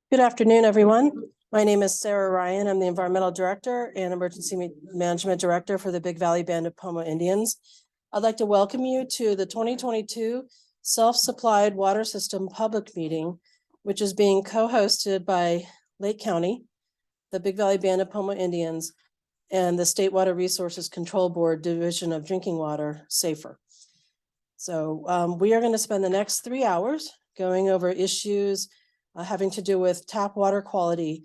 Good afternoon, everyone. My name is Sarah Ryan. I'm the Environmental Director and Emergency Management Director for the Big Valley Band of Pomo Indians. I'd like to welcome you to the 2022 Self-Supplied Water System Public Meeting, which is being co-hosted by Lake County, the Big Valley Band of Pomo Indians, and the State Water Resources Control Board Division of Drinking Water, SAFER. So we are going to spend the next 3 hours going over issues having to do with tap water quality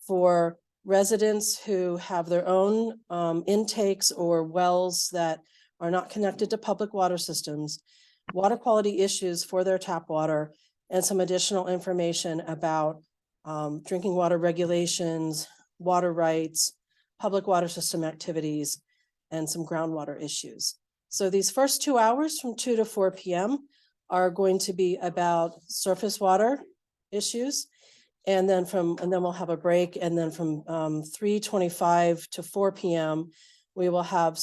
for residents who have their own intakes or wells that are not connected to public water systems, water quality issues for their tap water, and some additional information about drinking water regulations, water rights, public water system activities, and some groundwater issues. So these first 2 hours from 2 to 4 p.m. are going to be about surface water issues, and then we'll have a break, and then from 3:25 to 4 p.m. we will have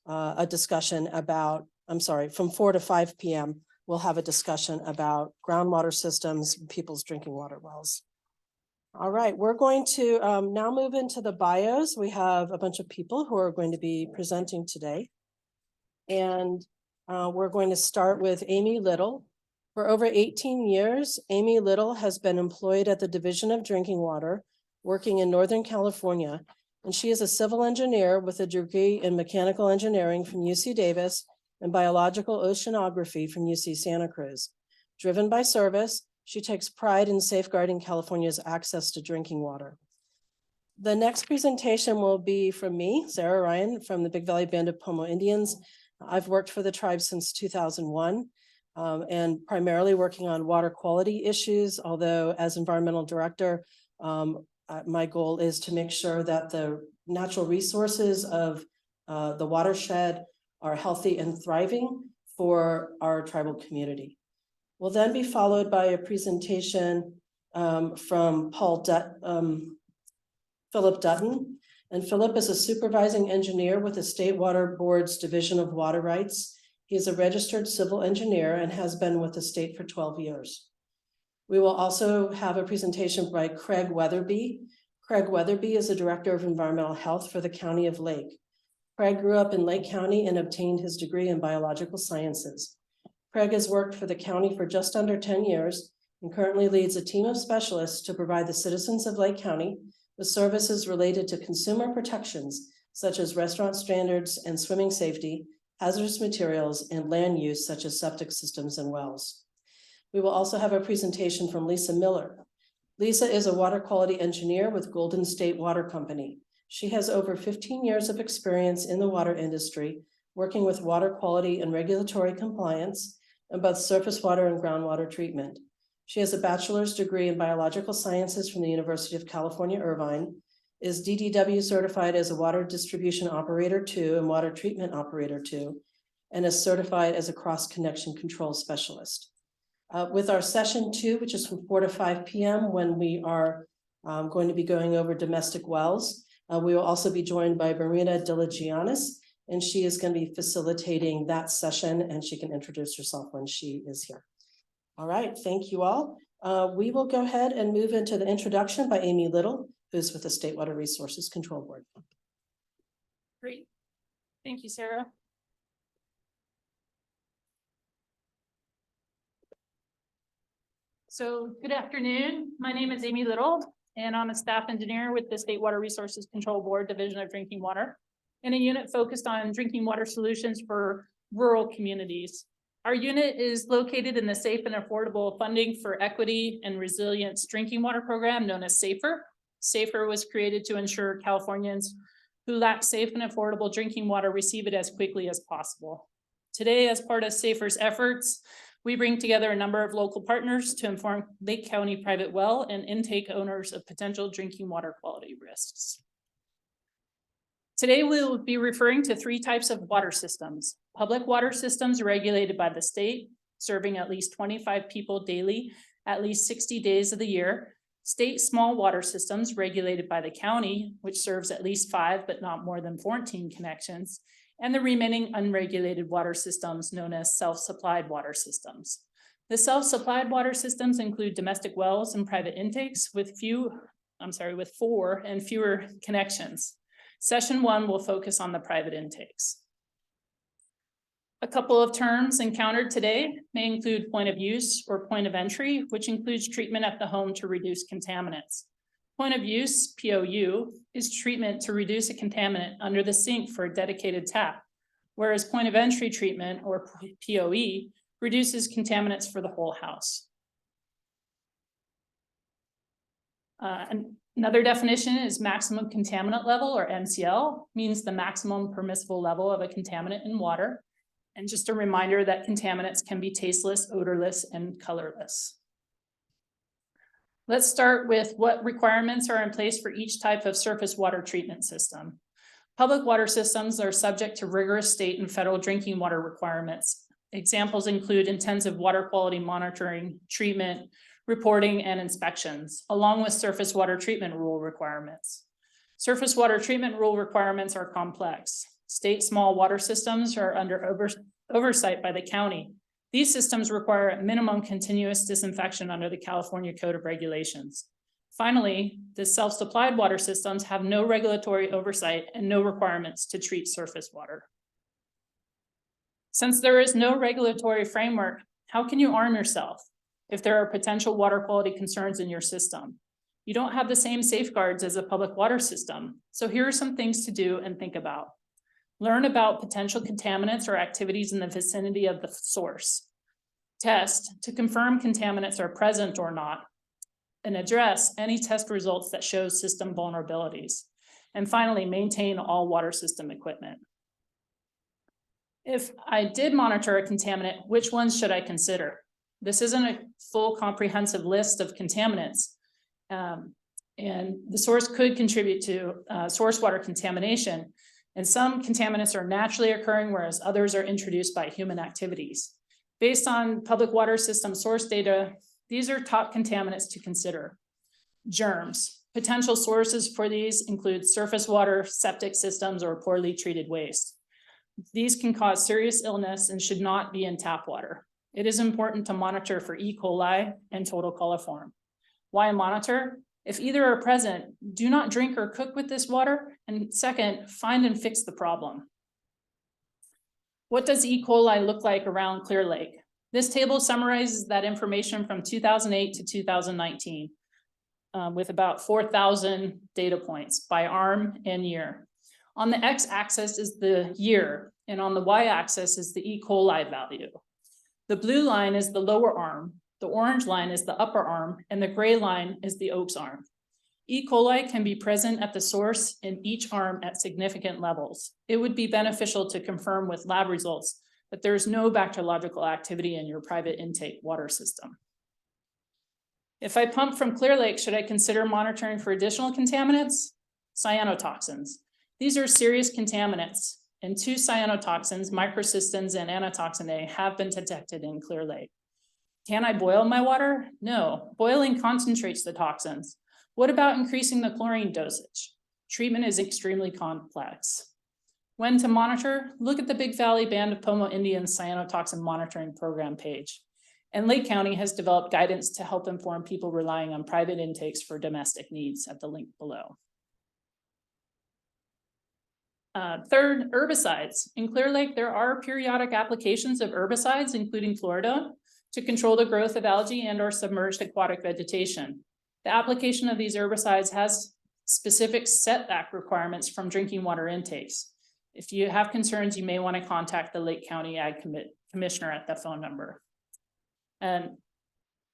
a discussion about, from 4 to 5 p.m. we'll have a discussion about groundwater systems, people's drinking water wells. All right, we're going to now move into the bios. We have a bunch of people who are going to be presenting today, and we're going to start with Amy Little. For over 18 years, Amy Little has been employed at the Division of Drinking Water, working in Northern California, and she is a civil engineer with a degree in mechanical engineering from UC Davis and biological oceanography from UC Santa Cruz. Driven by service, she takes pride in safeguarding California's access to drinking water. The next presentation will be from me, Sarah Ryan, from the Big Valley Band of Pomo Indians. I've worked for the tribe since 2001. And primarily working on water quality issues, although as environmental director, my goal is to make sure that the natural resources of the watershed are healthy and thriving for our tribal community. We'll then be followed by a presentation from Philip Dutton. And Philip is a supervising engineer with the State Water Board's Division of Water Rights. He is a registered civil engineer and has been with the state for 12 years. We will also have a presentation by Craig Weatherby. Craig Weatherby is the Director of Environmental Health for the County of Lake. Craig grew up in Lake County and obtained his degree in biological sciences. Craig has worked for the county for just under 10 years and currently leads a team of specialists to provide the citizens of Lake County with services related to consumer protections, such as restaurant standards and swimming safety, hazardous materials, and land use such as septic systems and wells. We will also have a presentation from Lisa Miller. Lisa is a water quality engineer with Golden State Water Company. She has over 15 years of experience in the water industry, working with water quality and regulatory compliance in both surface water and groundwater treatment. She has a bachelor's degree in biological sciences from the University of California, Irvine, is DDW certified as a water distribution operator 2 and water treatment operator 2, and is certified as a cross-connection control specialist. With our session 2, which is from 4 to 5 p.m. when we are going to be going over domestic wells, we will also be joined by Marina Diligianis, and she is going to be facilitating that session, and she can introduce herself when she is here. All right, thank you all. We will go ahead and move into the introduction by Amy Little, who's with the State Water Resources Control Board. Great. Thank you, Sarah. So good afternoon. My name is Amy Little, and I'm a staff engineer with the State Water Resources Control Board Division of Drinking Water, and a unit focused on drinking water solutions for rural communities. Our unit is located in the Safe and Affordable Funding for Equity and Resilience Drinking Water Program, known as SAFER. SAFER was created to ensure Californians who lack safe and affordable drinking water receive it as quickly as possible. Today, as part of SAFER's efforts, we bring together a number of local partners to inform Lake County private well and intake owners of potential drinking water quality risks. Today, we will be referring to 3 types of water systems. Public water systems regulated by the state, serving at least 25 people daily, at least 60 days of the year. State small water systems regulated by the county, which serves at least 5 but not more than 14 connections, and the remaining unregulated water systems known as self-supplied water systems. The self-supplied water systems include domestic wells and private intakes with 4 and fewer connections. Session 1 will focus on the private intakes. A couple of terms encountered today may include point of use or point of entry, which includes treatment at the home to reduce contaminants. Point of use, POU, is treatment to reduce a contaminant under the sink for a dedicated tap, whereas point of entry treatment, or POE, reduces contaminants for the whole house. Another definition is maximum contaminant level, or MCL, means the maximum permissible level of a contaminant in water. And just a reminder that contaminants can be tasteless, odorless, and colorless. Let's start with what requirements are in place for each type of surface water treatment system. Public water systems are subject to rigorous state and federal drinking water requirements. Examples include intensive water quality monitoring, treatment, reporting, and inspections, along with surface water treatment rule requirements. Surface water treatment rule requirements are complex. State small water systems are under oversight by the county. These systems require a minimum continuous disinfection under the California Code of Regulations. Finally, the self-supplied water systems have no regulatory oversight and no requirements to treat surface water. Since there is no regulatory framework, how can you arm yourself if there are potential water quality concerns in your system? You don't have the same safeguards as a public water system. So here are some things to do and think about. Learn about potential contaminants or activities in the vicinity of the source. Test to confirm contaminants are present or not, and address any test results that show system vulnerabilities. And finally, maintain all water system equipment. If I did monitor a contaminant, which ones should I consider? This isn't a full comprehensive list of contaminants, and the source could contribute to source water contamination. And some contaminants are naturally occurring, whereas others are introduced by human activities. Based on public water system source data, these are top contaminants to consider. Germs. Potential sources for these include surface water, septic systems, or poorly treated waste. These can cause serious illness and should not be in tap water. It is important to monitor for E. coli and total coliform. Why monitor? If either are present, do not drink or cook with this water. And second, find and fix the problem. What does E. coli look like around Clear Lake? This table summarizes that information from 2008 to 2019 with about 4,000 data points by arm and year. On the x-axis is the year, and on the y-axis is the E. coli value. The blue line is the lower arm, the orange line is the upper arm, and the gray line is the Oaks arm. E. coli can be present at the source in each arm at significant levels. It would be beneficial to confirm with lab results that there is no bacteriological activity in your private intake water system. If I pump from Clear Lake, should I consider monitoring for additional contaminants? Cyanotoxins. These are serious contaminants, and 2 cyanotoxins, microcystins and anatoxin A, have been detected in Clear Lake. Can I boil my water? No. Boiling concentrates the toxins. What about increasing the chlorine dosage? Treatment is extremely complex. When to monitor? Look at the Big Valley Band of Pomo Indians Cyanotoxin Monitoring Program page. And Lake County has developed guidance to help inform people relying on private intakes for domestic needs at the link below. Third, herbicides. In Clear Lake, there are periodic applications of herbicides, including Floridone, to control the growth of algae and or submerged aquatic vegetation. The application of these herbicides has specific setback requirements from drinking water intakes. If you have concerns, you may want to contact the Lake County Ag Commissioner at that phone number. And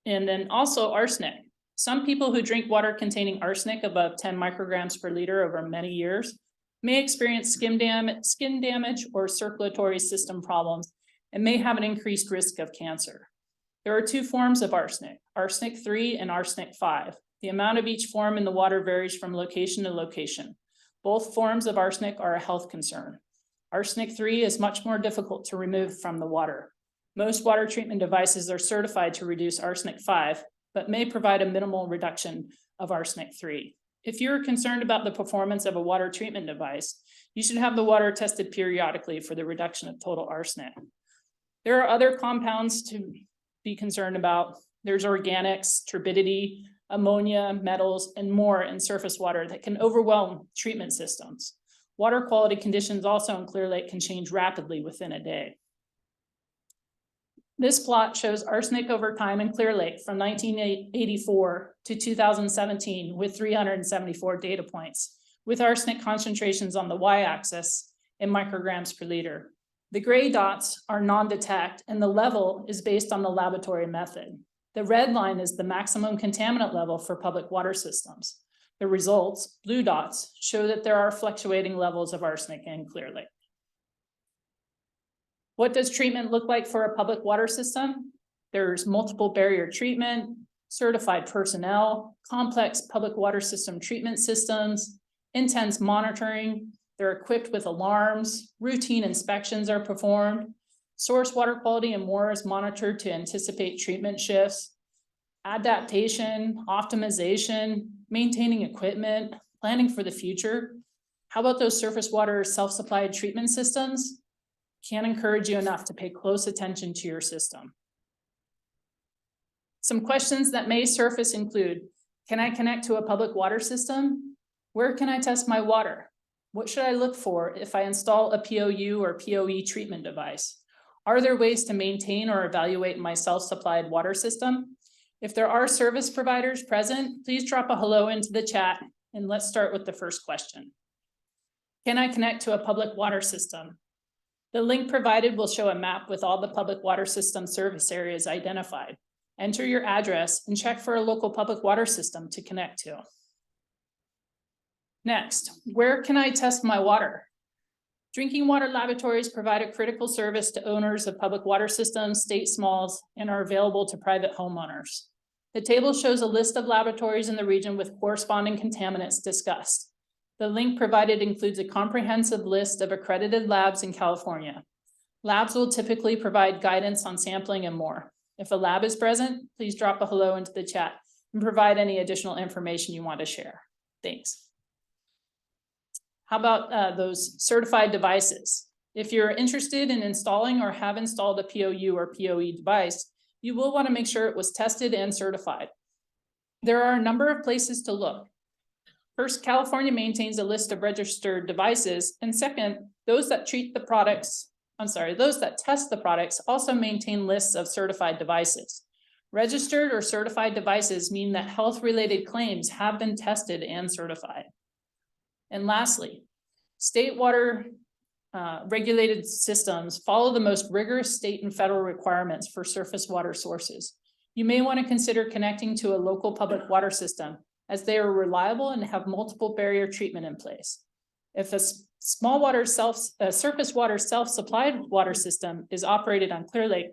then also arsenic. Some people who drink water containing arsenic above 10 micrograms per liter over many years may experience skin damage or circulatory system problems and may have an increased risk of cancer. There are 2 forms of arsenic, arsenic 3 and arsenic 5. The amount of each form in the water varies from location to location. Both forms of arsenic are a health concern. Arsenic 3 is much more difficult to remove from the water. Most water treatment devices are certified to reduce arsenic 5, but may provide a minimal reduction of arsenic 3. If you're concerned about the performance of a water treatment device, you should have the water tested periodically for the reduction of total arsenic. There are other compounds to be concerned about. There's organics, turbidity, ammonia, metals, and more in surface water that can overwhelm treatment systems. Water quality conditions also in Clear Lake can change rapidly within a day. This plot shows arsenic over time in Clear Lake from 1984 to 2017 with 374 data points, with arsenic concentrations on the y-axis in micrograms per liter. The gray dots are non-detect, and the level is based on the laboratory method. The red line is the maximum contaminant level for public water systems. The results, blue dots, show that there are fluctuating levels of arsenic in Clear Lake. What does treatment look like for a public water system? There's multiple barrier treatment, certified personnel, complex public water system treatment systems, intense monitoring. They're equipped with alarms, routine inspections are performed, source water quality and more is monitored to anticipate treatment shifts, adaptation, optimization, maintaining equipment, planning for the future. How about those surface water self-supplied treatment systems? Can't encourage you enough to pay close attention to your system. Some questions that may surface include, can I connect to a public water system? Where can I test my water? What should I look for if I install a POU or POE treatment device? Are there ways to maintain or evaluate my self-supplied water system? If there are service providers present, please drop a hello into the chat, and let's start with the first question. Can I connect to a public water system? The link provided will show a map with all the public water system service areas identified. Enter your address and check for a local public water system to connect to. Next, where can I test my water? Drinking water laboratories provide a critical service to owners of public water systems, state smalls, and are available to private homeowners. The table shows a list of laboratories in the region with corresponding contaminants discussed. The link provided includes a comprehensive list of accredited labs in California. Labs will typically provide guidance on sampling and more. If a lab is present, please drop a hello into the chat and provide any additional information you want to share. Thanks. How about those certified devices? If you're interested in installing or have installed a POU or POE device, you will want to make sure it was tested and certified. There are a number of places to look. First, California maintains a list of registered devices, and second, those that test the products also maintain lists of certified devices. Registered or certified devices mean that health-related claims have been tested and certified. And lastly, state water regulated systems follow the most rigorous state and federal requirements for surface water sources. You may want to consider connecting to a local public water system, as they are reliable and have multiple barrier treatment in place. If a surface water self-supplied water system is operated on Clear Lake,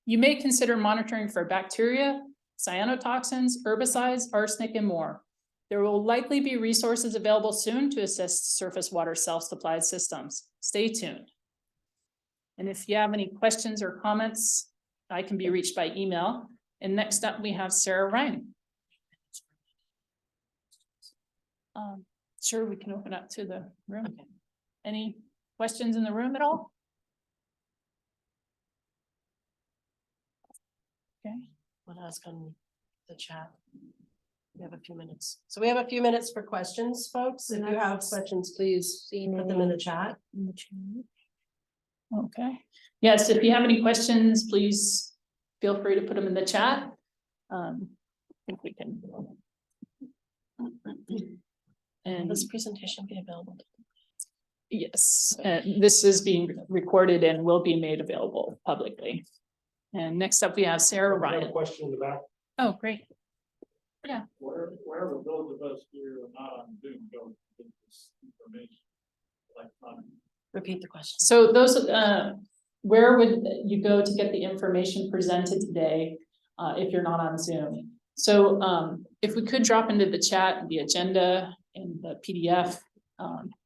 you may consider monitoring for bacteria, cyanotoxins, herbicides, arsenic, and more. There will likely be resources available soon to assist surface water self-supplied systems. Stay tuned. And if you have any questions or comments, I can be reached by email. And next up, we have Sarah Ryan. Sure, we can open up to the room. Okay. Any questions in the room at all? Okay. We'll ask on the chat. We have a few minutes. So we have a few minutes for questions, folks. If you have questions, please put them in the chat. Okay. Yes, if you have any questions, please feel free to put them in the chat. I think we can. And this presentation be available? Yes, this is being recorded and will be made available publicly. And next up, we have Sarah Ryan. Question in the back. Oh, great. Yeah. Wherever those of us here are not on Zoom go to get this information. Repeat the question. So those, where would you go to get the information presented today if you're not on Zoom? So if we could drop into the chat the agenda and the PDF,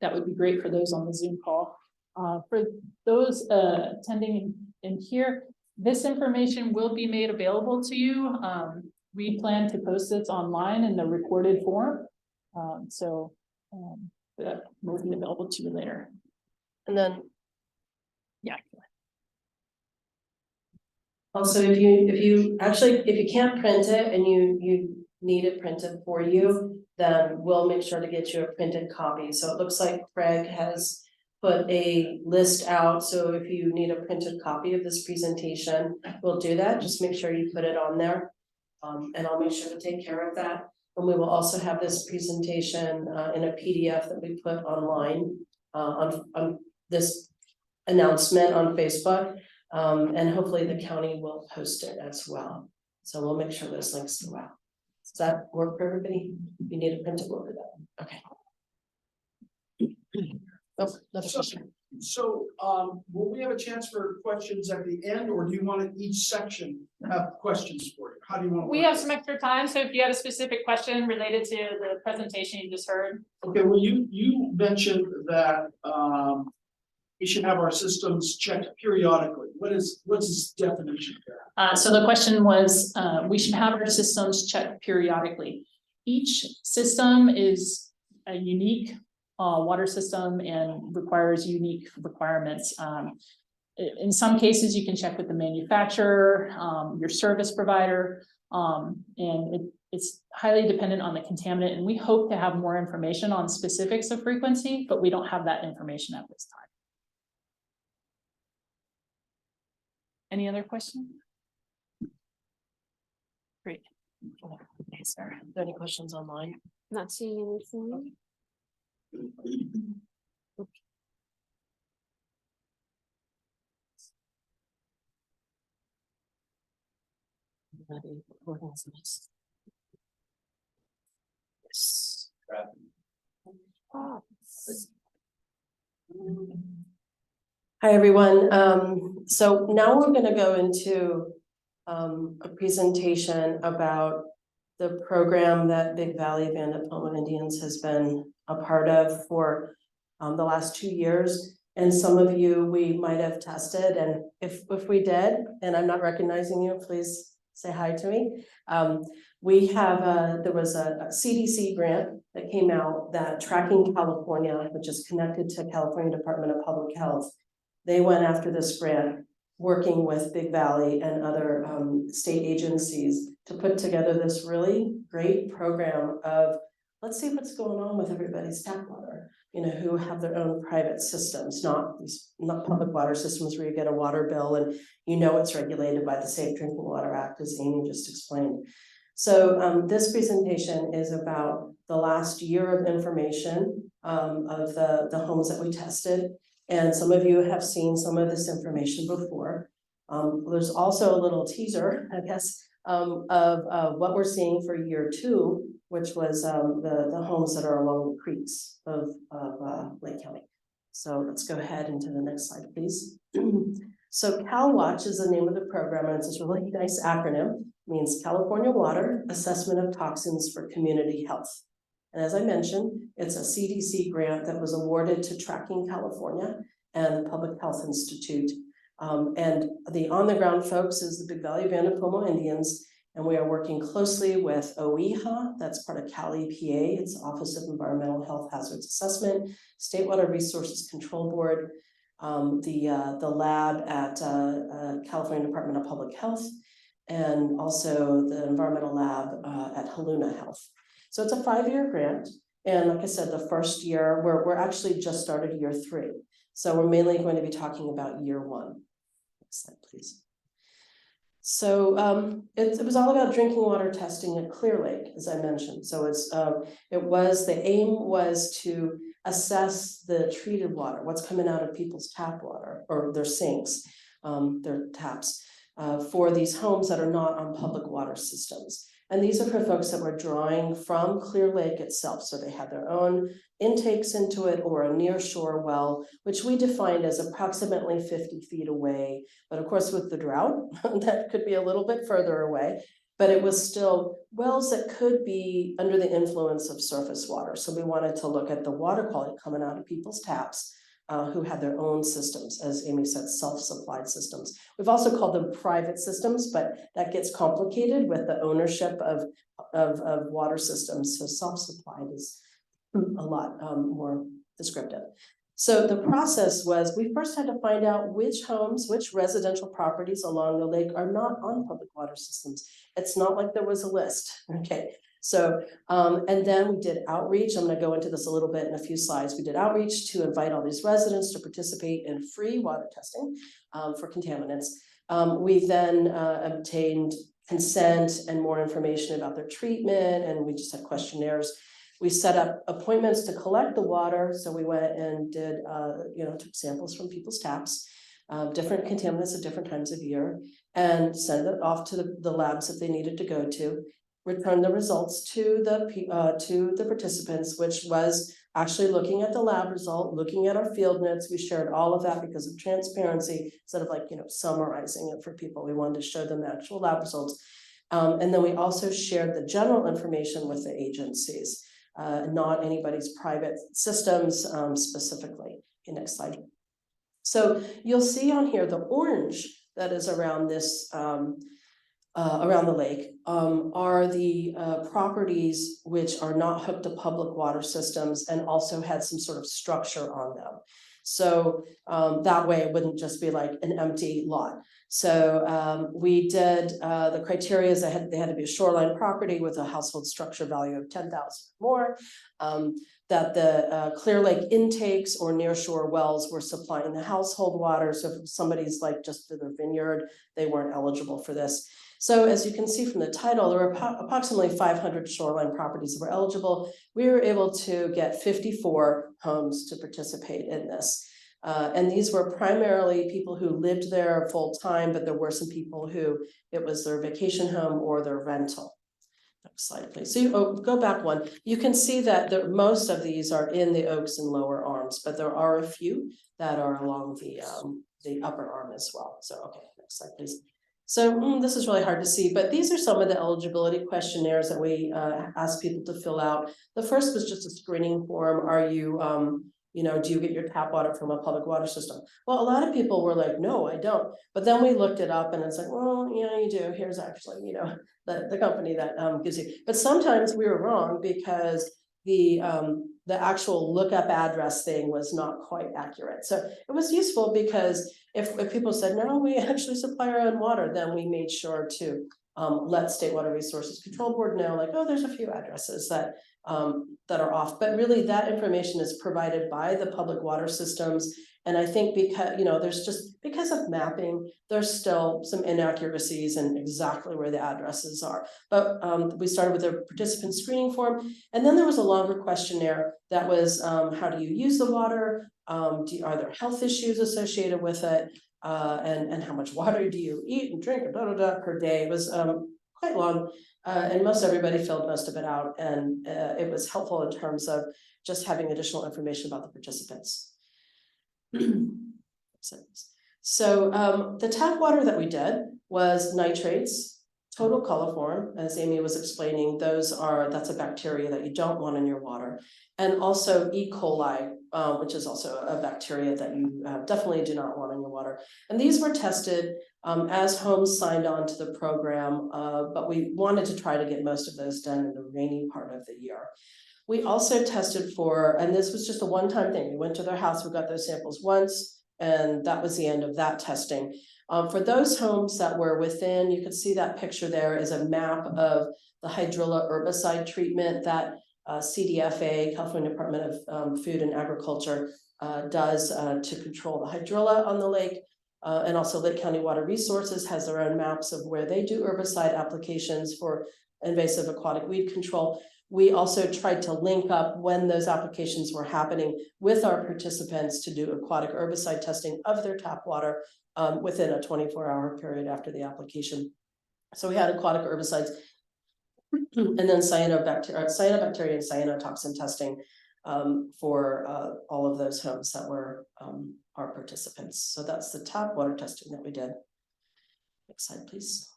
that would be great for those on the Zoom call. For those attending in here, this information will be made available to you. We plan to post this online in the recorded form. That will be available to you later. And then, yeah. Also, if you can't print it and you need it printed for you, then we'll make sure to get you a printed copy. So it looks like Craig has put a list out, so if you need a printed copy of this presentation, we'll do that. Just make sure you put it on there. And I'll make sure to take care of that. And we will also have this presentation in a PDF that we put online on this announcement on Facebook. And hopefully the county will post it as well. So we'll make sure those links go out. Does that work for everybody? You need a printed one for that. Okay. Oh, another question. So, will we have a chance for questions at the end, or do you want each section have questions for you? How do you want? We have some extra time, so if you have a specific question related to the presentation you just heard. Okay, well, you mentioned that, we should have our systems checked periodically. What's this definition there? So the question was, we should have our systems checked periodically. Each system is a unique water system and requires unique requirements. In some cases, you can check with the manufacturer, your service provider, and it's highly dependent on the contaminant. And we hope to have more information on specifics of frequency, but we don't have that information at this time. Any other questions? Great. Okay, sir. Are there any questions online? Not seeing anything. Yes. Hi, everyone. So now we're gonna go into a presentation about the program that Big Valley Band of Pomo Indians has been a part of for the last 2 years. And some of you we might have tested, and if we did, and I'm not recognizing you, please say hi to me. We have there was a CDC grant that came out that Tracking California, which is connected to California Department of Public Health. They went after this grant, working with Big Valley and other state agencies to put together this really great program of, let's see what's going on with everybody's tap water, you know, who have their own private systems, not public water systems where you get a water bill and you know it's regulated by the Safe Drinking Water Act, as Amy just explained. So this presentation is about the last year of information of the homes that we tested. And some of you have seen some of this information before. There's also a little teaser, I guess, of what we're seeing for year 2, which was the homes that are along the creeks of Lake County. So let's go ahead into the next slide, please. So CalWatch is the name of the program, and it's this really nice acronym. It means California Water Assessment of Toxins for Community Health. And as I mentioned, it's a CDC grant that was awarded to Tracking California and the Public Health Institute. And the on-the-ground folks is the Big Valley Band of Pomo Indians, and we are working closely with OEHA, that's part of Cal EPA, it's Office of Environmental Health Hazards Assessment, State Water Resources Control Board, the lab at California Department of Public Health, and also the environmental lab at Haluna Health. So it's a 5-year grant. And like I said, the first year, we're actually just started year 3. So we're mainly going to be talking about year 1. Next slide, please. So it was all about drinking water testing at Clear Lake, as I mentioned. So the aim was to assess the treated water, what's coming out of people's tap water or their sinks, their taps, for these homes that are not on public water systems. And these are for folks that were drawing from Clear Lake itself. So they had their own intakes into it or a near shore well, which we defined as approximately 50 feet away. But of course, with the drought, that could be a little bit further away, but it was still wells that could be under the influence of surface water. So we wanted to look at the water quality coming out of people's taps who had their own systems, as Amy said, self-supplied systems. We've also called them private systems, but that gets complicated with the ownership of water systems. So self-supplied is a lot more descriptive. So the process was, we first had to find out which homes, which residential properties along the lake are not on public water systems. It's not like there was a list, okay? So, and then we did outreach. I'm gonna go into this a little bit in a few slides. We did outreach to invite all these residents to participate in free water testing for contaminants. We then obtained consent and more information about their treatment, and we just had questionnaires. We set up appointments to collect the water. So we went and did, took samples from people's taps, different contaminants at different times of year, and send it off to the labs that they needed to go to. Return the results to the participants, which was actually looking at the lab result, looking at our field notes. We shared all of that because of transparency, instead of summarizing it for people. We wanted to show them the actual lab results. And then we also shared the general information with the agencies, not anybody's private systems specifically. Okay, next slide. So you'll see on here the orange that is around this around the lake are the properties which are not hooked to public water systems and also had some sort of structure on them. So that way it wouldn't just be like an empty lot. So we did the criteria is they had to be a shoreline property with a household structure value of 10,000 or more. That the Clear Lake intakes or near shore wells were supplying the household water. So if somebody's like just in their vineyard, they weren't eligible for this. So as you can see from the title, there were approximately 500 shoreline properties that were eligible. We were able to get 54 homes to participate in this. And these were primarily people who lived there full time, but there were some people who it was their vacation home or their rental. Next slide, please. So you go back one. You can see that most of these are in the Oaks and lower arms, but there are a few that are along the upper arm as well. So, okay, next slide, please. So this is really hard to see, but these are some of the eligibility questionnaires that we asked people to fill out. The first was just a screening form. Are you, do you get your tap water from a public water system? Well, a lot of people were like, no, I don't. But then we looked it up and it's like, well, yeah, you do. Here's actually, the company that gives you. But sometimes we were wrong because the actual lookup address thing was not quite accurate. So it was useful because if people said, no, we actually supply our own water, then we made sure to let State Water Resources Control Board know, like, oh, there's a few addresses that are off. But really that information is provided by the public water systems. And I think because of mapping, there's still some inaccuracies in exactly where the addresses are. But we started with a participant screening form. And then there was a longer questionnaire that was, how do you use the water? Are there health issues associated with it? And how much water do you eat and drink per day? It was quite long. And most everybody filled most of it out. And it was helpful in terms of just having additional information about the participants. So the tap water that we did was nitrates, total coliform, as Amy was explaining. That's a bacteria that you don't want in your water, and also E. coli, which is also a bacteria that you definitely do not want in your water. And these were tested as homes signed on to the program, but we wanted to try to get most of those done in the rainy part of the year. We also tested for, and this was just a one-time thing. We went to their house, we got those samples once, and that was the end of that testing. For those homes that were within, you can see that picture there is a map of the hydrilla herbicide treatment that CDFA, California Department of Food and Agriculture, does to control the hydrilla on the lake. And also Lake County Water Resources has their own maps of where they do herbicide applications for invasive aquatic weed control. We also tried to link up when those applications were happening with our participants to do aquatic herbicide testing of their tap water within a 24-hour period after the application. So we had aquatic herbicides and then cyanobacteria and cyanotoxin testing for all of those homes that were our participants. So that's the tap water testing that we did. Next slide, please.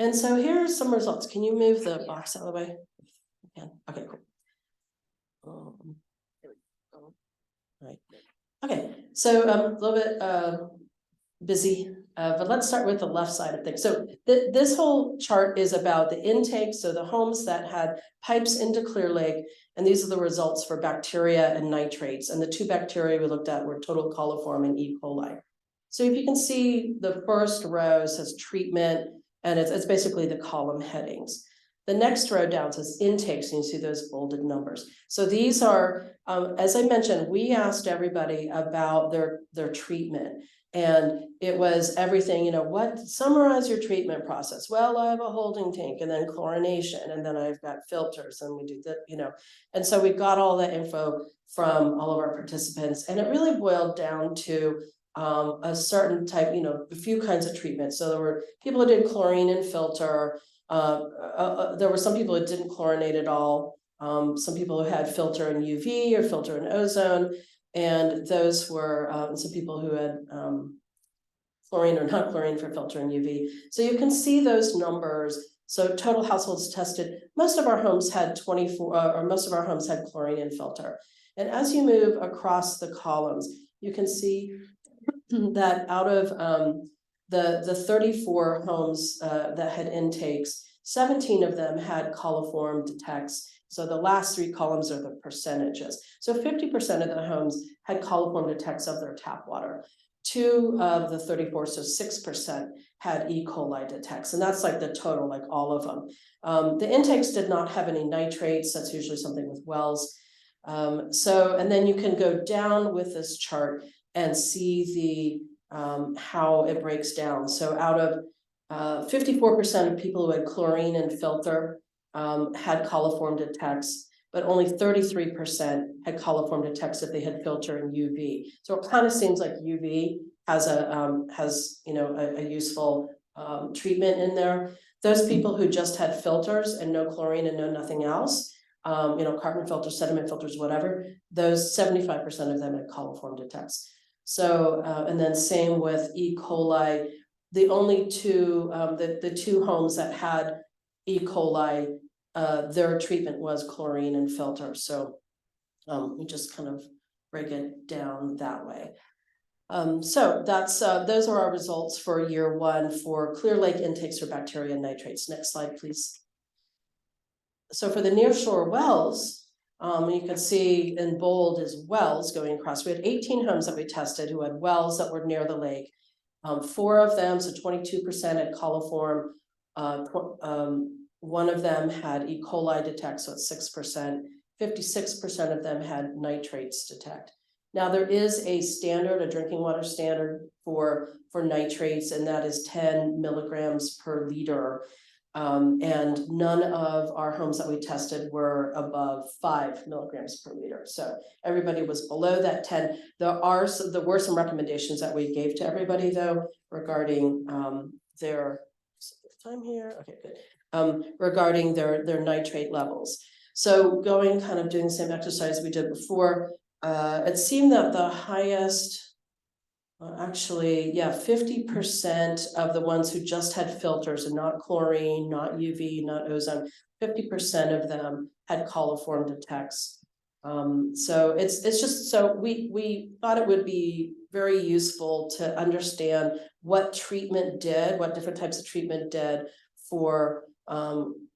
And so here are some results. Can you move the box out of the way? Yeah. Okay, cool. There we go. Right. Okay, so a little bit busy, but let's start with the left side of things. So this whole chart is about the intake, so the homes that had pipes into Clear Lake, and these are the results for bacteria and nitrates. And the two bacteria we looked at were total coliform and E. coli. So if you can see, the first row says treatment, and it's basically the column headings. The next row down says intakes, and you see those bolded numbers. So these are, as I mentioned, we asked everybody about their treatment. And it was everything, summarize your treatment process. Well, I have a holding tank and then chlorination, and then I've got filters and we do that, And so we got all that info from all of our participants, and it really boiled down to a certain type, a few kinds of treatments. So there were people who did chlorine and filter. There were some people who didn't chlorinate at all. Some people who had filter and UV or filter and ozone. And those were some people who had chlorine or not chlorine for filter and UV. So you can see those numbers. So total households tested, most of our homes had 24, or most of our homes had chlorine and filter. And as you move across the columns, you can see that out of the 34 homes that had intakes, 17 of them had coliform detects. So the last three columns are the percentages. So 50% of the homes had coliform detects of their tap water. 2 of the 34, so 6% had E. coli detects. And that's like the total, like all of them. The intakes did not have any nitrates. That's usually something with wells. And then you can go down with this chart and see the how it breaks down. So out of 54% of people who had chlorine and filter had coliform detects, but only 33% had coliform detects if they had filter and UV. So it kind of seems like UV has a useful treatment in there. Those people who just had filters and no chlorine and no nothing else, carbon filters, sediment filters, whatever, those 75% of them had coliform detects. So, and then same with E. coli. The only two, the two homes that had E. coli, their treatment was chlorine and filter. So we just kind of break it down that way. So that's those are our results for year 1 for Clear Lake intakes for bacteria and nitrates. Next slide, please. So for the nearshore wells, you can see in bold is wells going across. We had 18 homes that we tested who had wells that were near the lake. 4 of them, so 22% had coliform. 1 of them had E. coli detect, so it's 6%. 56% of them had nitrates detect. Now there is a standard, a drinking water standard for nitrates, and that is 10 milligrams per liter. And none of our homes that we tested were above 5 milligrams per liter. So everybody was below that 10. There were some recommendations that we gave to everybody though, regarding their time here. Okay, good. Regarding their nitrate levels. So doing the same exercise we did before, it seemed that the highest, actually, yeah, 50% of the ones who just had filters and not chlorine, not UV, not ozone, 50% of them had coliform detects. So it's just, so we thought it would be very useful to understand what treatment did, what different types of treatment did for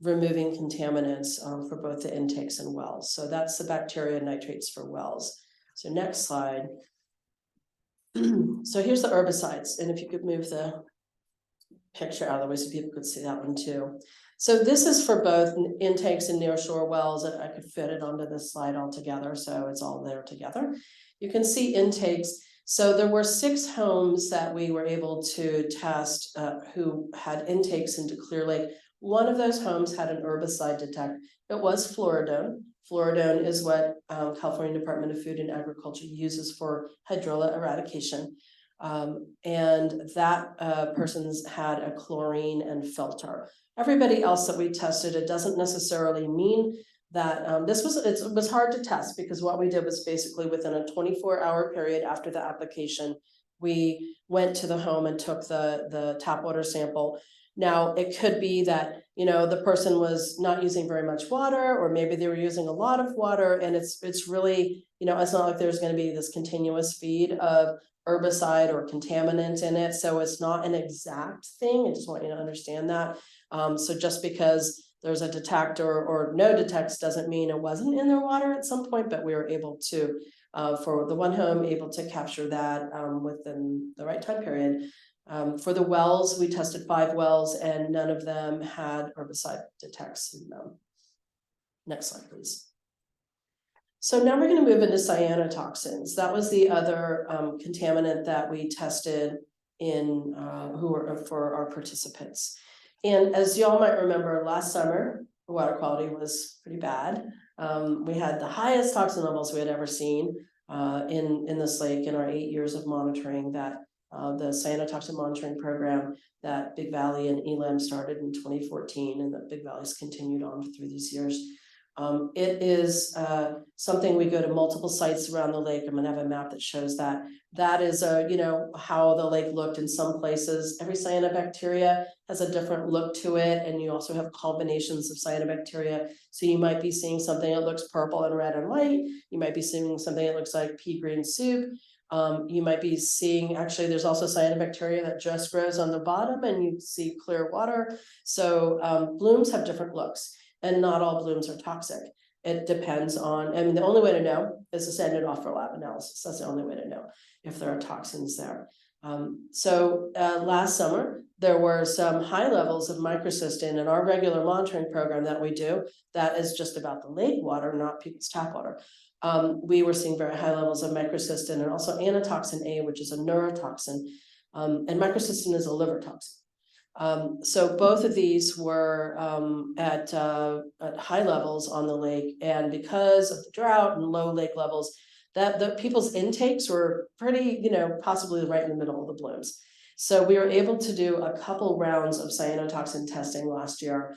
removing contaminants for both the intakes and wells. So that's the bacteria nitrates for wells. So next slide. So here's the herbicides, and if you could move the picture out of the way so people could see that one too. So this is for both intakes and nearshore wells, and I could fit it onto this slide altogether, so it's all there together. You can see intakes. So there were 6 homes that we were able to test who had intakes into Clear Lake. One of those homes had an herbicide detect. It was fluoridone. Fluoridone is what California Department of Food and Agriculture uses for hydrilla eradication. And that person's had a chlorine and filter. Everybody else that we tested, it doesn't necessarily mean that it was hard to test, because what we did was basically within a 24-hour period after the application, we went to the home and took the tap water sample. Now, it could be that, the person was not using very much water, or maybe they were using a lot of water, and it's really, it's not like there's going to be this continuous feed of herbicide or contaminant in it, so it's not an exact thing. I just want you to understand that. So just because there's a detect or no detects doesn't mean it wasn't in their water at some point, but we were able to, for the one home, able to capture that within the right time period. For the wells, we tested 5 wells and none of them had herbicide detects in them. Next slide, please. So now we're going to move into cyanotoxins. That was the other contaminant that we tested in for our participants. And as y'all might remember, last summer, the water quality was pretty bad. We had the highest toxin levels we had ever seen in this lake in our 8 years of monitoring that the cyanotoxin monitoring program that Big Valley and ELAM started in 2014, and that Big Valley's continued on through these years. It is something we go to multiple sites around the lake. I'm gonna have a map that shows that. That is how the lake looked in some places. Every cyanobacteria has a different look to it, and you also have combinations of cyanobacteria. So you might be seeing something that looks purple and red and white. You might be seeing something that looks like pea green soup. You might be seeing, actually, there's also cyanobacteria that just grows on the bottom and you see clear water. So blooms have different looks. And not all blooms are toxic. It depends on, I mean, the only way to know is to send it off for lab analysis. That's the only way to know if there are toxins there. Last summer, there were some high levels of microcystin in our regular monitoring program that we do. That is just about the lake water, not people's tap water. We were seeing very high levels of microcystin and also anatoxin A, which is a neurotoxin. And microcystin is a liver toxin. So both of these were at high levels on the lake, and because of the drought and low lake levels, that the people's intakes were pretty, possibly right in the middle of the blooms. So we were able to do a couple rounds of cyanotoxin testing last year.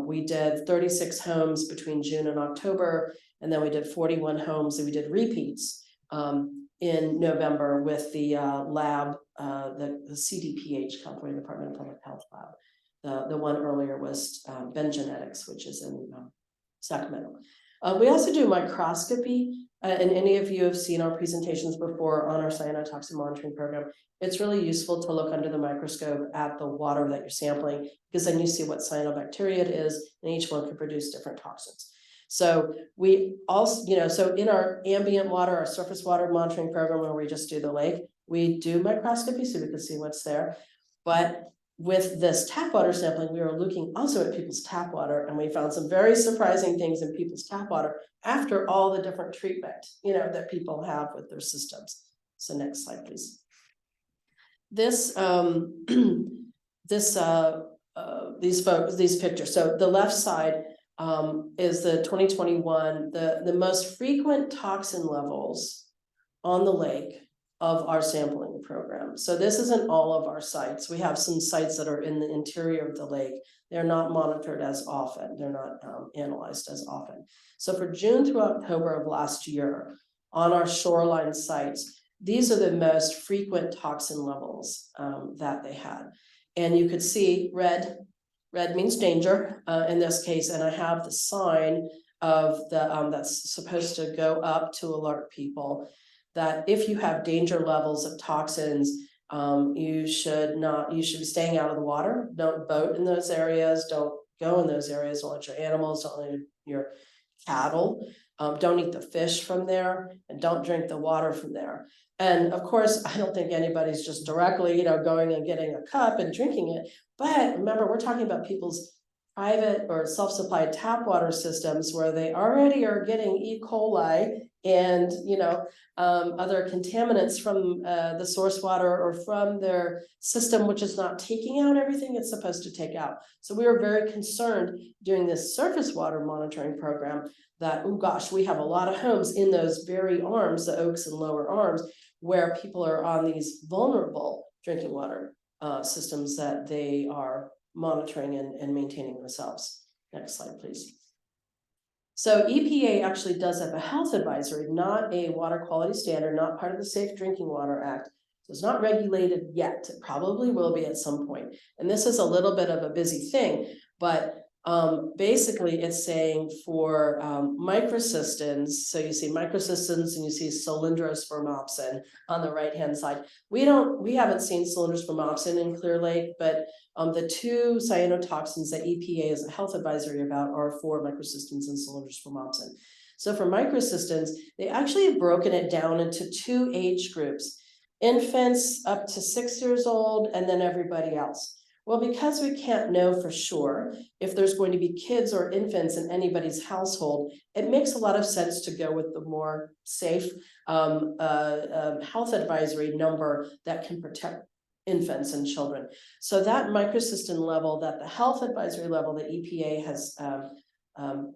We did 36 homes between June and October, and then we did 41 homes, and we did repeats in November with the lab, the CDPH, California Department of Public Health lab. The one earlier was Ben Genetics, which is in Sacramento. We also do microscopy, and any of you have seen our presentations before on our cyanotoxin monitoring program. It's really useful to look under the microscope at the water that you're sampling, because then you see what cyanobacteria it is, and each one can produce different toxins. So we also, so in our ambient water, our surface water monitoring program where we just do the lake, we do microscopy so we can see what's there. But with this tap water sampling, we were looking also at people's tap water, and we found some very surprising things in people's tap water after all the different treatment, that people have with their systems. So next slide, please. This, these pictures. So the left side is the 2021, the most frequent toxin levels on the lake of our sampling program. So this isn't all of our sites. We have some sites that are in the interior of the lake. They're not monitored as often. They're not analyzed as often. So for June through October of last year, on our shoreline sites, these are the most frequent toxin levels that they had. And you could see red means danger in this case, and I have the sign of the that's supposed to go up to alert people that if you have danger levels of toxins, you should be staying out of the water. Don't boat in those areas. Don't go in those areas. Don't let your animals, don't let your cattle. Don't eat the fish from there, and don't drink the water from there. And of course, I don't think anybody's just directly, going and getting a cup and drinking it. But remember, we're talking about people's private or self-supplied tap water systems where they already are getting E. coli and, other contaminants from the source water or from their system, which is not taking out everything it's supposed to take out. So we were very concerned during this surface water monitoring program that, oh gosh, we have a lot of homes in those very arms, the Oaks and lower arms, where people are on these vulnerable drinking water systems that they are monitoring and maintaining themselves. Next slide, please. So EPA actually does have a health advisory, not a water quality standard, not part of the Safe Drinking Water Act. So it's not regulated yet. It probably will be at some point. And this is a little bit of a busy thing, but Basically, it's saying for microcystins, so you see microcystins and you see cylindrospermopsin on the right-hand side. We haven't seen cylindrospermopsin in Clear Lake, but the two cyanotoxins that EPA is a health advisory about are for microcystins and cylindrospermopsin. So for microcystins, they actually have broken it down into two age groups, infants up to 6 years old, and then everybody else. Well, because we can't know for sure if there's going to be kids or infants in anybody's household, it makes a lot of sense to go with the more safe health advisory number that can protect infants and children. So that microcystin level, that the health advisory level that EPA has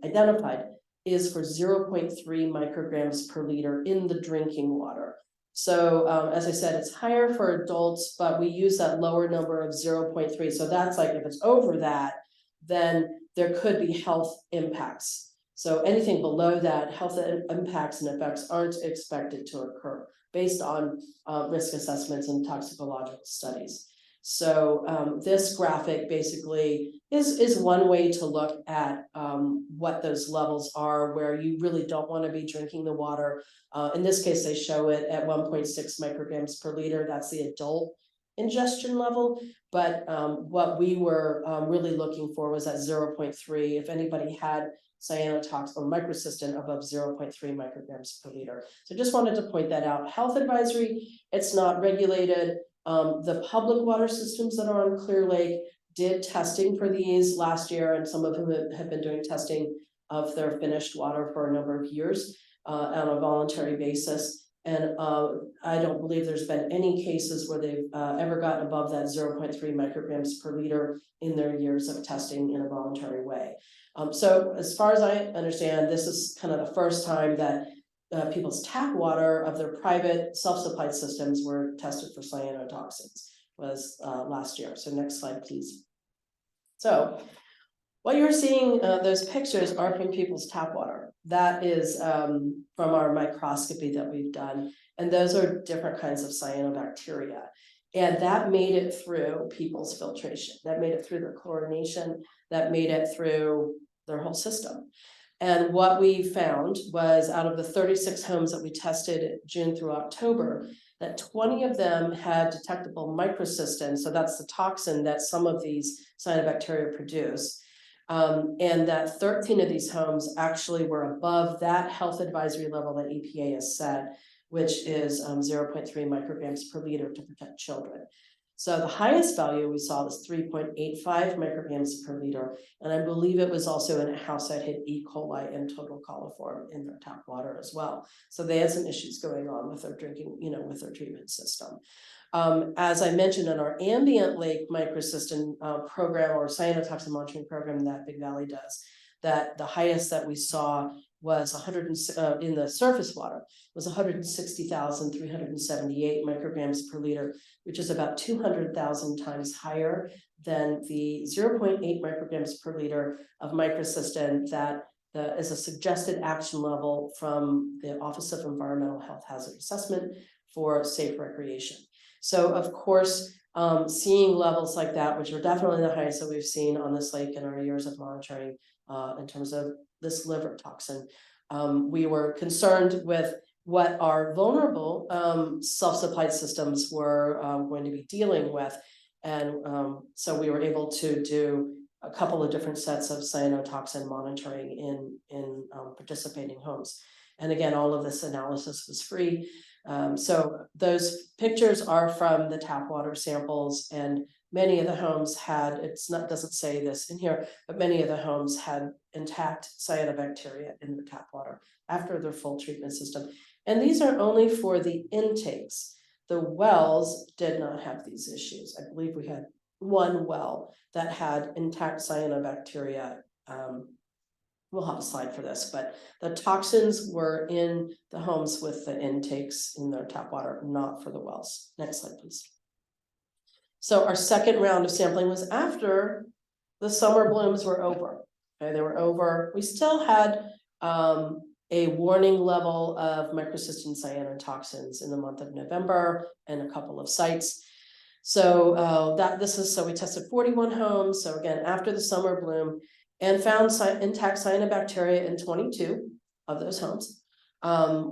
identified is for 0.3 micrograms per liter in the drinking water. So as I said, it's higher for adults, but we use that lower number of 0.3. So that's like if it's over that, then there could be health impacts. So anything below that, health impacts and effects aren't expected to occur based on risk assessments and toxicological studies. So this graphic basically is one way to look at what those levels are, where you really don't want to be drinking the water. In this case, they show it at 1.6 micrograms per liter. That's the adult ingestion level. But what we were really looking for was at 0.3. If anybody had cyanotoxin or microcystin above 0.3 micrograms per liter. So just wanted to point that out. Health advisory, it's not regulated. The public water systems that are on Clear Lake did testing for these last year, and some of them have been doing testing of their finished water for a number of years on a voluntary basis. And I don't believe there's been any cases where they've ever gotten above that 0.3 micrograms per liter in their years of testing in a voluntary way. So as far as I understand, this is kind of the first time that people's tap water of their private self-supplied systems were tested for cyanotoxins, was last year. So next slide, please. So what you're seeing, those pictures are from people's tap water. That is from our microscopy that we've done. And those are different kinds of cyanobacteria. And that made it through people's filtration. That made it through their chlorination. That made it through their whole system. And what we found was out of the 36 homes that we tested June through October, that 20 of them had detectable microcystin. So that's the toxin that some of these cyanobacteria produce. And that 13 of these homes actually were above that health advisory level that EPA has set, which is 0.3 micrograms per liter to protect children. So the highest value we saw was 3.85 micrograms per liter. And I believe it was also in a house that had E. coli and total coliform in their tap water as well. So they had some issues going on with their drinking, with their treatment system. As I mentioned in our ambient lake microcystin program or cyanotoxin monitoring program that Big Valley does, that the highest that we saw was 100 in the surface water was 160,378 micrograms per liter, which is about 200,000 times higher than the 0.8 micrograms per liter of microcystin that is a suggested action level from the Office of Environmental Health Hazard Assessment for safe recreation. So of course, seeing levels like that, which are definitely the highest that we've seen on this lake in our years of monitoring in terms of this liver toxin, we were concerned with what our vulnerable self-supplied systems were going to be dealing with. And so we were able to do a couple of different sets of cyanotoxin monitoring in participating homes. And again, all of this analysis was free. So those pictures are from the tap water samples, and many of the homes had, doesn't say this in here, but many of the homes had intact cyanobacteria in the tap water after their full treatment system. And these are only for the intakes. The wells did not have these issues. I believe we had one well that had intact cyanobacteria. We'll have a slide for this, but the toxins were in the homes with the intakes in their tap water, not for the wells. Next slide, please. So our second round of sampling was after the summer blooms were over. Okay, they were over. We still had a warning level of microcystin cyanotoxins in the month of November and a couple of sites. So so we tested 41 homes. So again, after the summer bloom, and found intact cyanobacteria in 22 of those homes.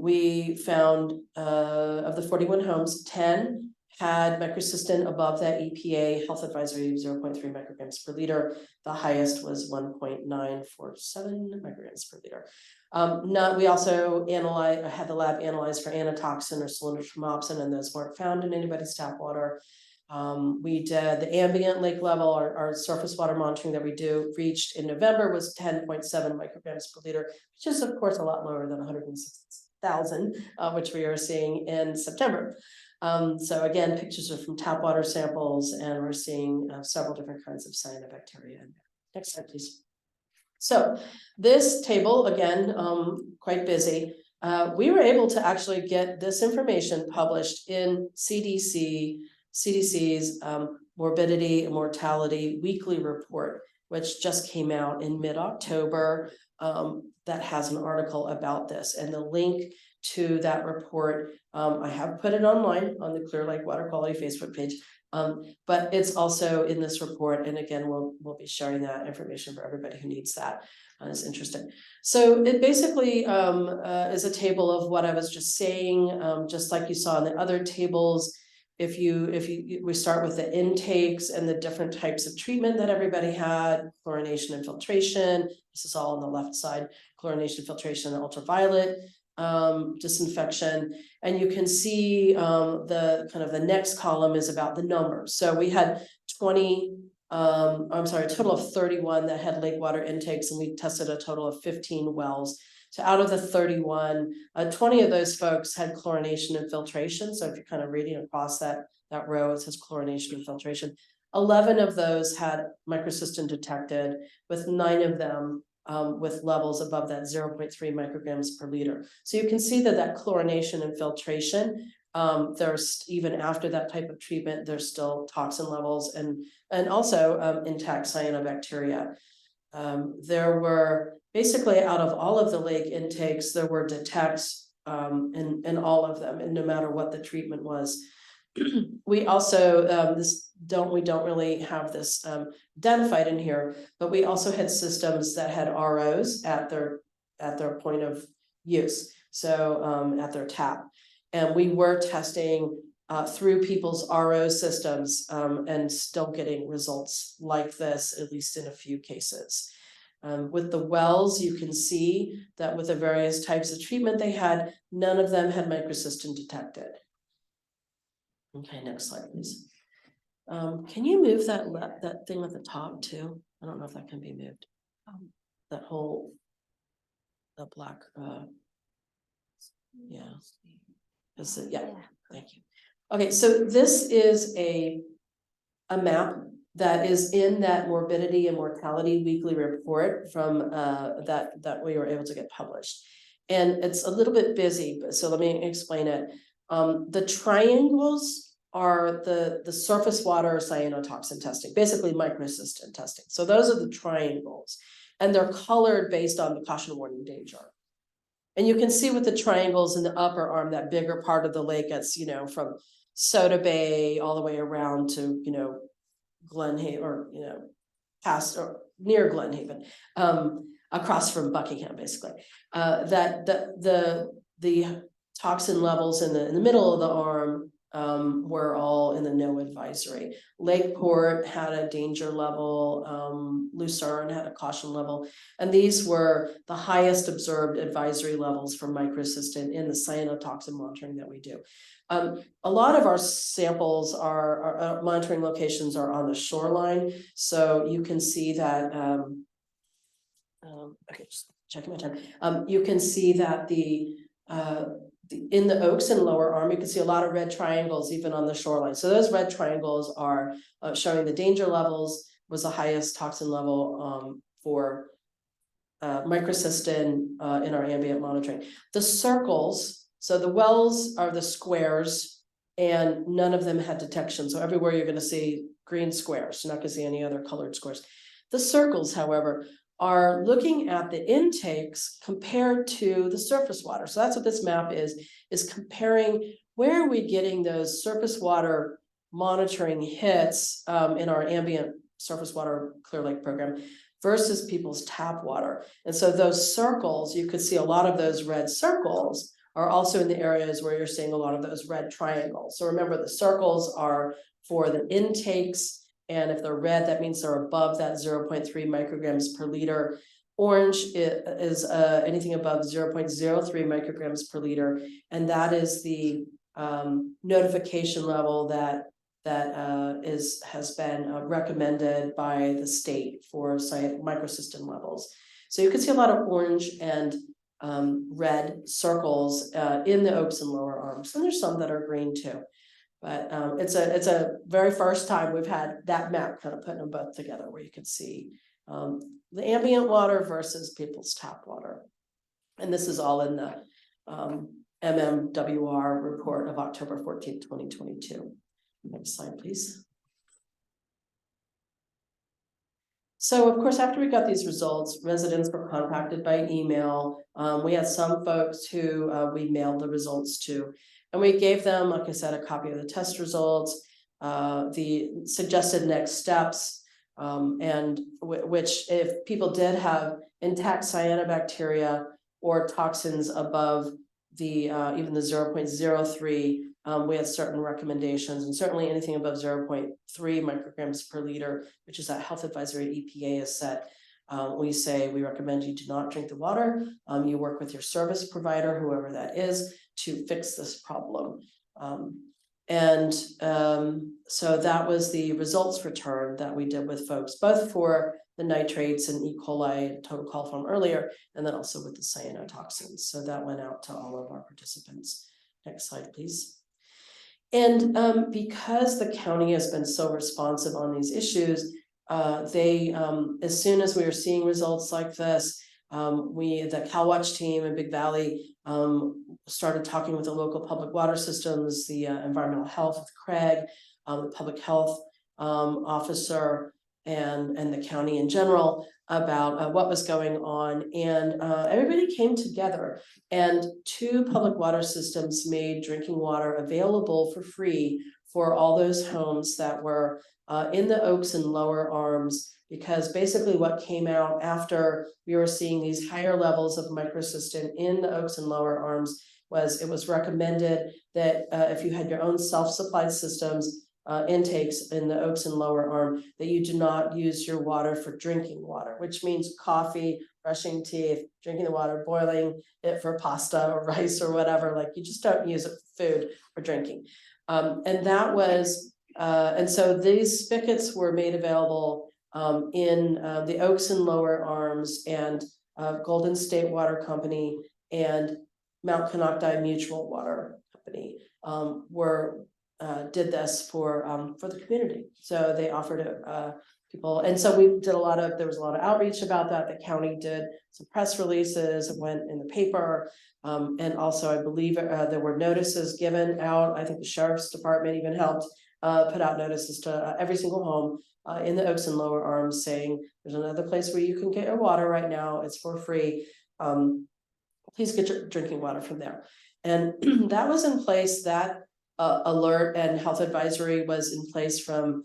We found of the 41 homes, 10 had microcystin above that EPA health advisory of 0.3 micrograms per liter. The highest was 1.947 micrograms per liter. We also had the lab analyzed for anatoxin or cylindrotrimopsin, and those weren't found in anybody's tap water. We did the ambient lake level, our surface water monitoring that we reached in November was 10.7 micrograms per liter, which is of course a lot lower than 106,000, which we are seeing in September. So again, pictures are from tap water samples, and we're seeing several different kinds of cyanobacteria. Next slide, please. So this table, again, quite busy. We were able to actually get this information published in CDC's Morbidity and Mortality Weekly Report, which just came out in mid-October, that has an article about this. And the link to that report, I have put it online on the Clear Lake Water Quality Facebook page, but it's also in this report. And again, we'll be sharing that information for everybody who needs that, is interested. So it basically is a table of what I was just saying, just like you saw in the other tables. We start with the intakes and the different types of treatment that everybody had, chlorination and filtration. This is all on the left side, chlorination, filtration, and ultraviolet disinfection. And you can see the next column is about the numbers. So we had a total of 31 that had lake water intakes, and we tested a total of 15 wells. So out of the 31, 20 of those folks had chlorination and filtration. So if you're kind of reading across that row, it says chlorination and filtration. 11 of those had microcystin detected, with 9 of them with levels above that 0.3 micrograms per liter. So you can see that chlorination and filtration, there's even after that type of treatment, there's still toxin levels and also intact cyanobacteria. There were basically, out of all of the lake intakes, there were detects in all of them, and no matter what the treatment was. We also we don't really have this identified in here, but we also had systems that had ROs at their point of use, so at their tap, and we were testing through people's RO systems and still getting results like this, at least in a few cases. With the wells, you can see that with the various types of treatment they had, none of them had microcystin detected. Okay, next slide, please. Can you move that thing at the top too? I don't know if that can be moved. The black, yeah. Thank you. Okay, so this is a map that is in that Morbidity and Mortality Weekly Report from that we were able to get published. And it's a little bit busy, so let me explain it. The triangles are the surface water cyanotoxin testing, basically microcystin testing. So those are the triangles, and they're colored based on the caution, warning, danger. And you can see with the triangles in the upper arm, that bigger part of the lake, that's, from Soda Bay all the way around to, Glenhaven, or, past or near Glenhaven, across from Buckingham, basically. That the toxin levels in the middle of the arm were all in the no advisory. Lakeport had a danger level, Lucerne had a caution level, and these were the highest observed advisory levels for microcystin in the cyanotoxin monitoring that we do. A lot of our samples, our monitoring locations are on the shoreline, so you can see that, okay, just checking my time. You can see that in the Oaks and lower arm, you can see a lot of red triangles even on the shoreline. So those red triangles are showing the danger levels, was the highest toxin level for microcystin in our ambient monitoring. The circles, so the wells are the squares, and none of them had detection. So everywhere you're going to see green squares, you're not going to see any other colored squares. The circles, however, are looking at the intakes compared to the surface water. So that's what this map is comparing where are we getting those surface water monitoring hits in our ambient surface water Clear Lake program versus people's tap water. And so those circles, you could see a lot of those red circles are also in the areas where you're seeing a lot of those red triangles. So remember, the circles are for the intakes, and if they're red, that means they're above that 0.3 micrograms per liter. Orange is anything above 0.03 micrograms per liter, and that is the notification level that has been recommended by the state for microcystin levels. So you can see a lot of orange and red circles in the Oaks and lower arms, and there's some that are green too. But it's a very first time we've had that map kind of putting them both together, where you can see the ambient water versus people's tap water. And this is all in the MMWR report of October 14th, 2022. Next slide, please. So of course, after we got these results, residents were contacted by email. We had some folks who we mailed the results to, and we gave them, like I said, a copy of the test results, the suggested next steps, and which if people did have intact cyanobacteria or toxins above the even the 0.03, we had certain recommendations, and certainly anything above 0.3 micrograms per liter, which is that health advisory EPA is set. We say we recommend you do not drink the water. You work with your service provider, whoever that is, to fix this problem. So that was the results return that we did with folks, both for the nitrates and E. coli total coliform earlier, and then also with the cyanotoxins. So that went out to all of our participants. Next slide, please. And because the county has been so responsive on these issues, they, as soon as we were seeing results like this, the CalWatch team in Big Valley started talking with the local public water systems, the environmental health with Craig, the public health officer, and the county in general about what was going on. And everybody came together, and 2 public water systems made drinking water available for free for all those homes that were in the Oaks and lower arms, because basically what came out after we were seeing these higher levels of microcystin in the Oaks and lower arms was it was recommended that if you had your own self-supplied systems, intakes in the Oaks and lower arm, that you do not use your water for drinking water, which means coffee, brushing teeth, drinking the water, boiling it for pasta or rice or whatever. Like, you just don't use it for food or drinking. And that was, and so these spigots were made available in the Oaks and lower arms, and Golden State Water Company and Mount Konocti Mutual Water Company did this for the community. So they offered it people, and so we did there was a lot of outreach about that. The county did some press releases, it went in the paper, and also I believe there were notices given out. I think the sheriff's department even helped put out notices to every single home in the Oaks and lower arms, saying there's another place where you can get your water right now, it's for free. Please get your drinking water from there. And that was in place. That alert and health advisory was in place from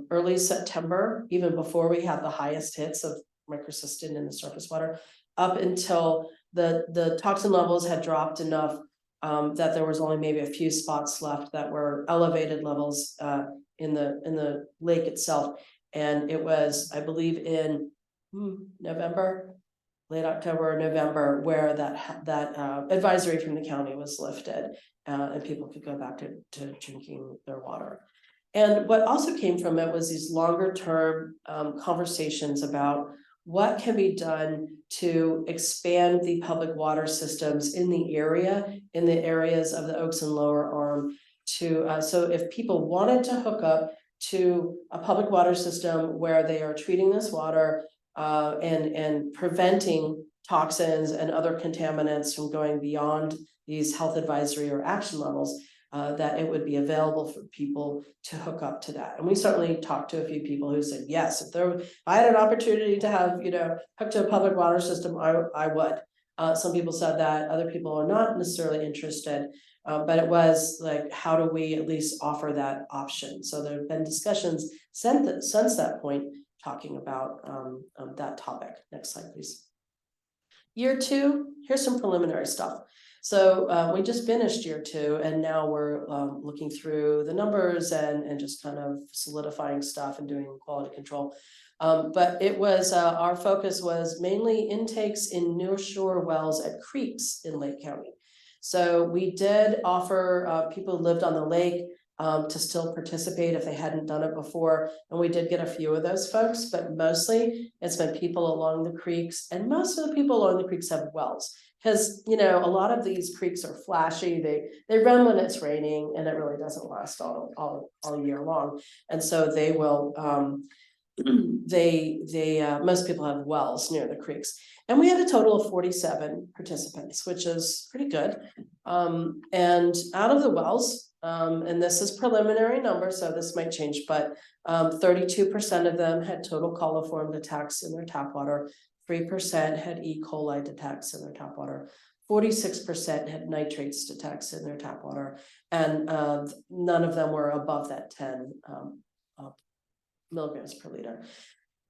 early September, even before we had the highest hits of microcystin in the surface water, up until the toxin levels had dropped enough that there was only maybe a few spots left that were elevated levels in the lake itself. And it was, I believe, in November, late October or November, where that advisory from the county was lifted, and people could go back to drinking their water. And what also came from it was these longer term conversations about what can be done to expand the public water systems in the areas of the Oaks and lower arm, to so if people wanted to hook up to a public water system where they are treating this water and preventing toxins and other contaminants from going beyond these health advisory or action levels, that it would be available for people to hook up to that. And we certainly talked to a few people who said, yes, if I had an opportunity to have, hooked to a public water system, I would. Some people said that, other people are not necessarily interested, but it was like, how do we at least offer that option? So there have been discussions since that point, talking about that topic. Next slide, please. Year two, here's some preliminary stuff. So we just finished year two, and now we're looking through the numbers and just kind of solidifying stuff and doing quality control. But it was our focus was mainly intakes in nearshore wells at creeks in Lake County. So we did offer people who lived on the lake to still participate if they hadn't done it before. And we did get a few of those folks, but mostly it's been people along the creeks, and most of the people along the creeks have wells. Because, you know, a lot of these creeks are flashy, they run when it's raining, and it really doesn't last all year long. And so they will, most people have wells near the creeks. And we had a total of 47 participants, which is pretty good. And out of the wells, and this is preliminary numbers, so this might change, but 32% of them had total coliform attacks in their tap water, 3% had E. coli attacks in their tap water, 46% had nitrates attacks in their tap water, and none of them were above that 10 milligrams per liter.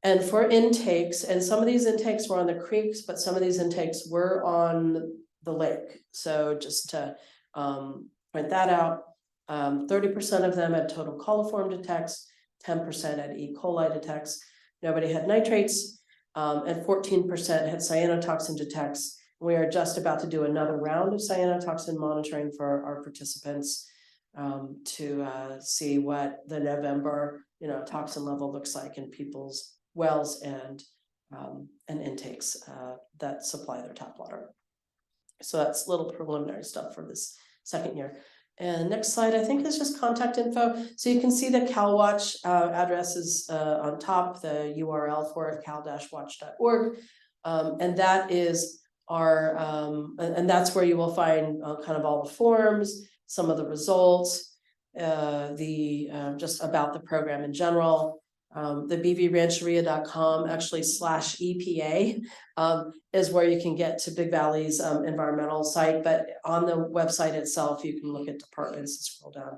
And for intakes, and some of these intakes were on the creeks, but some of these intakes were on the lake. So just to point that out, 30% of them had total coliform detects, 10% had E. coli detects, nobody had nitrates, and 14% had cyanotoxin detects. We are just about to do another round of cyanotoxin monitoring for our participants to see what the November, toxin level looks like in people's wells and intakes that supply their tap water. So that's little preliminary stuff for this second year. And next slide, I think, is just contact info. So you can see the CalWatch address is on top, the URL for it, cal-watch.org. And that is our, and that's where you will find kind of all the forms, some of the results, just about the program in general. The bvrancheria.com actually /EPA is where you can get to Big Valley's environmental site, but on the website itself, you can look at departments and scroll down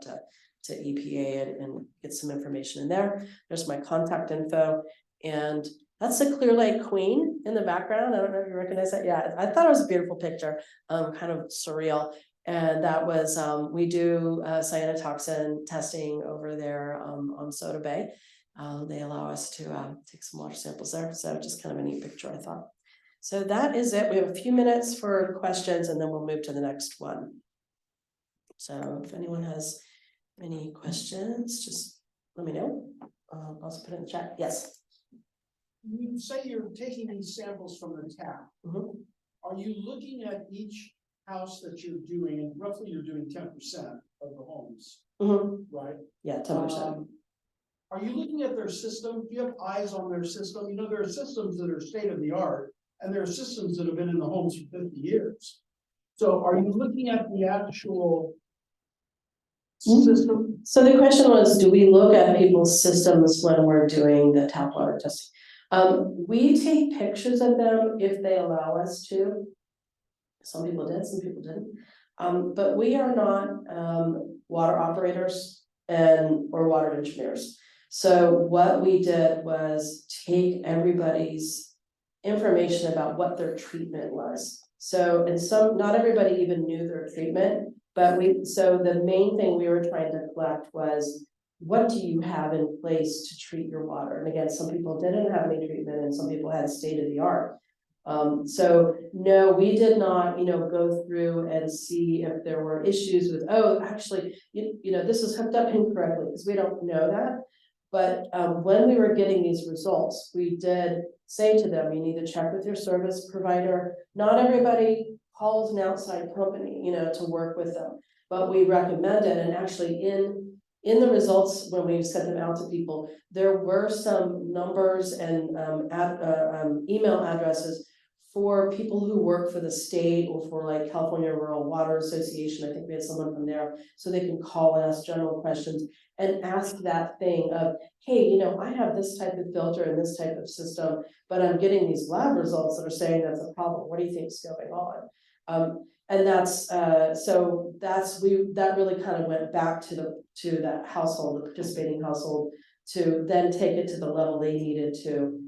to EPA and get some information in there. There's my contact info, and that's the Clear Lake Queen in the background. I don't know if you recognize that. Yeah, I thought it was a beautiful picture, kind of surreal. And that was, we do cyanotoxin testing over there on Soda Bay. They allow us to take some water samples there. So just kind of a neat picture, I thought. So that is it. We have a few minutes for questions, and then we'll move to the next one. So if anyone has any questions, just let me know. I'll also put it in the chat. Yes. You say you're taking these samples from the tap. Mm-hmm. Are you looking at each house that you're doing, and roughly you're doing 10% of the homes, Mm-hmm. right? Yeah, 10%. Are you looking at their system? Do you have eyes on their system? You know, there are systems that are state of the art, and there are systems that have been in the homes for 50 years. So are you looking at the actual system? So the question was, do we look at people's systems when we're doing the tap water testing? We take pictures of them if they allow us to. Some people did, some people didn't. But we are not water operators or water engineers. So what we did was take everybody's information about what their treatment was. So, and not everybody even knew their treatment, but so the main thing we were trying to collect was, what do you have in place to treat your water? And again, some people didn't have any treatment, and some people had state of the art. So no, we did not, go through and see if there were issues with, oh, actually, this is hooked up incorrectly, because we don't know that. But when we were getting these results, we did say to them, you need to check with your service provider. Not everybody calls an outside company, to work with them, but we recommend it. And actually in the results, when we sent them out to people, there were some numbers and email addresses for people who work for the state or for like California Rural Water Association. I think we had someone from there, so they can call and ask general questions and ask that thing of, hey, I have this type of filter and this type of system, but I'm getting these lab results that are saying that's a problem. What do you think is going on? And that's that really kind of went back to that household, the participating household, to then take it to the level they needed to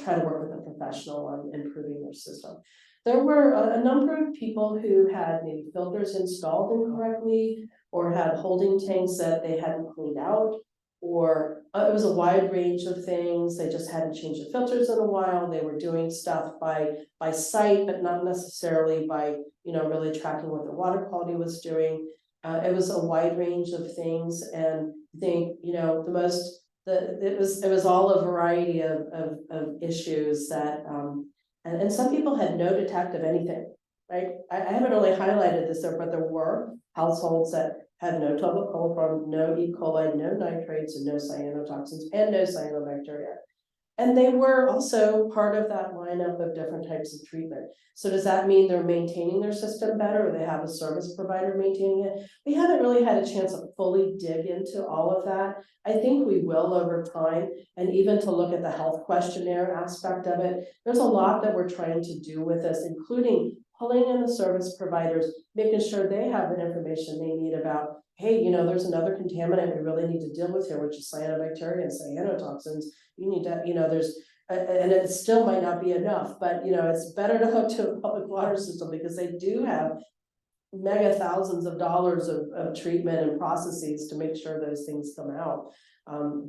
try to work with a professional on improving their system. There were a number of people who had maybe filters installed incorrectly or had holding tanks that they hadn't cleaned out, or it was a wide range of things. They just hadn't changed the filters in a while. They were doing stuff by sight, but not necessarily by, really tracking what the water quality was doing. It was a wide range of things, and I think, it was all a variety of issues that, and some people had no detect of anything, right? I haven't really highlighted this there, but there were households that had no total coliform, no E. coli, no nitrates, and no cyanotoxins, and no cyanobacteria. And they were also part of that lineup of different types of treatment. So does that mean they're maintaining their system better, or they have a service provider maintaining it? We haven't really had a chance to fully dig into all of that. I think we will over time, and even to look at the health questionnaire aspect of it. There's a lot that we're trying to do with this, including pulling in the service providers, making sure they have the information they need about, hey, there's another contaminant we really need to deal with here, which is cyanobacteria and cyanotoxins. You need to, there's, and it still might not be enough, but it's better to hook to a public water system because they do have mega thousands of dollars of treatment and processes to make sure those things come out.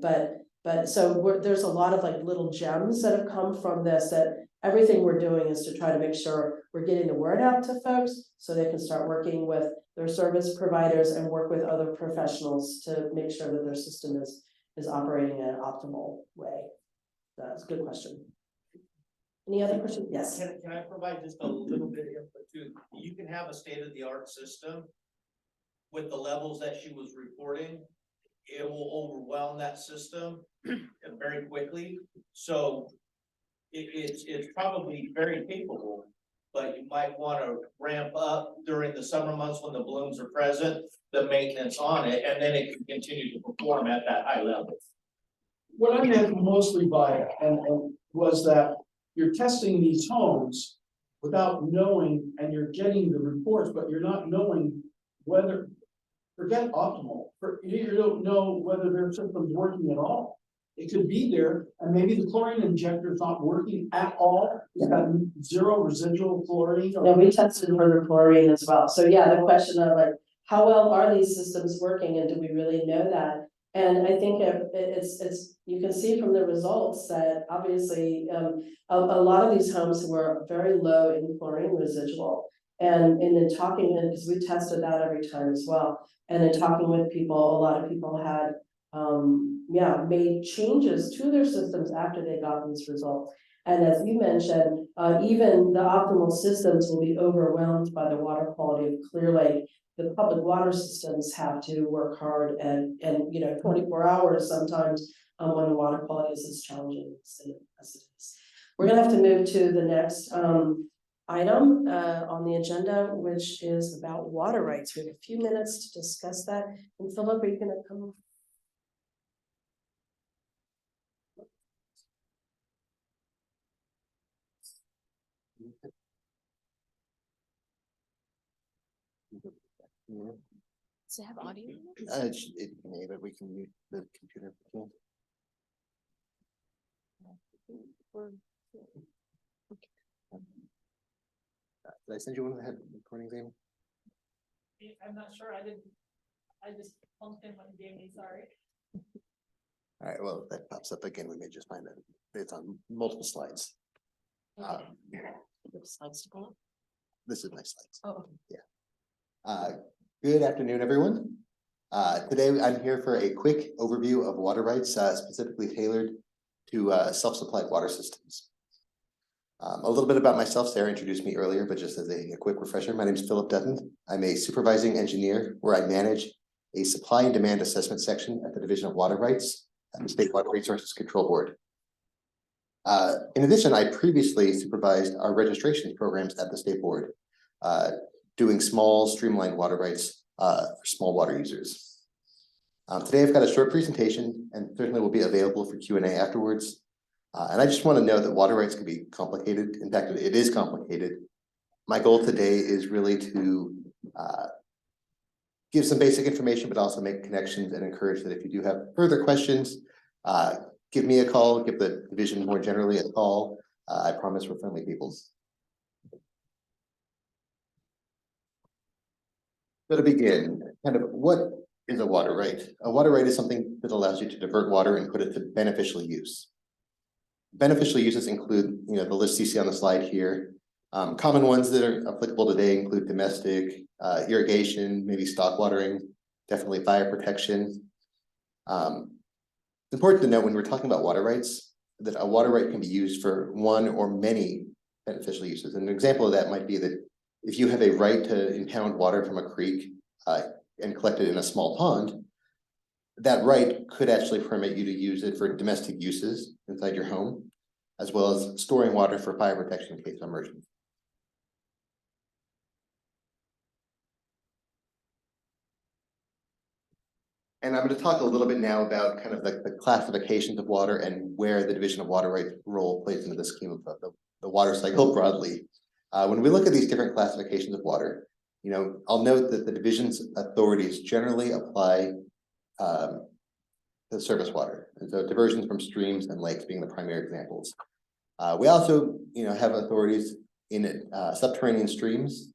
But so there's a lot of like little gems that have come from this, that everything we're doing is to try to make sure we're getting the word out to folks so they can start working with their service providers and work with other professionals to make sure that their system is operating in an optimal way. That's a good question. Any other questions? Yes. Can I provide just a little bit of input too? You can have a state-of-the-art system with the levels that she was reporting. It will overwhelm that system very quickly. So it's probably very capable, but you might want to ramp up during the summer months when the blooms are present, the maintenance on it, and then it can continue to perform at that high level. What I meant mostly by it and was that you're testing these homes without knowing, and you're getting the reports, but you're not knowing whether, forget optimal, you don't know whether their system's working at all. It could be there, and maybe the chlorine injector is not working at all. It's got zero residual chlorine. Yeah, we tested for the chlorine as well. So yeah, the question of like, how well are these systems working, and do we really know that? And I think it's you can see from the results that obviously a lot of these homes were very low in chlorine residual. And in talking, because we tested that every time as well, and in talking with people, a lot of people had made changes to their systems after they got these results. And as you mentioned, even the optimal systems will be overwhelmed by the water quality of Clear Lake. The public water systems have to work hard and 24 hours sometimes when the water quality is as challenging as it is. We're gonna have to move to the next item on the agenda, which is about water rights. We have a few minutes to discuss that. And Philip, are you gonna come? Does it have audio? It may, but we can mute the computer. Did I send you one of the head recordings, Amy? I'm not sure. I just plunked in what you gave me, sorry. All right, well, if that pops up again, we may just find that it's on multiple slides. Slides to go up? This is my slides. Oh, Good afternoon, everyone. Today I'm here for a quick overview of water rights, specifically tailored to self-supplied water systems. A little bit about myself. Sarah introduced me earlier, but just as a quick refresher, my name is Philip Dutton. I'm a supervising engineer where I manage a supply and demand assessment section at the Division of Water Rights at the State Water Resources Control Board. In addition, I previously supervised our registrations programs at the State Board, doing small streamlined water rights for small water users. Today I've got a short presentation and certainly will be available for Q&A afterwards. And I just want to know that water rights can be complicated. In fact, it is complicated. My goal today is really to give some basic information, but also make connections and encourage that if you do have further questions, Give me a call, give the division more generally a call. I promise we're friendly people. So to begin, kind of what is a water right? A water right is something that allows you to divert water and put it to beneficial use. Beneficial uses include, the list you see on the slide here. Common ones that are applicable today include domestic, irrigation, maybe stock watering, definitely fire protection. It's important to note when we're talking about water rights that a water right can be used for one or many beneficial uses. And an example of that might be that if you have a right to impound water from a creek and collect it in a small pond, that right could actually permit you to use it for domestic uses inside your home, as well as storing water for fire protection in case of emergency. And I'm going to talk a little bit now about kind of the classifications of water and where the division of water rights role plays into the scheme of the water cycle broadly. When we look at these different classifications of water, I'll note that the division's authorities generally apply to surface water, and so diversions from streams and lakes being the primary examples. We also, have authorities in subterranean streams,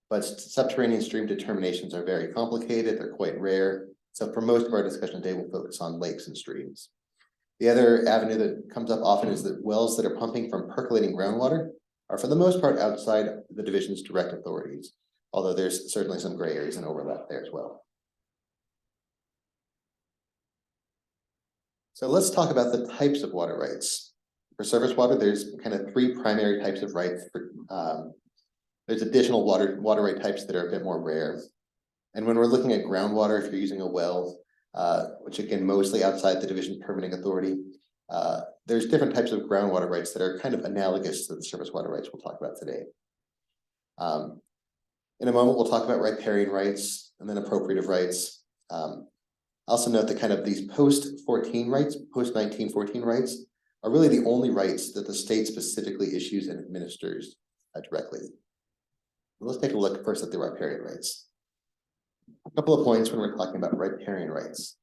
but subterranean stream determinations are very complicated. They're quite rare. So for most of our discussion today, we'll focus on lakes and streams. The other avenue that comes up often is that wells that are pumping from percolating groundwater are for the most part outside the division's direct authorities, although there's certainly some gray areas and overlap there as well. So let's talk about the types of water rights. For surface water, there's kind of three primary types of rights. There's additional water right types that are a bit more rare. And when we're looking at groundwater, if you're using a well, which again, mostly outside the division permitting authority, there's different types of groundwater rights that are kind of analogous to the surface water rights we'll talk about today. In a moment, we'll talk about riparian rights and then appropriative rights. Also note that kind of these post-14 rights, post-1914 rights, are really the only rights that the state specifically issues and administers directly. Let's take a look first at the riparian rights. A couple of points when we're talking about riparian rights.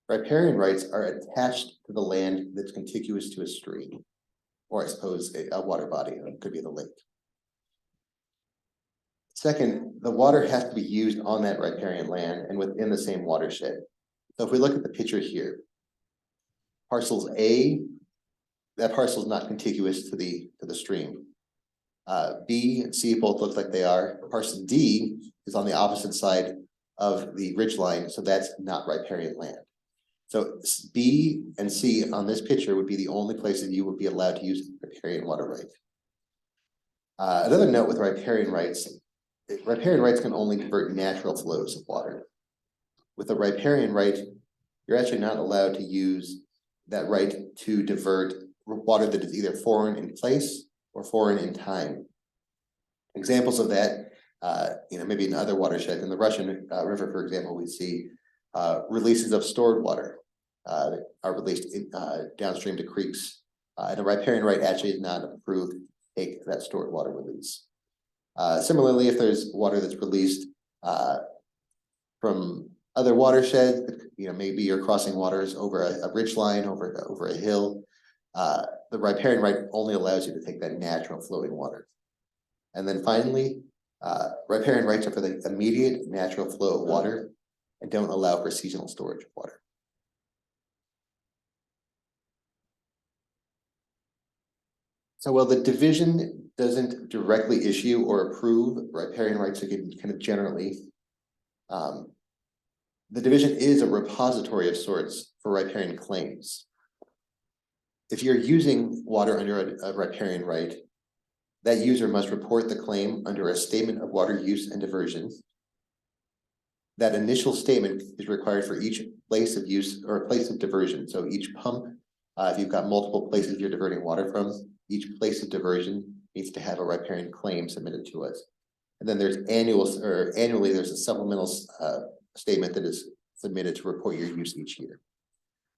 Riparian rights are attached to the land that's contiguous to a stream, or I suppose a water body, it could be the lake. Second, the water has to be used on that riparian land and within the same watershed. So if we look at the picture here, parcels A, that parcel is not contiguous to the stream. B and C both look like they are. Parcel D is on the opposite side of the ridge line, so that's not riparian land. So B and C on this picture would be the only places you would be allowed to use riparian water right. Another note with riparian rights can only divert natural flows of water. With a riparian right, you're actually not allowed to use that right to divert water that is either foreign in place or foreign in time. Examples of that, maybe in other watersheds, in the Russian River, for example, we see releases of stored water that are released downstream to creeks. And a riparian right actually is not approved to take that stored water release. Similarly, if there's water that's released from other watersheds, maybe you're crossing waters over a ridge line, over a hill, the riparian right only allows you to take that natural flowing water. And then finally, riparian rights are for the immediate natural flow of water and don't allow for seasonal storage of water. So while the division doesn't directly issue or approve riparian rights again, kind of generally, the division is a repository of sorts for riparian claims. If you're using water under a riparian right, that user must report the claim under a statement of water use and diversion. That initial statement is required for each place of use or place of diversion. So each pump, if you've got multiple places you're diverting water from, each place of diversion needs to have a riparian claim submitted to us. And then there's annually there's a supplemental statement that is submitted to report your use each year.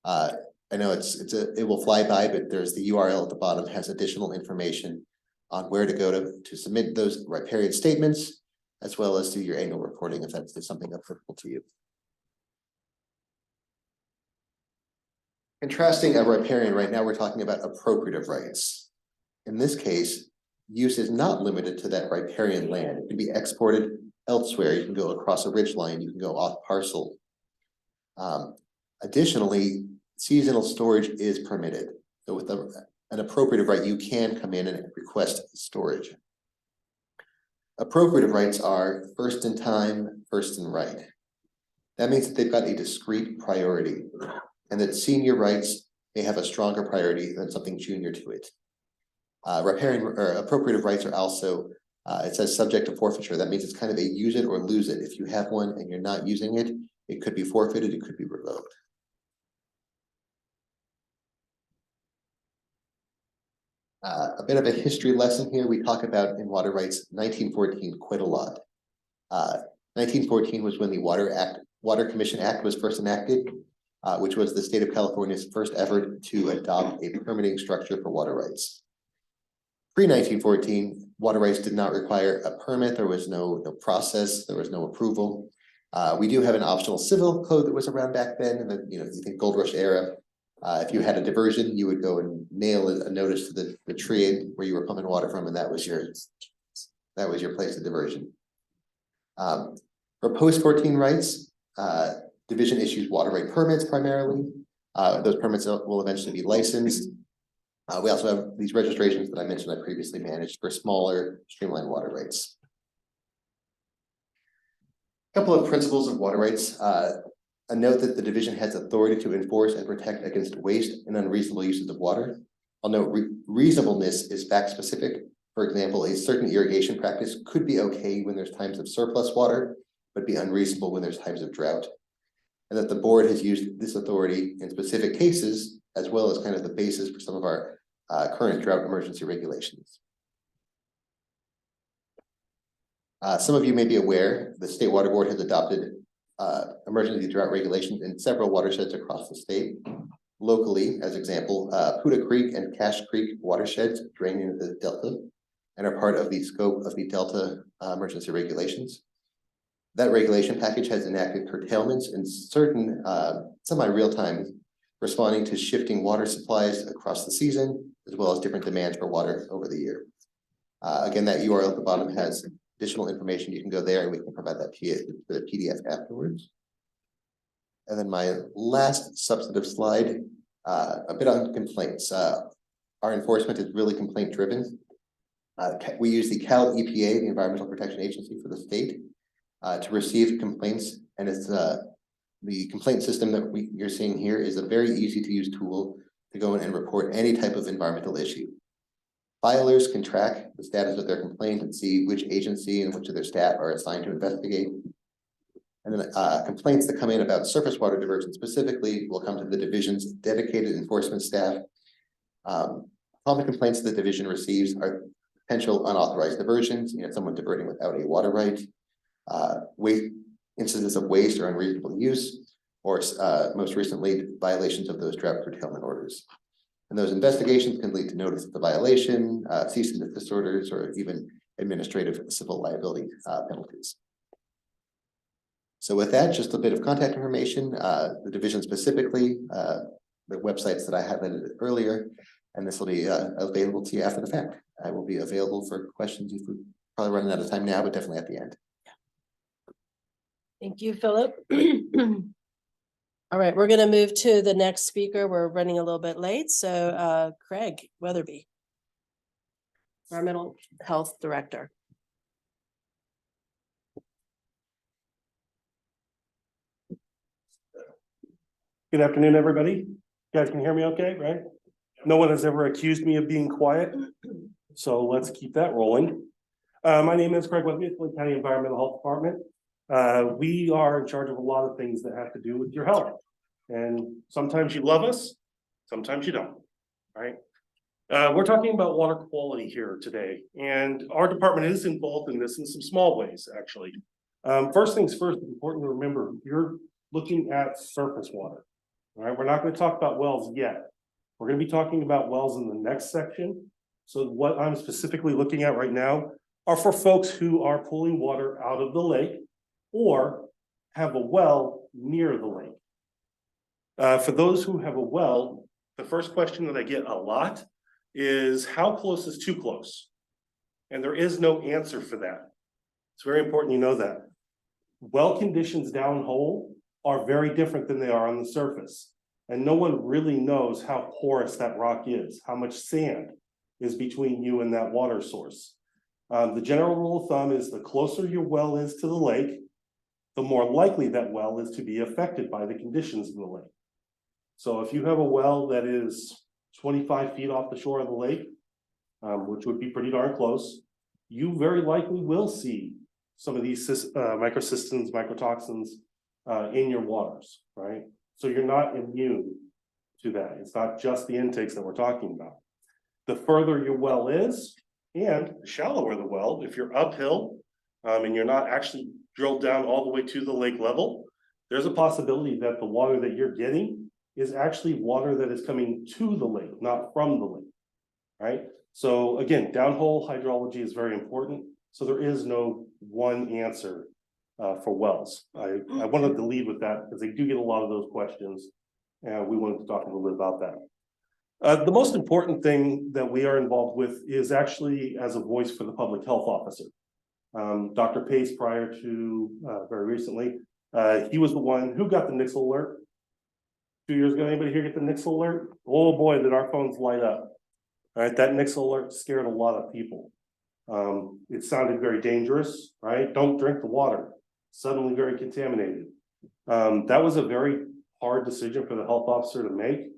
I know it will fly by, but there's the URL at the bottom has additional information on where to go to submit those riparian statements, as well as do your annual reporting if that's something applicable to you. Contrasting a riparian, right now, we're talking about appropriative rights. In this case, use is not limited to that riparian land. It can be exported elsewhere. You can go across a ridge line, you can go off parcel. Additionally, seasonal storage is permitted. So with an appropriative right, you can come in and request storage. Appropriative rights are first in time, first in right. That means that they've got a discrete priority, and that senior rights may have a stronger priority than something junior to it. Riparian or appropriative rights are also, it says subject to forfeiture. That means it's kind of a use it or lose it. If you have one and you're not using it, it could be forfeited, it could be revoked. A bit of a history lesson here. We talk about in water rights 1914 quite a lot. 1914 was when the Water Commission Act was first enacted, which was the state of California's first effort to adopt a permitting structure for water rights. Pre-1914, water rights did not require a permit. There was no process. There was no approval. We do have an optional civil code that was around back then, and then, you think Gold Rush era. If you had a diversion, you would go and nail a notice to the tree where you were pumping water from, and that was your place of diversion. For post-14 rights, division issues water right permits primarily. Those permits will eventually be licensed. We also have these registrations that I mentioned I previously managed for smaller streamlined water rights. A couple of principles of water rights. A note that the division has authority to enforce and protect against waste and unreasonable uses of water. I'll note reasonableness is fact specific. For example, a certain irrigation practice could be okay when there's times of surplus water, but be unreasonable when there's times of drought. And that the board has used this authority in specific cases, as well as kind of the basis for some of our current drought emergency regulations. Some of you may be aware, the State Water Board has adopted emergency drought regulations in several watersheds across the state. Locally, as example, Puda Creek and Cache Creek watersheds drain into the Delta and are part of the scope of the Delta emergency regulations. That regulation package has enacted curtailments in certain semi-real time, responding to shifting water supplies across the season, as well as different demands for water over the year. Again, that URL at the bottom has additional information. You can go there and we can provide that to you for the PDF afterwards. And then my last substantive slide, a bit on complaints. Our enforcement is really complaint driven. We use the Cal EPA, the Environmental Protection Agency for the state, to receive complaints, and it's the complaint system that you're seeing here is a very easy to use tool to go in and report any type of environmental issue. Filers can track the status of their complaint and see which agency and which of their staff are assigned to investigate. And then complaints that come in about surface water diversion specifically will come to the division's dedicated enforcement staff. Common complaints the division receives are potential unauthorized diversions, someone diverting without a water right, instances of waste or unreasonable use, or most recently, violations of those drought curtailment orders. And those investigations can lead to notice of the violation, cease and desist orders, or even administrative civil liability penalties. So with that, just a bit of contact information, the division specifically, the websites that I highlighted earlier, and this will be available to you after the fact. I will be available for questions if we're probably running out of time now, but definitely at the end. Thank you, Philip. All right, we're going to move to the next speaker. We're running a little bit late. So Craig Weatherby, Environmental Health Director. Good afternoon, everybody. You guys can hear me okay, right? No one has ever accused me of being quiet, so let's keep that rolling. My name is Craig Weatherby, Lake County Environmental Health Department. We are in charge of a lot of things that have to do with your health. And sometimes you love us, sometimes you don't, right? We're talking about water quality here today, and our department is involved in this in some small ways, actually. First things first, it's important to remember, you're looking at surface water, all right? We're not going to talk about wells yet. We're going to be talking about wells in the next section. So what I'm specifically looking at right now are for folks who are pulling water out of the lake or have a well near the lake. For those who have a well, the first question that I get a lot is how close is too close? And there is no answer for that. It's very important you know that. Well conditions downhole are very different than they are on the surface. And no one really knows how porous that rock is, how much sand is between you and that water source. The general rule of thumb is the closer your well is to the lake, the more likely that well is to be affected by the conditions in the lake. So if you have a well that is 25 feet off the shore of the lake, which would be pretty darn close, you very likely will see some of these microsystems, microtoxins in your waters, right? So you're not immune to that. It's not just the intakes that we're talking about. The further your well is, and the shallower the well, if you're uphill and you're not actually drilled down all the way to the lake level, there's a possibility that the water that you're getting is actually water that is coming to the lake, not from the lake, right? So again, downhole hydrology is very important. So there is no one answer for wells. I wanted to lead with that because they do get a lot of those questions. And we wanted to talk a little bit about that. The most important thing that we are involved with is actually as a voice for the public health officer. Dr. Pace, prior to very recently, he was the one who got the Nixle alert 2 years ago. Anybody here get the Nixle alert? Oh boy, did our phones light up. All right, that Nixle alert scared a lot of people. It sounded very dangerous, right? Don't drink the water. Suddenly very contaminated. That was a very hard decision for the health officer to make,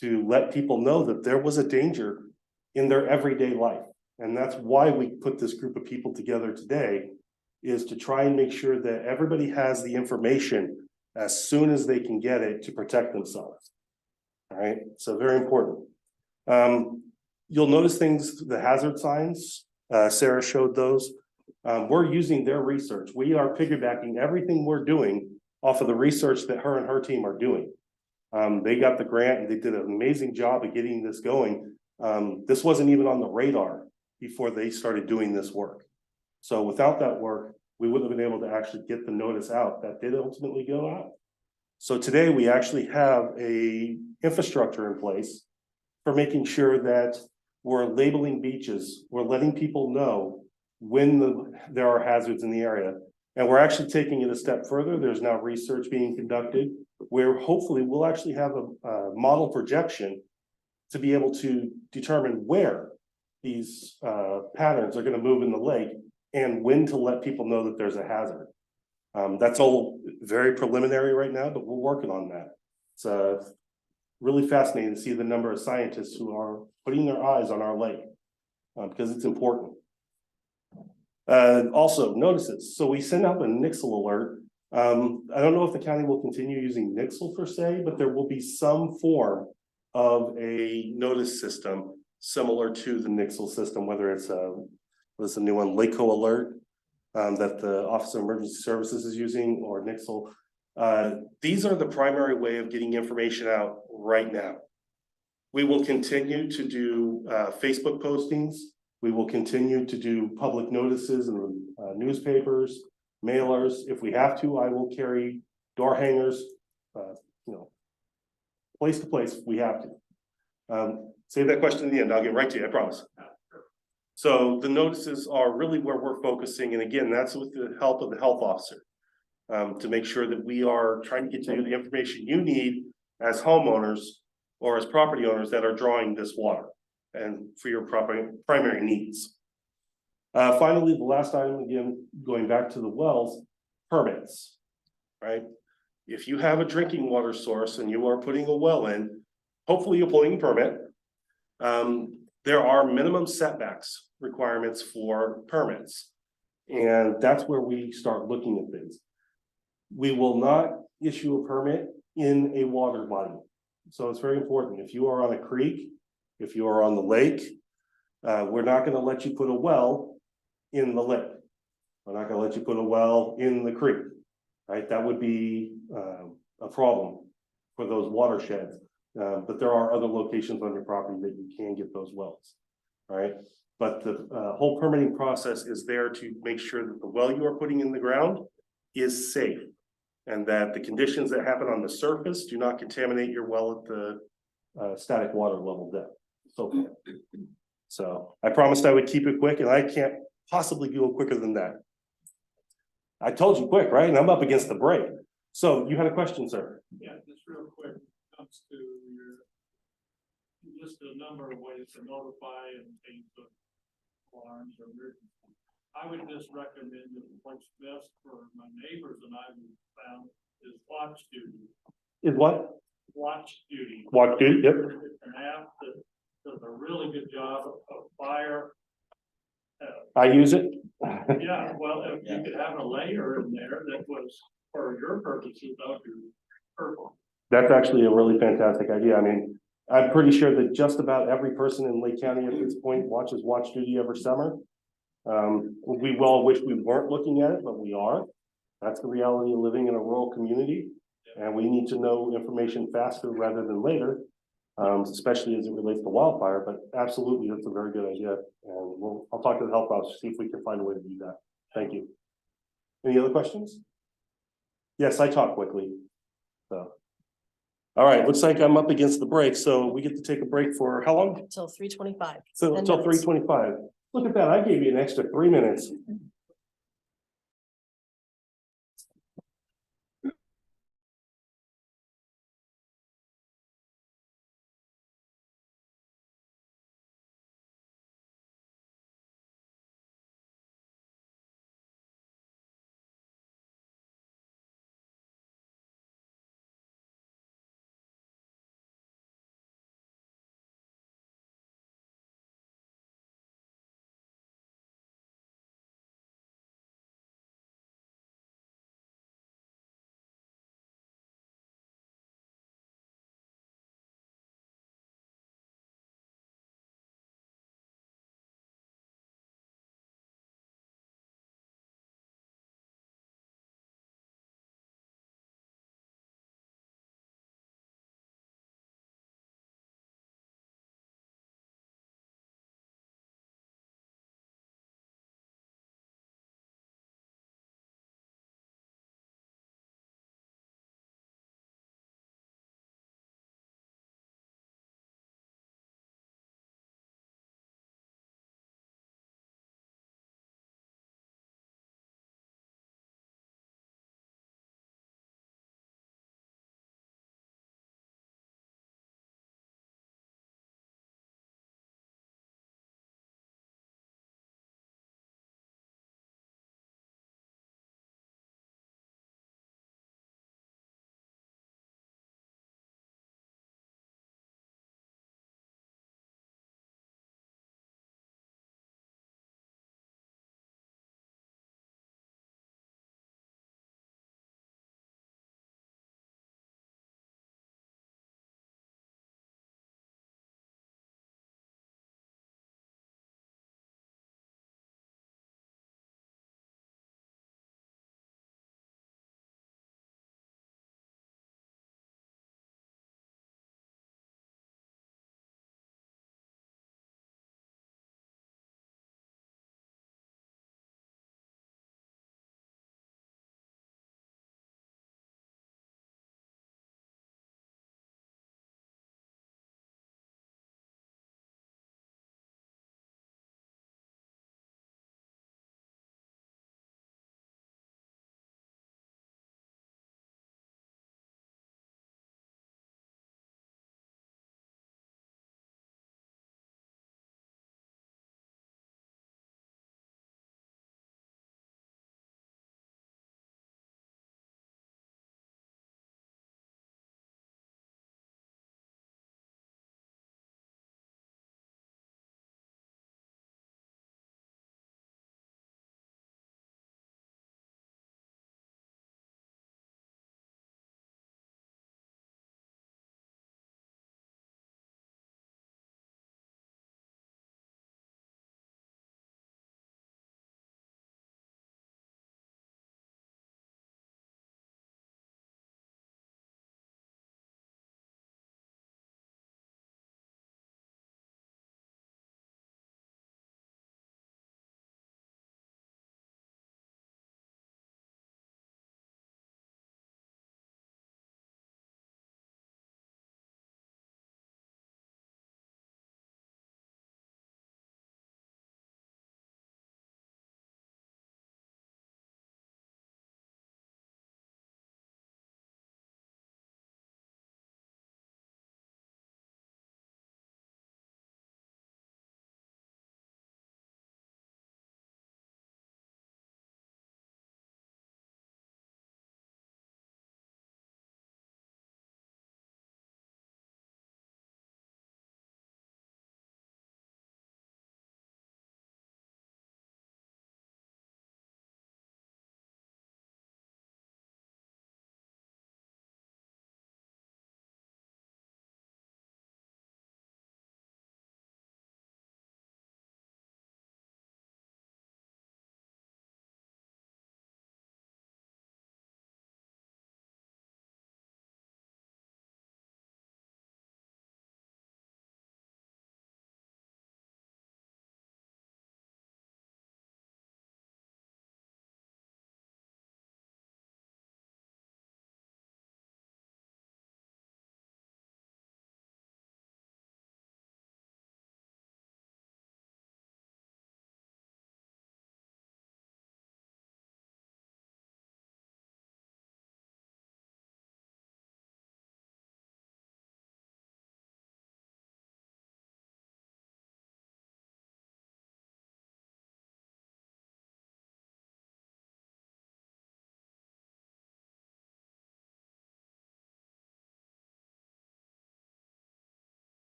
to let people know that there was a danger in their everyday life. And that's why we put this group of people together today, is to try and make sure that everybody has the information as soon as they can get it to protect themselves. All right, so very important. You'll notice things, the hazard signs, Sarah showed those. We're using their research. We are piggybacking everything we're doing off of the research that her and her team are doing. They got the grant and they did an amazing job of getting this going. This wasn't even on the radar before they started doing this work. So without that work, we wouldn't have been able to actually get the notice out that did ultimately go out. So today we actually have a infrastructure in place for making sure that we're labeling beaches, we're letting people know when there are hazards in the area. And we're actually taking it a step further. There's now research being conducted where hopefully we'll actually have a model projection to be able to determine where these patterns are going to move in the lake and when to let people know that there's a hazard. That's all very preliminary right now, but we're working on that. It's really fascinating to see the number of scientists who are putting their eyes on our lake because it's important. Also notices. So we send out a Nixle alert. I don't know if the county will continue using Nixle per se, but there will be some form of a notice system similar to the Nixle system, whether it's what's the new one, Lakeco alert that the Office of Emergency Services is using, or Nixle. These are the primary way of getting information out right now. We will continue to do Facebook postings. We will continue to do public notices in newspapers, mailers. If we have to, I will carry door hangers, place to place if we have to. Save that question in the end. I'll get right to you, I promise. So the notices are really where we're focusing. And again, that's with the help of the health officer to make sure that we are trying to get you the information you need as homeowners or as property owners that are drawing this water and for your primary needs. Finally, the last item, again, going back to the wells, permits, right? If you have a drinking water source and you are putting a well in, hopefully you're pulling a permit. There are minimum setbacks requirements for permits. And that's where we start looking at things. We will not issue a permit in a water body. So it's very important. If you are on a creek, if you are on the lake, we're not going to let you put a well in the lake. We're not going to let you put a well in the creek, right? That would be a problem for those watersheds. But there are other locations on your property that you can get those wells, right? But the whole permitting process is there to make sure that the well you are putting in the ground is safe. and that the conditions that happen on the surface do not contaminate your well at the static water level depth. So far. So I promised I would keep it quick, and I can't possibly go quicker than that. I told you quick, right? And I'm up against the break. So you had a question, sir? Yeah, just real quick, when it comes to your. You listed a number of ways to notify and things of alarms or emergencies. I would just recommend that what's best for my neighbors and I found is watch duty. Is what? Watch duty. Watch duty, yep. It's an app that does a really good job of fire. I use it. Yeah, well, if you could have a layer in there that was for your purposes, that would be perfect. That's actually a really fantastic idea. I mean, I'm pretty sure that just about every person in Lake County at this point watches Watch Duty every summer. We all wish we weren't looking at it, but we are. That's the reality of living in a rural community. And we need to know information faster rather than later, especially as it relates to wildfire, but absolutely, that's a very good idea. And I'll talk to the health officer, see if we can find a way to do that. Thank you. Any other questions? Yes, I talk quickly, so. All right, looks like I'm up against the break, so we get to take a break for how long? Till 3:25. So 10 until minutes. 3:25. Look at that, I gave you an extra 3 minutes.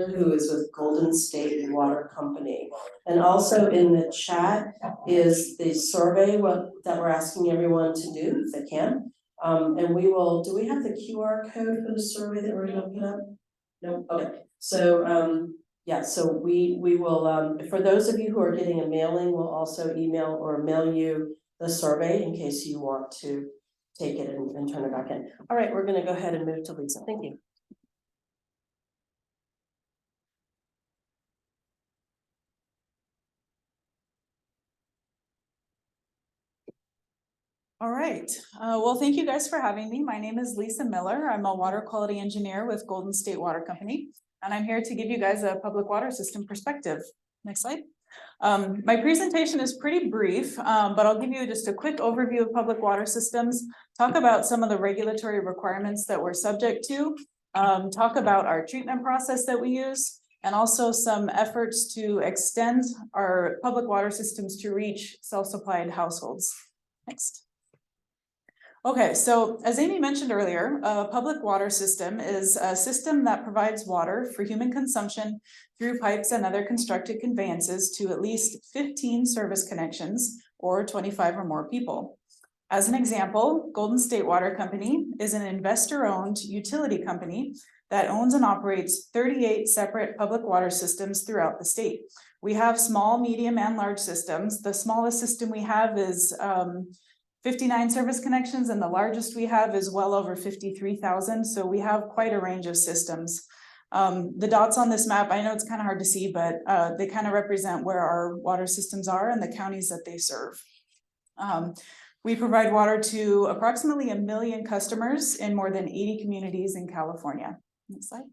who is with Golden State Water Company. And also in the chat is the survey that we're asking everyone to do if they can. And we will, do we have the QR code for the survey that we're gonna put up? No, okay, so yeah, so we will, for those of you who are getting a mailing, we'll also email or mail you the survey in case you want to take it and turn it back in. All right, we're gonna go ahead and move to Lisa, thank you. All right, well, thank you guys for having me. My name is Lisa Miller. I'm a water quality engineer with Golden State Water Company, and I'm here to give you guys a public water system perspective. Next slide. My presentation is pretty brief, but I'll give you just a quick overview of public water systems, talk about some of the regulatory requirements that we're subject to, talk about our treatment process that we use, and also some efforts to extend our public water systems to reach self-supplied households. Next. Okay, so as Amy mentioned earlier, a public water system is a system that provides water for human consumption through pipes and other constructed conveyances to at least 15 service connections or 25 or more people. As an example, Golden State Water Company is an investor-owned utility company that owns and operates 38 separate public water systems throughout the state. We have small, medium, and large systems. The smallest system we have is 59 service connections, and the largest we have is well over 53,000. So we have quite a range of systems. The dots on this map, I know it's kind of hard to see, but they kind of represent where our water systems are and the counties that they serve. We provide water to approximately 1 million customers in more than 80 communities in California. Next slide.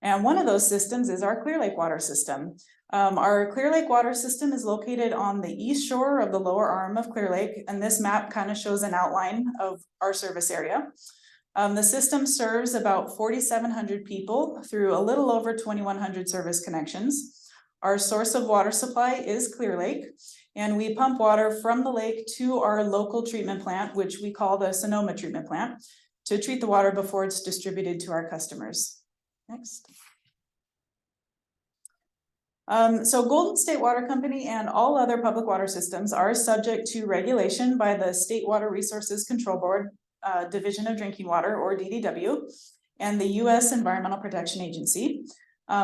And one of those systems is our Clear Lake water system. Our Clear Lake water system is located on the east shore of the lower arm of Clear Lake, and this map kind of shows an outline of our service area. The system serves about 4,700 people through a little over 2,100 service connections. Our source of water supply is Clear Lake, and we pump water from the lake to our local treatment plant, which we call the Sonoma Treatment Plant, to treat the water before it's distributed to our customers. Next. So Golden State Water Company and all other public water systems are subject to regulation by the State Water Resources Control Board, Division of Drinking Water, or DDW, and the U.S. Environmental Protection Agency.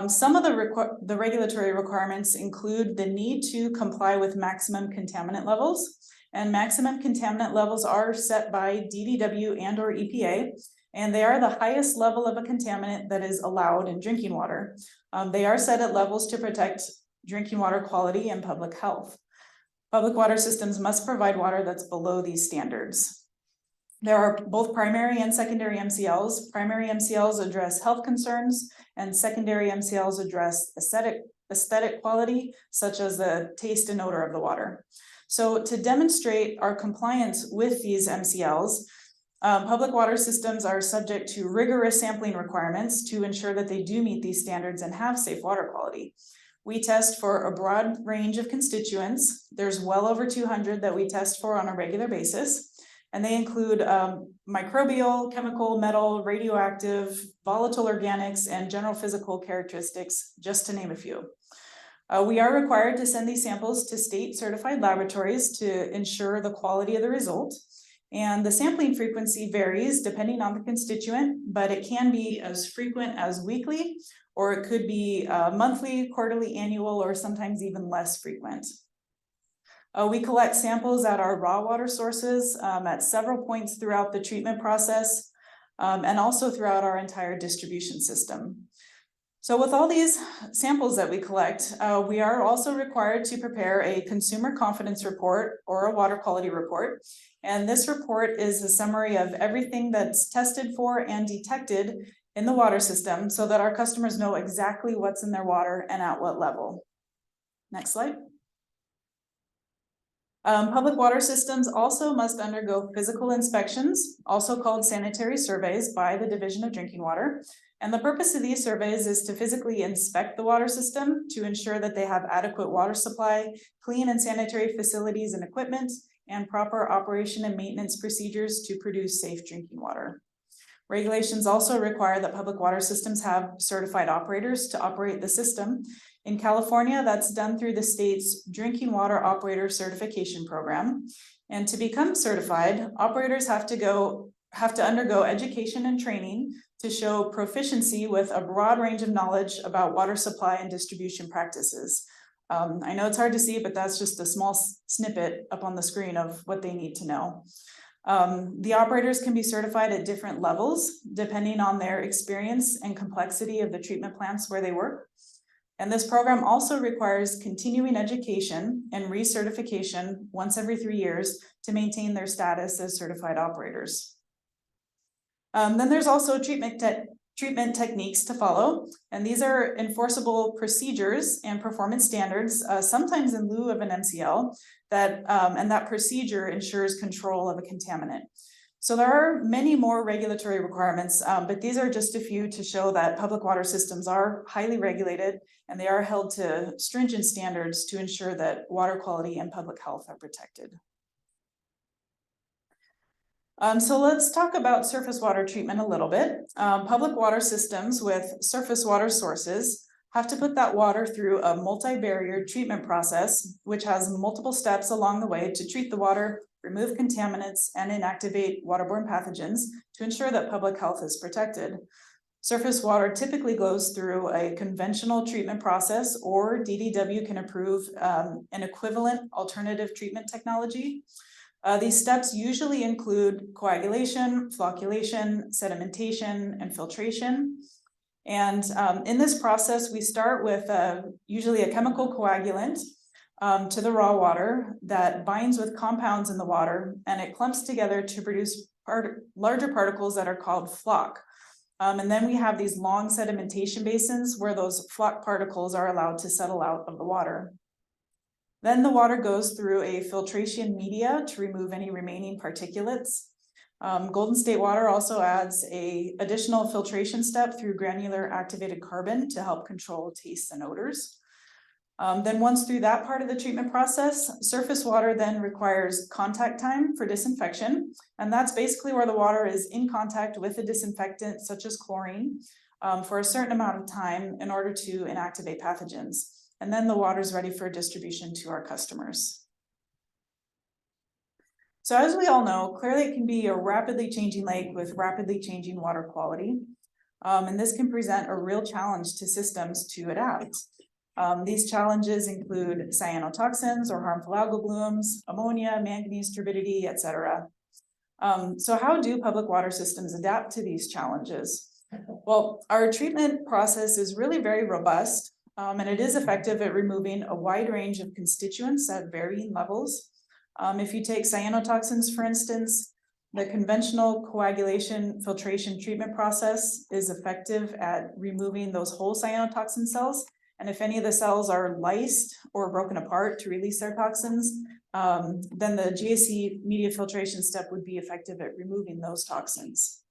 Some of the regulatory requirements include the need to comply with maximum contaminant levels, and maximum contaminant levels are set by DDW and or EPA, and they are the highest level of a contaminant that is allowed in drinking water. They are set at levels to protect drinking water quality and public health. Public water systems must provide water that's below these standards. There are both primary and secondary MCLs. Primary MCLs address health concerns, and secondary MCLs address aesthetic quality, such as the taste and odor of the water. So to demonstrate our compliance with these MCLs, public water systems are subject to rigorous sampling requirements to ensure that they do meet these standards and have safe water quality. We test for a broad range of constituents. There's well over 200 that we test for on a regular basis, and they include microbial, chemical, metal, radioactive, volatile organics, and general physical characteristics, just to name a few. We are required to send these samples to state certified laboratories to ensure the quality of the result. And the sampling frequency varies depending on the constituent, but it can be as frequent as weekly, or it could be monthly, quarterly, annual, or sometimes even less frequent. We collect samples at our raw water sources at several points throughout the treatment process, and also throughout our entire distribution system. So with all these samples that we collect, we are also required to prepare a consumer confidence report or a water quality report. And this report is a summary of everything that's tested for and detected in the water system so that our customers know exactly what's in their water and at what level. Next slide. Public water systems also must undergo physical inspections, also called sanitary surveys, by the Division of Drinking Water. And the purpose of these surveys is to physically inspect the water system to ensure that they have adequate water supply, clean and sanitary facilities and equipment, and proper operation and maintenance procedures to produce safe drinking water. Regulations also require that public water systems have certified operators to operate the system. In California, that's done through the state's Drinking Water Operator Certification Program. And to become certified, operators have to undergo education and training to show proficiency with a broad range of knowledge about water supply and distribution practices. I know it's hard to see, but that's just a small snippet up on the screen of what they need to know. The operators can be certified at different levels, depending on their experience and complexity of the treatment plants where they work. And this program also requires continuing education and recertification once every 3 years to maintain their status as certified operators. Then there's also treatment techniques to follow, and these are enforceable procedures and performance standards, sometimes in lieu of an MCL, and that procedure ensures control of a contaminant. So there are many more regulatory requirements, but these are just a few to show that public water systems are highly regulated and they are held to stringent standards to ensure that water quality and public health are protected. So let's talk about surface water treatment a little bit. Public water systems with surface water sources have to put that water through a multi-barrier treatment process, which has multiple steps along the way to treat the water, remove contaminants, and inactivate waterborne pathogens to ensure that public health is protected. Surface water typically goes through a conventional treatment process, or DDW can approve an equivalent alternative treatment technology. These steps usually include coagulation, flocculation, sedimentation, and filtration. And in this process, we start with usually a chemical coagulant to the raw water that binds with compounds in the water, and it clumps together to produce larger particles that are called floc. And then we have these long sedimentation basins where those floc particles are allowed to settle out of the water. Then the water goes through a filtration media to remove any remaining particulates. Golden State Water also adds an additional filtration step through granular activated carbon to help control tastes and odors. Then once through that part of the treatment process, surface water then requires contact time for disinfection. And that's basically where the water is in contact with a disinfectant such as chlorine for a certain amount of time in order to inactivate pathogens. And then the water is ready for distribution to our customers. So as we all know, Clear Lake can be a rapidly changing lake with rapidly changing water quality. And this can present a real challenge to systems to adapt. These challenges include cyanotoxins or harmful algal blooms, ammonia, manganese turbidity, etc. So how do public water systems adapt to these challenges? Well, our treatment process is really very robust, and it is effective at removing a wide range of constituents at varying levels. If you take cyanotoxins, for instance, the conventional coagulation filtration treatment process is effective at removing those whole cyanotoxin cells. And if any of the cells are lysed or broken apart to release their toxins, then the GAC media filtration step would be effective at removing those toxins.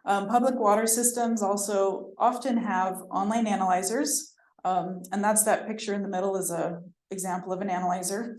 Public water systems also often have online analyzers, and that's that picture in the middle is an example of an analyzer,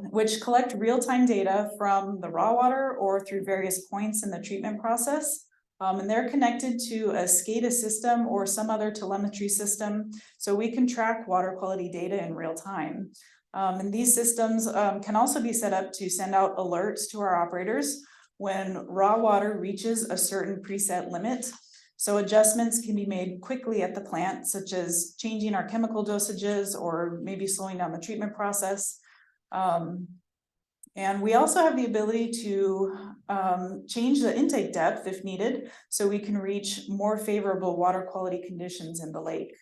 which collect real-time data from the raw water or through various points in the treatment process. And they're connected to a SCADA system or some other telemetry system, so we can track water quality data in real time. And these systems can also be set up to send out alerts to our operators when raw water reaches a certain preset limit. So adjustments can be made quickly at the plant, such as changing our chemical dosages or maybe slowing down the treatment process. And we also have the ability to change the intake depth if needed, so we can reach more favorable water quality conditions in the lake.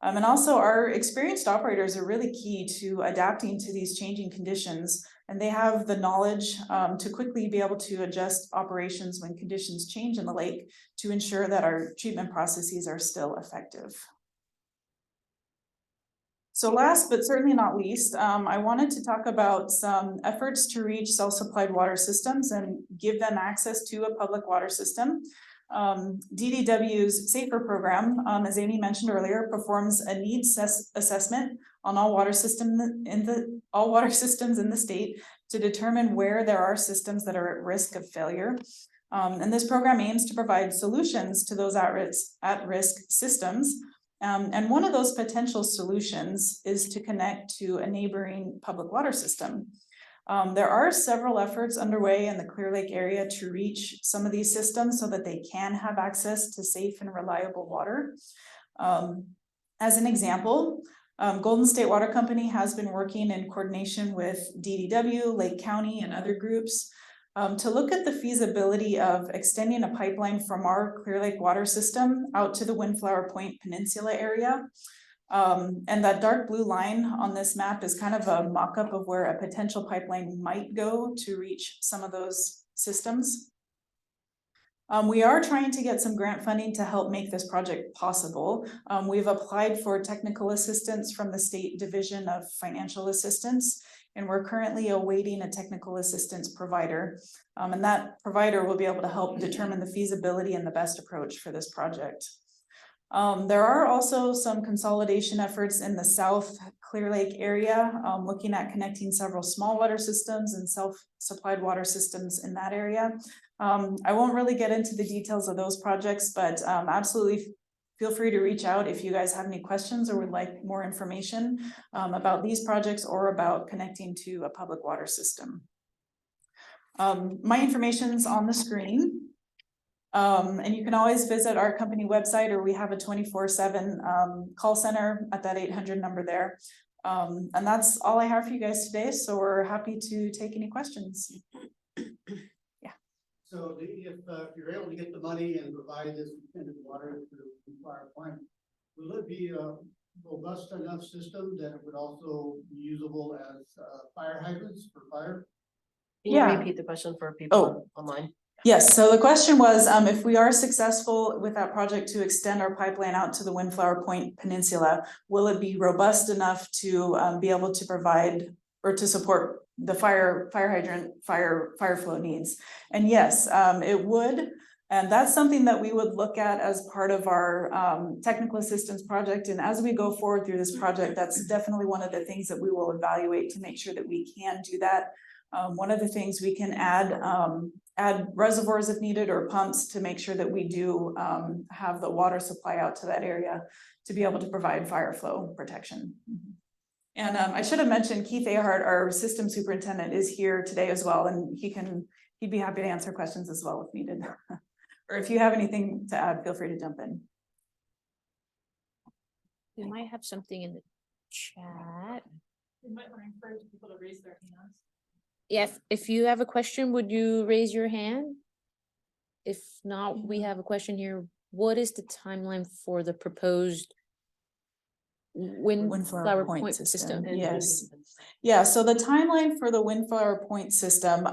And also our experienced operators are really key to adapting to these changing conditions, and they have the knowledge to quickly be able to adjust operations when conditions change in the lake to ensure that our treatment processes are still effective. So last but certainly not least, I wanted to talk about some efforts to reach self-supplied water systems and give them access to a public water system. DDW's SAFER program, as Amy mentioned earlier, performs a needs assessment on all water systems in the state to determine where there are systems that are at risk of failure. And this program aims to provide solutions to those at-risk systems. And one of those potential solutions is to connect to a neighboring public water system. There are several efforts underway in the Clear Lake area to reach some of these systems so that they can have access to safe and reliable water. As an example, Golden State Water Company has been working in coordination with DDW, Lake County, and other groups to look at the feasibility of extending a pipeline from our Clear Lake water system out to the Windflower Point Peninsula area. And that dark blue line on this map is kind of a mock-up of where a potential pipeline might go to reach some of those systems. We are trying to get some grant funding to help make this project possible. We've applied for technical assistance from the State Division of Financial Assistance, and we're currently awaiting a technical assistance provider. And that provider will be able to help determine the feasibility and the best approach for this project. There are also some consolidation efforts in the South Clear Lake area, looking at connecting several small water systems and self-supplied water systems in that area. I won't really get into the details of those projects, but absolutely feel free to reach out if you guys have any questions or would like more information about these projects or about connecting to a public water system. My information's on the screen. And you can always visit our company website, or we have a 24/7 call center at that 800 number there. And that's all I have for you guys today. So we're happy to take any questions. So if you're able to get the money and provide this extended water to the fire plant, will it be a robust enough system that it would also be usable as fire hydrants for fire? Can you Yeah. repeat the question for people online? Yes, so the question was, if we are successful with that project to extend our pipeline out to the Windflower Point Peninsula, will it be robust enough to be able to provide or to support the fire flow needs? And yes, it would. And that's something that we would look at as part of our technical assistance project. And as we go forward through this project, that's definitely one of the things that we will evaluate to make sure that we can do that. One of the things we can add reservoirs if needed or pumps to make sure that we do have the water supply out to that area to be able to provide fire flow protection. And I should have mentioned Keith Ahart, our system superintendent, is here today as well, and he'd be happy to answer questions as well if needed. Or if you have anything to add, feel free to jump in. We might have something in the chat. We might want to encourage people to raise their hands. Yeah, if you have a question, would you raise your hand? If not, we have a question here. What is the timeline for the proposed Windflower Point system? Yes. Yeah, so the timeline for the Windflower Point system,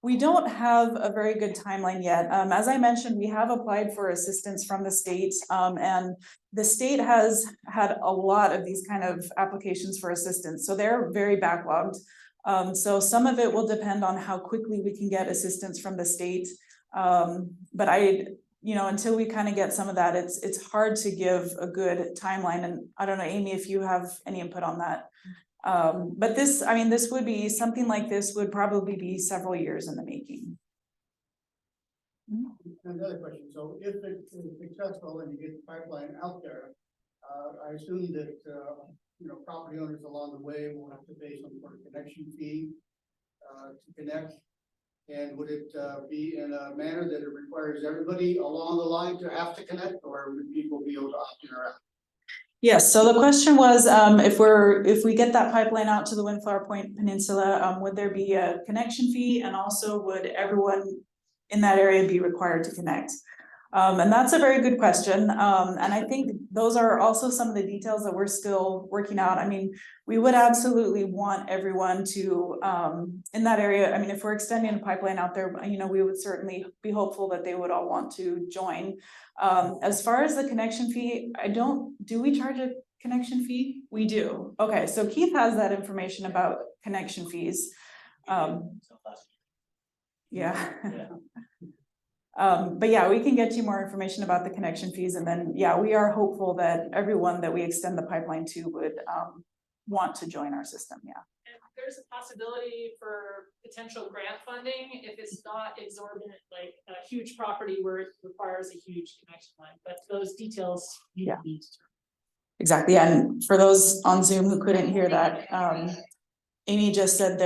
we don't have a very good timeline yet. As I mentioned, we have applied for assistance from the state, and the state has had a lot of these kind of applications for assistance, so they're very backlogged. So some of it will depend on how quickly we can get assistance from the state. But until we kind of get some of that, it's hard to give a good timeline. And I don't know, Amy, if you have any input on that. But this would be something like this would probably be several years in the making. Another question. So if it's successful and you get the pipeline out there, I assume that property owners along the way will have to pay some sort of connection fee to connect. And would it be in a manner that it requires everybody along the line to have to connect, or would people be able to opt in or out? Yes, so the question was, if we get that pipeline out to the Windflower Point Peninsula, would there be a connection fee, and also would everyone in that area be required to connect? And that's a very good question. And I think those are also some of the details that we're still working out. I mean, we would absolutely want everyone to, in that area, I mean, if we're extending a pipeline out there, we would certainly be hopeful that they would all want to join. As far as the connection fee, do we charge a connection fee? We do. Okay, so Keith has that information about connection fees. Yeah. But yeah, we can get you more information about the connection fees, and then, yeah, we are hopeful that everyone that we extend the pipeline to would want to join our system, yeah. And there's a possibility for potential grant funding if it's not exorbitant, like a huge property where it requires a huge connection line, but those details need to Yeah. be determined. Exactly, and for those on Zoom who couldn't hear that, Amy just said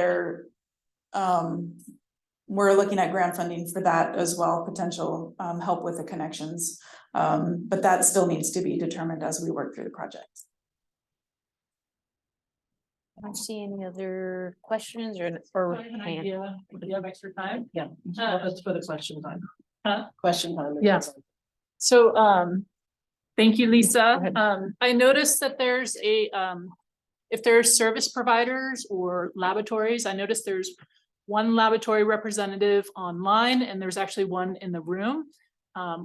we're looking at grant funding for that as well, potential help with the connections. But that still needs to be determined as we work through the project. I don't see any other questions I have an hand. idea. Do you have extra time? Yeah, let's put a question time. Huh? Question time. Yeah. So, thank you, Lisa. Go ahead. I noticed that there's if there's service providers or laboratories, I noticed there's one laboratory representative online and there's actually one in the room.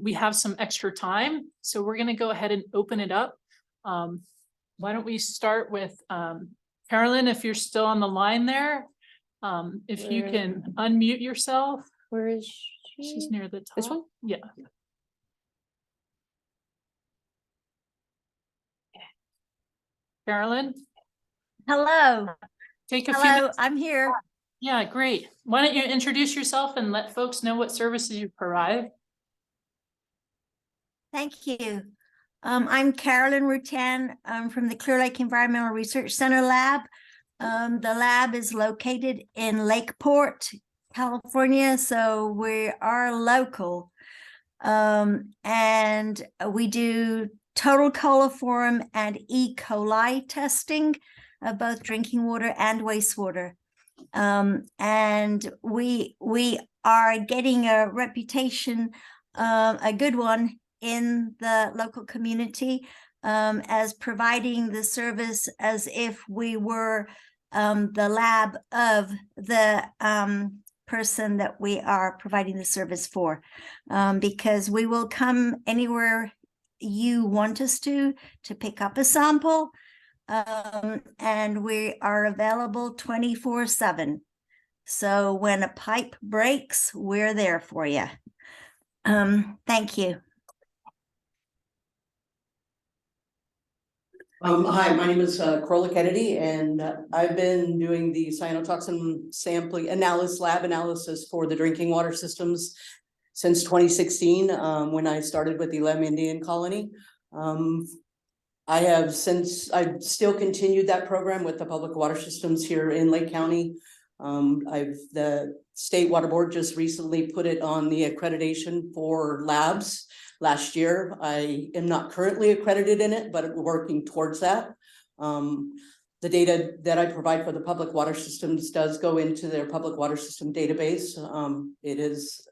We have some extra time, so we're gonna go ahead and open it up. Why don't we start with, Carolyn, if you're still on the line there, if you can unmute yourself. Where is She's she? near the top. This one? Yeah. Carolyn, Hello, take a few hello, minutes. I'm here. Yeah, great. Why don't you introduce yourself and let folks know what services you provide? Thank you. I'm Carolyn Rutan. I'm from the Clear Lake Environmental Research Center lab. The lab is located in Lakeport, California, so we are local. And we do total coliform and E. coli testing of both drinking water and wastewater. And we are getting a reputation, a good one in the local community, as providing the service as if we were the lab of the person that we are providing the service for, because we will come anywhere you want us to pick up a sample, and we are available 24/7. So when a pipe breaks, we're there for you. Thank you. Hi, my name is Corolla Kennedy, and I've been doing the cyanotoxin sampling lab analysis for the drinking water systems since 2016, when I started with the Lem Indian colony. I've still continued that program with the public water systems here in Lake County. The State Water Board just recently put it on the accreditation for labs last year. I am not currently accredited in it, but we're working towards that. The data that I provide for the public water systems does go into their public water system database. It is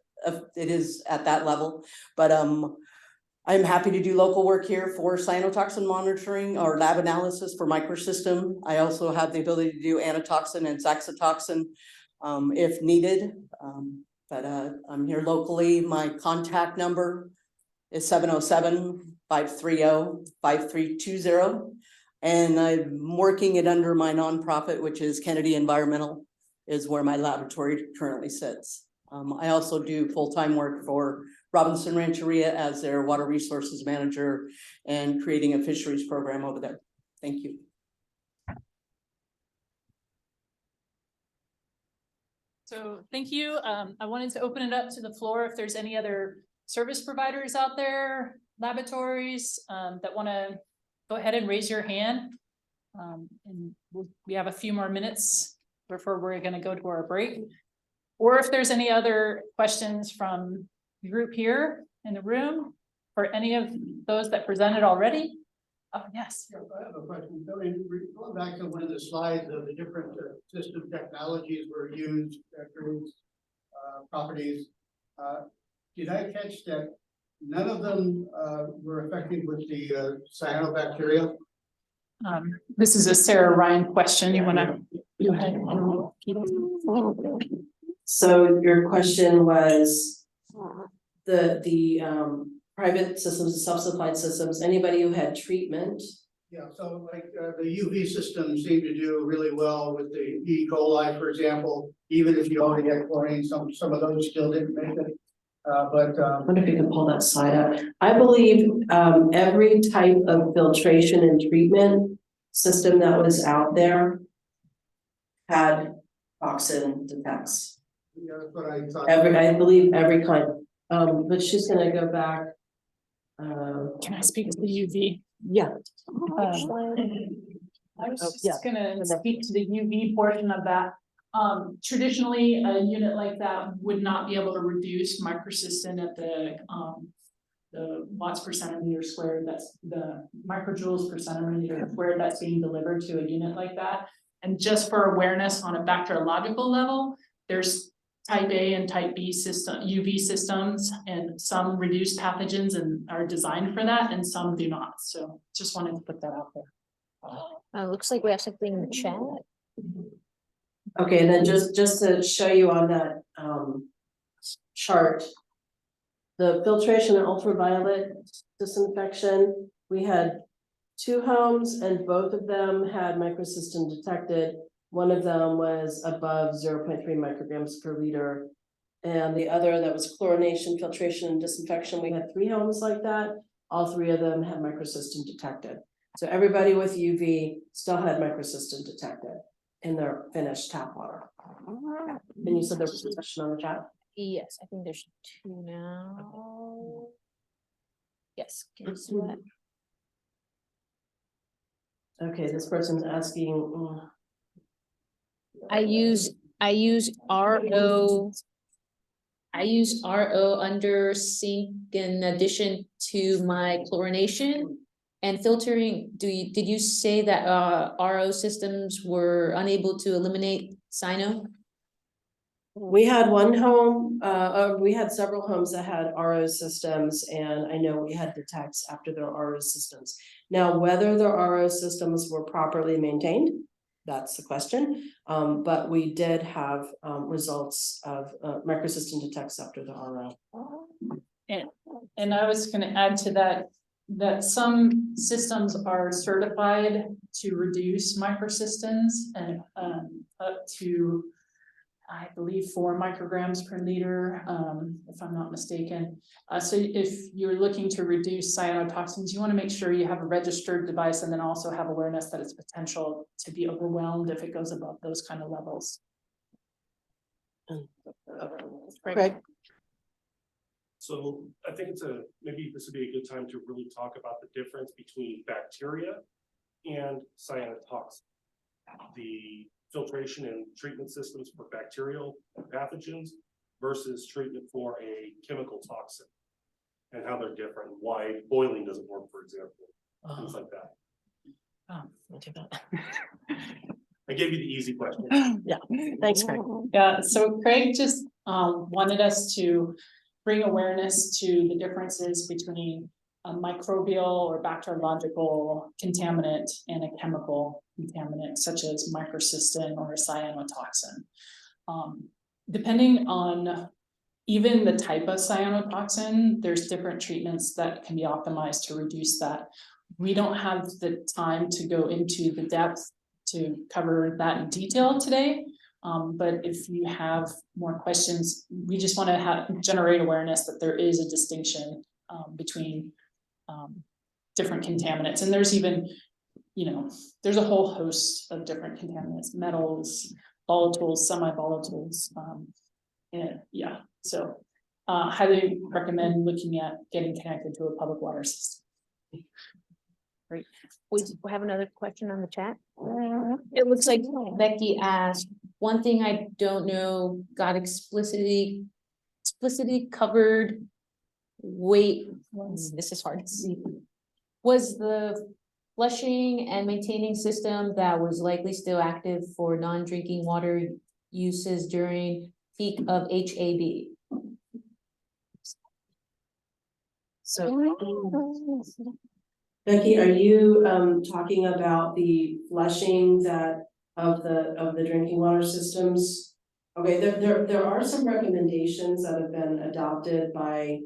at that level, but I'm happy to do local work here for cyanotoxin monitoring or lab analysis for microsystem. I also have the ability to do anatoxin and saxitoxin if needed. But I'm here locally. My contact number is 707-530-5320. And I'm working it under my nonprofit, which is Kennedy Environmental, is where my laboratory currently sits. I also do full-time work for Robinson Rancheria as their water resources manager and creating a fisheries program over there. Thank you. So thank you. I wanted to open it up to the floor if there's any other service providers out there, laboratories, that want to go ahead and raise your hand. And we have a few more minutes before we're going to go to our break. Or if there's any other questions from the group here in the room or any of those that presented already. Oh, yes. Yeah, I have a question. Going back to one of the slides of the different system technologies were used, vectors, properties. Did I catch that none of them were affected with the cyanobacteria? This is a Sarah Ryan question. You want to go ahead? So your question was the private systems, self-supplied systems, anybody who had treatment. Yeah, so like the UV system seemed to do really well with the E. coli, for example, even if you already had chlorine, some of those still didn't make it. I wonder if you can pull that slide up. I believe every type of filtration and treatment system that was out there had toxin detects. I believe every kind, but she's gonna go back. Can I speak to the UV? Yeah. I was Oh, yeah. just gonna speak to the UV portion of that. Traditionally, a unit like that would not be able to reduce microcystin at the watts per centimeter squared, that's the microjoules per centimeter squared that's being delivered to a unit like that. And just for awareness on a bacteriological level, there's type A and type B UV systems, and some reduce pathogens and are designed for that, and some do not. So just wanted to put that out there. Looks like we have something in the chat. Okay, and then just to show you on that chart. The filtration and ultraviolet disinfection, we had 2 homes and both of them had microcystin detected. One of them was above 0.3 micrograms per liter. And the other that was chlorination, filtration and disinfection, we had 3 homes like that. All 3 of them had microcystin detected. So everybody with UV still had microcystin detected in their finished tap water. And you said there was a question on the chat? Yes, I think there's 2 now. Yes, can you see that? Okay, this person's asking. I use RO. I use RO under sink in addition to my chlorination and filtering. Did you say that RO systems were unable to eliminate cyano? We had one home, we had several homes that had RO systems, and I know we had detects after their RO systems. Now, whether the RO systems were properly maintained, that's the question. But we did have results of microcystin detects after the RO. And I was gonna add to that, that some systems are certified to reduce microcystins and up to, I believe, 4 micrograms per liter, if I'm not mistaken. So if you're looking to reduce cyanotoxins, you want to make sure you have a registered device and then also have awareness that it's potential to be overwhelmed if it goes above those kind of levels. Craig? So I think maybe this would be a good time to really talk about the difference between bacteria and cyanotoxin. The filtration and treatment systems for bacterial pathogens versus treatment for a chemical toxin, and how they're different, why boiling doesn't work, for example, things like that. I'll do that. I gave you the easy question. Yeah, thanks, Craig. Yeah, so Craig just wanted us to bring awareness to the differences between a microbial or bacteriological contaminant and a chemical contaminant such as microcystin or cyanotoxin. Depending on even the type of cyanotoxin, there's different treatments that can be optimized to reduce that. We don't have the time to go into the depth to cover that in detail today. But if you have more questions, we just want to generate awareness that there is a distinction between different contaminants. And there's even, there's a whole host of different contaminants, metals, volatiles, semi-volatiles. And yeah, so highly recommend looking at getting connected to a public water system. Great. We have another question on the chat. It looks like Becky asked, one thing I don't know got explicitly covered. Wait, this is hard to see. Was the flushing and maintaining system that was likely still active for non-drinking water uses during peak of HAB? So, Becky, are you talking about the flushing of the drinking water systems? Okay, there are some recommendations that have been adopted by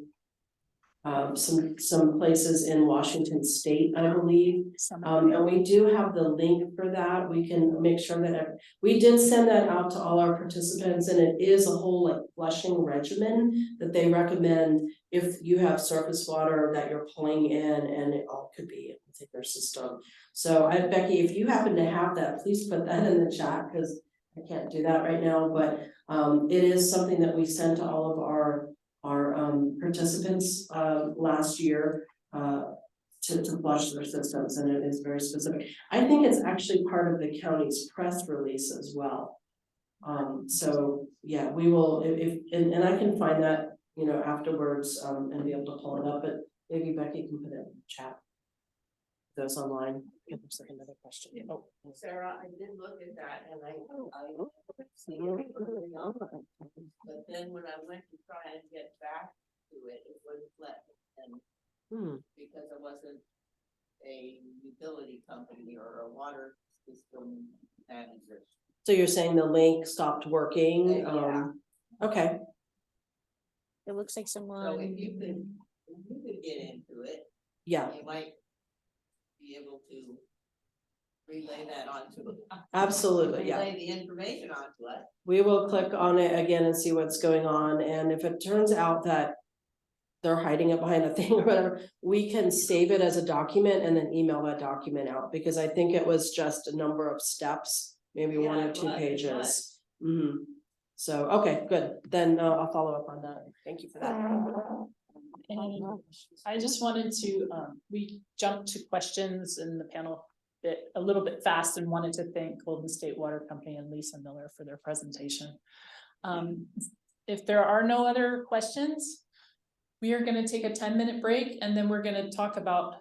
some places in Washington State, I believe. And we do have the link for that. We can make sure that, we did send that out to all our participants, and it is a whole like flushing regimen that they recommend if you have surface water that you're pulling in, and it all could be within your system. So Becky, if you happen to have that, please put that in the chat, because I can't do that right now, but it is something that we sent to all of our participants last year to flush their systems, and it is very specific. I think it's actually part of the county's press release as well. So yeah, we will, if and I can find that, you know, afterwards and be able to pull it up, but maybe Becky can put it in the chat. Those online. If there's like another question. Oh, Sarah, I did look at that and I see it going on. But then when I went to try and get back to it, it wouldn't let me. And because I wasn't a utility company or a water system manager. so you're saying the link stopped working? Yeah. Okay. It looks like So someone, if you could get into it, Yeah, you might be able to relay that onto. absolutely, yeah. Relay the information onto us. We will click on it again and see what's going on, and if it turns out that they're hiding it behind a thing or whatever, we can save it as a document and then email that document out, because I think it was just a number of steps, maybe one Yeah, or it two was, it pages. So, okay, good, then I'll follow up on that, thank you for that. And I just wanted to, we jumped to questions in the panel a little bit fast, and wanted to thank Golden State Water Company and Lisa Miller for their presentation. If there are no other questions, we are gonna take a 10-minute break, and then we're gonna talk about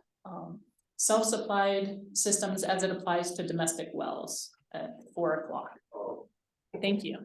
self-supplied systems as it applies to domestic wells at 4 o'clock. Thank you.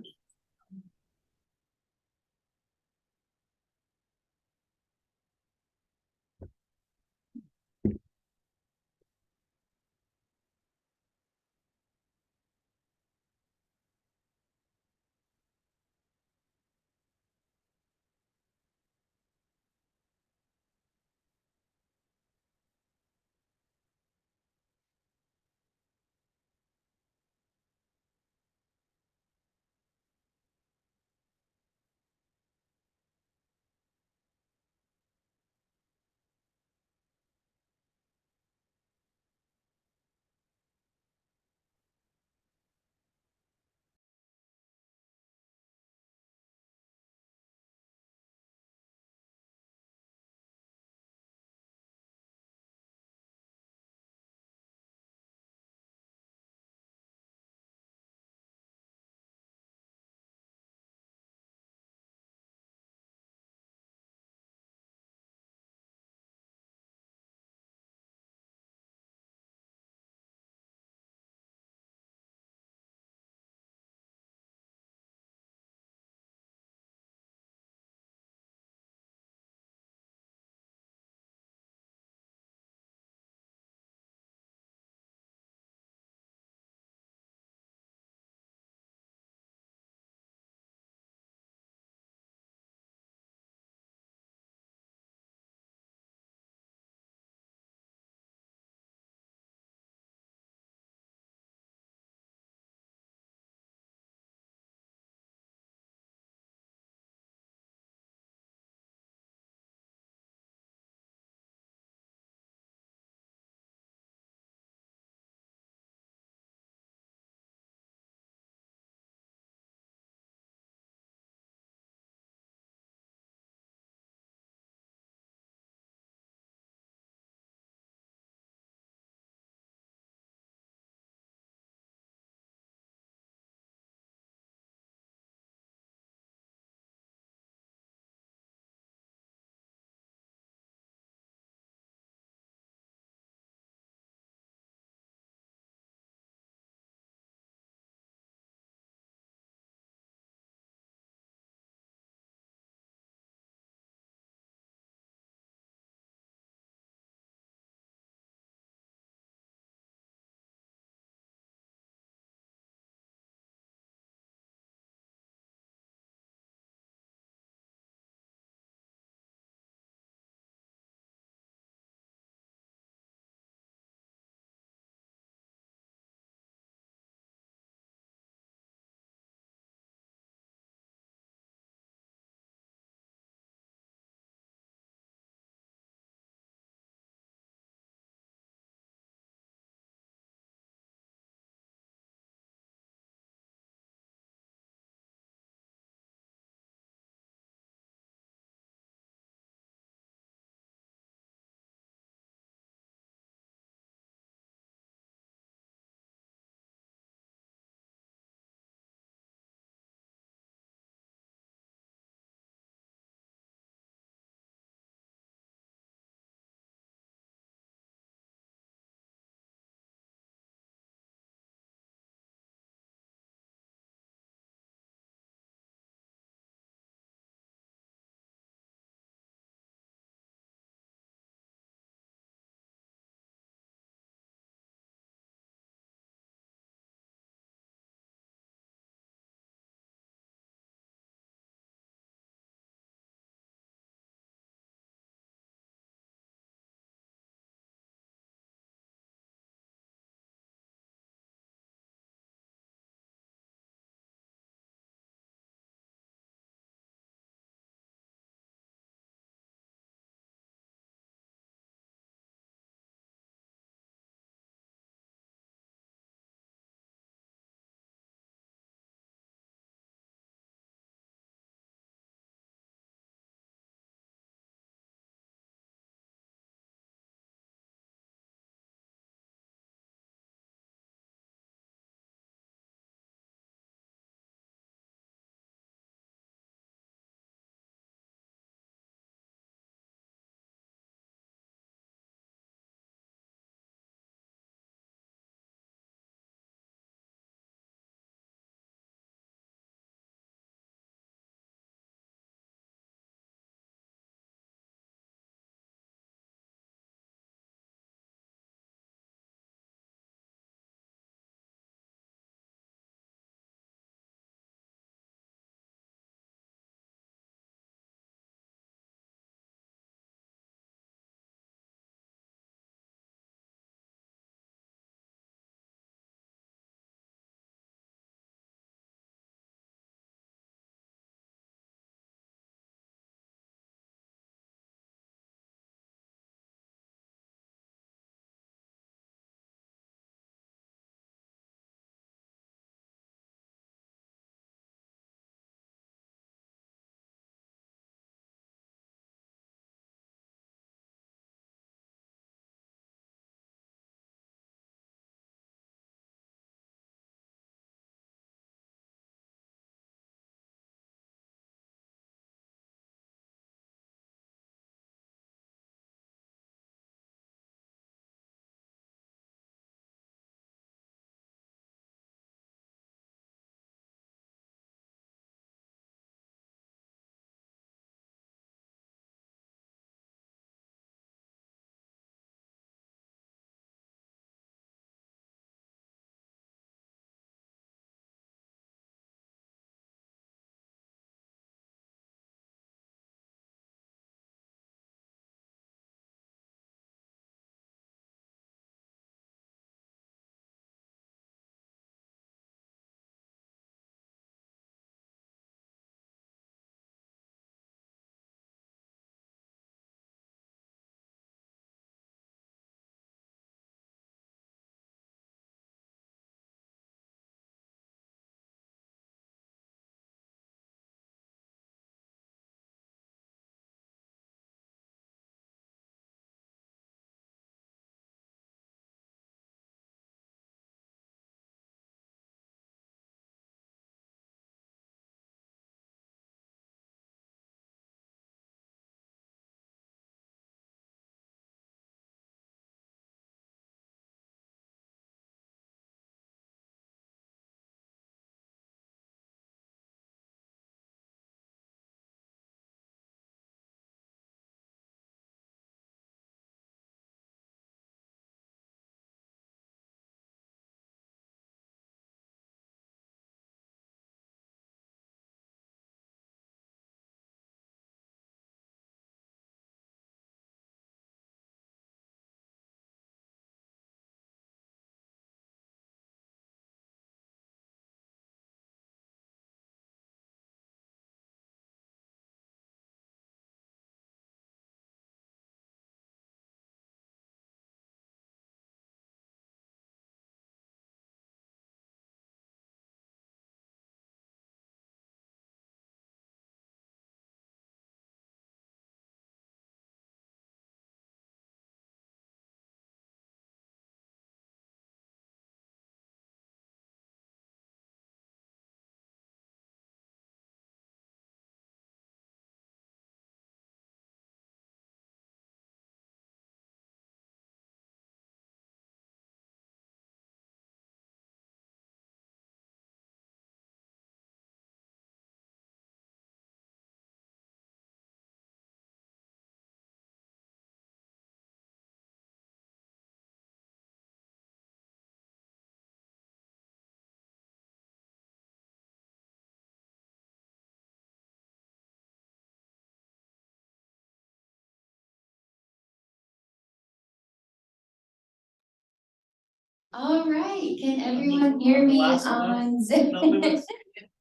All right, can everyone hear me Last one. on Zoom? No, we was-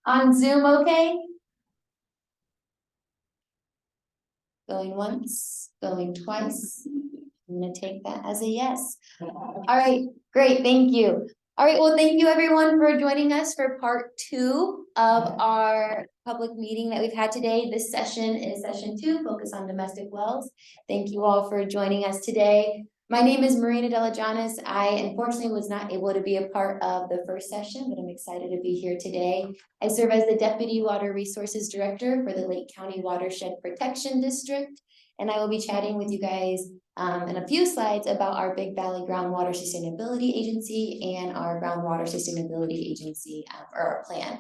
On Zoom, okay? Going once, going twice. I'm gonna take that as a yes. All right, great, thank you. All right, well, thank you everyone for joining us for part 2 of our public meeting that we've had today. This session is session 2, focus on domestic wells. Thank you all for joining us today. My name is Marina Delajanis. I unfortunately was not able to be a part of the first session, but I'm excited to be here today. I serve as the Deputy Water Resources Director for the Lake County Watershed Protection District. And I will be chatting with you guys in a few slides about our Big Valley Groundwater Sustainability Agency and our Groundwater Sustainability Agency or our plan.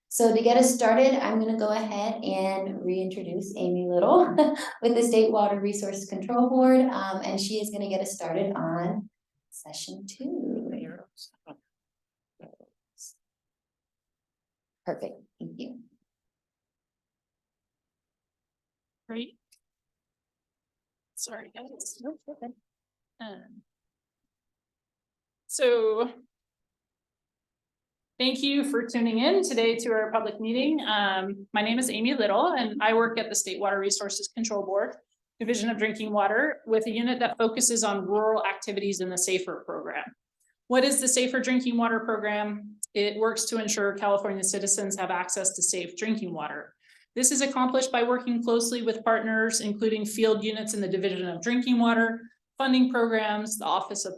So to get us started, I'm going to go ahead and reintroduce Amy Little with the State Water Resources Control Board, and she is going to get us started on session 2. Perfect, thank you. Great. Sorry, guys. So thank you for tuning in today to our public meeting. My name is Amy Little, and I work at the State Water Resources Control Board, Division of Drinking Water, with a unit that focuses on rural activities in the SAFER program. What is the Safer Drinking Water Program? It works to ensure California citizens have access to safe drinking water. This is accomplished by working closely with partners, including field units in the Division of Drinking Water, funding programs, the Office of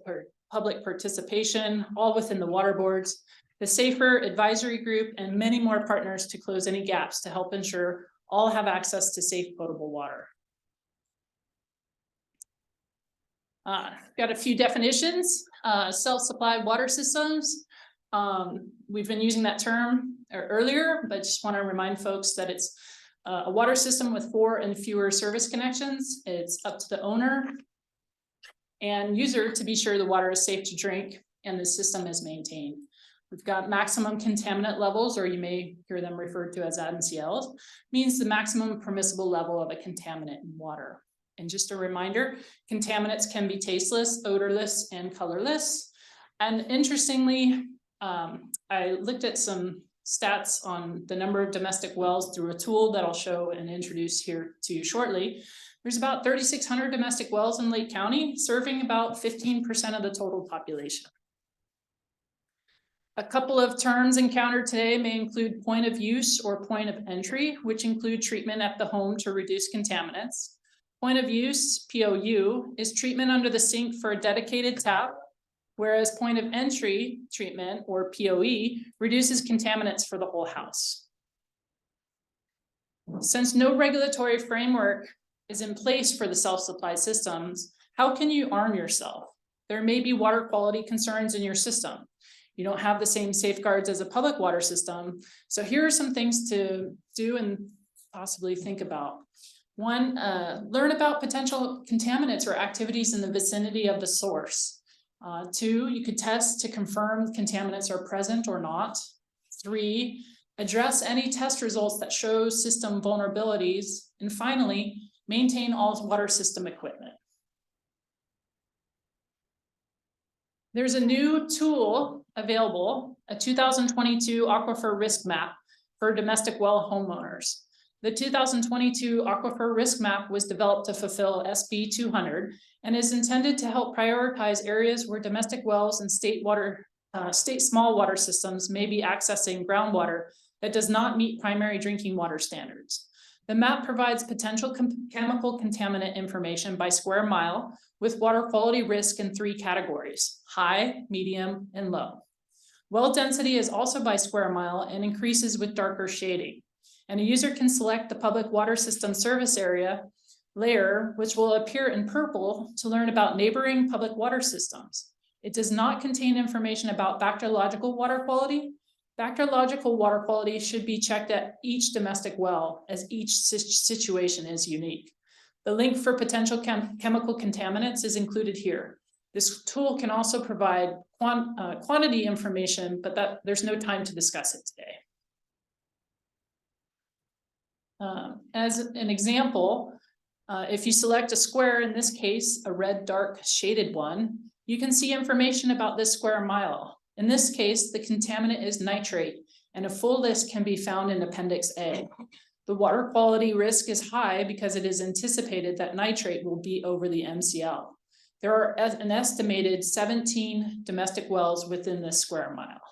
Public Participation, all within the water boards, the SAFER Advisory Group, and many more partners to close any gaps to help ensure all have access to safe potable water. Got a few definitions. Self-supplied water systems. We've been using that term earlier, but just want to remind folks that it's a water system with 4 and fewer service connections. It's up to the owner and user to be sure the water is safe to drink and the system is maintained. We've got maximum contaminant levels, or you may hear them referred to as MCLs, means the maximum permissible level of a contaminant in water. And just a reminder, contaminants can be tasteless, odorless, and colorless. And interestingly, I looked at some stats on the number of domestic wells through a tool that I'll show and introduce here to you shortly. There's about 3,600 domestic wells in Lake County, serving about 15% of the total population. A couple of terms encountered today may include point of use or point of entry, which include treatment at the home to reduce contaminants. Point of use, POU, is treatment under the sink for a dedicated tap, whereas point of entry treatment, or POE, reduces contaminants for the whole house. Since no regulatory framework is in place for the self-supplied systems, how can you arm yourself? There may be water quality concerns in your system. You don't have the same safeguards as a public water system. So here are some things to do and possibly think about. 1, learn about potential contaminants or activities in the vicinity of the source. 2, you could test to confirm contaminants are present or not. 3, address any test results that show system vulnerabilities. And finally, maintain all water system equipment. There's a new tool available, a 2022 Aquifer Risk Map for domestic well homeowners. The 2022 Aquifer Risk Map was developed to fulfill SB 200 and is intended to help prioritize areas where domestic wells and state small water systems may be accessing groundwater that does not meet primary drinking water standards. The map provides potential chemical contaminant information by square mile with water quality risk in 3 categories: high, medium, and low. Well density is also by square mile and increases with darker shading. And a user can select the public water system service area layer, which will appear in purple, to learn about neighboring public water systems. It does not contain information about bacteriological water quality. Bacteriological water quality should be checked at each domestic well, as each situation is unique. The link for potential chemical contaminants is included here. This tool can also provide quantity information, but there's no time to discuss it today. As an example, if you select a square, in this case, a red dark shaded one, You can see information about this square mile. In this case, the contaminant is nitrate, and a full list can be found in Appendix A. The water quality risk is high because it is anticipated that nitrate will be over the MCL. There are an estimated 17 domestic wells within this square mile.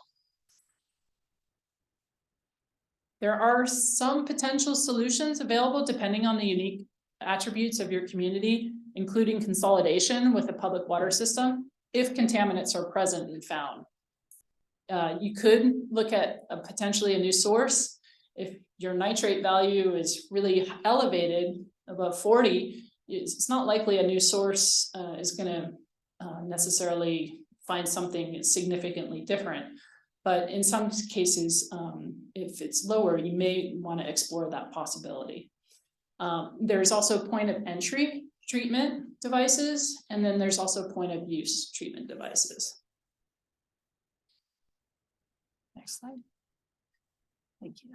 There are some potential solutions available depending on the unique attributes of your community, including consolidation with a public water system, if contaminants are present and found. You could look at potentially a new source. If your nitrate value is really elevated, above 40, it's not likely a new source is going to necessarily find something significantly different. But in some cases, if it's lower, you may want to explore that possibility. There's also point of entry treatment devices, and then there's also point of use treatment devices. Next slide. Thank you.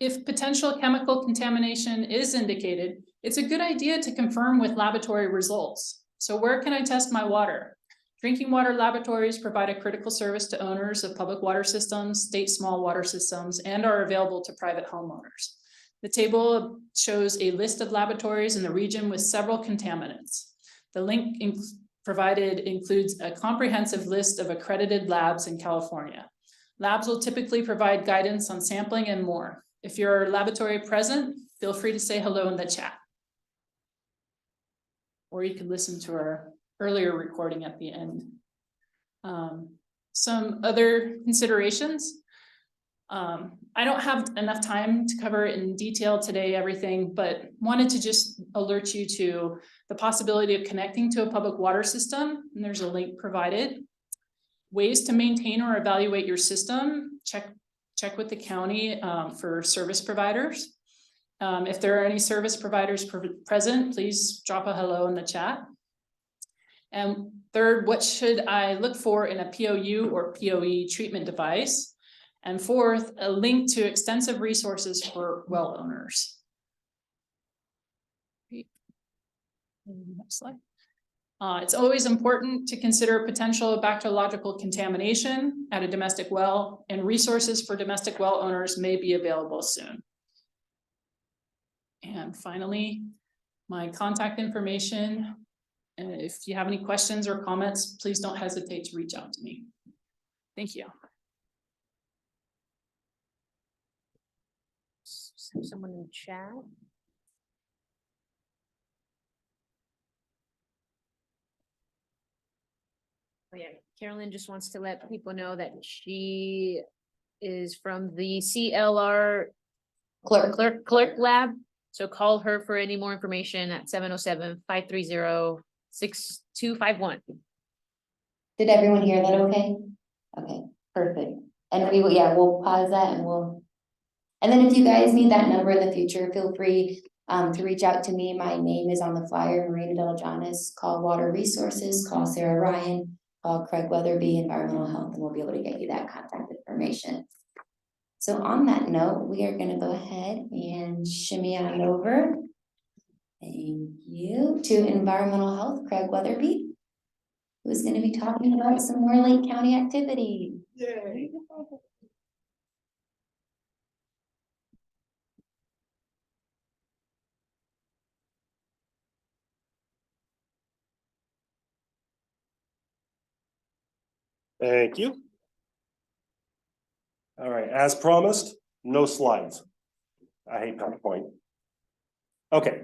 If potential chemical contamination is indicated, it's a good idea to confirm with laboratory results. So where can I test my water? Drinking water laboratories provide a critical service to owners of public water systems, state small water systems, and are available to private homeowners. The table shows a list of laboratories in the region with several contaminants. The link provided includes a comprehensive list of accredited labs in California. Labs will typically provide guidance on sampling and more. If you're laboratory present, feel free to say hello in the chat. Or you could listen to our earlier recording at the end. Some other considerations. I don't have enough time to cover it in detail today, everything, but wanted to just alert you to the possibility of connecting to a public water system. And there's a link provided. Ways to maintain or evaluate your system. Check with the county for service providers. If there are any service providers present, please drop a hello in the chat. And third, what should I look for in a POU or POE treatment device? And fourth, a link to extensive resources for well owners. Next slide. It's always important to consider potential bacteriological contamination at a domestic well, and resources for domestic well owners may be available soon. And finally, my contact information. If you have any questions or comments, please don't hesitate to reach out to me. Thank you. Someone in the chat. Oh yeah, Carolyn just wants to let people know that she is from the CLR clerk lab. So call her for any more information at 707-530-6251. Did everyone hear that okay? Okay, perfect. And we will, yeah, we'll pause that and and then if you guys need that number in the future, feel free to reach out to me. My name is on the flyer, Marina Delajanis. Call Water Resources, call Sarah Ryan, call Craig Weatherby, Environmental Health, and we'll be able to get you that contact information. So on that note, we are going to go ahead and shimmy on over. Thank you to Environmental Health, Craig Weatherby, who's going to be talking about some more Lake County activity. Yay. Thank you. All right, as promised, no slides. I hate PowerPoint. Okay.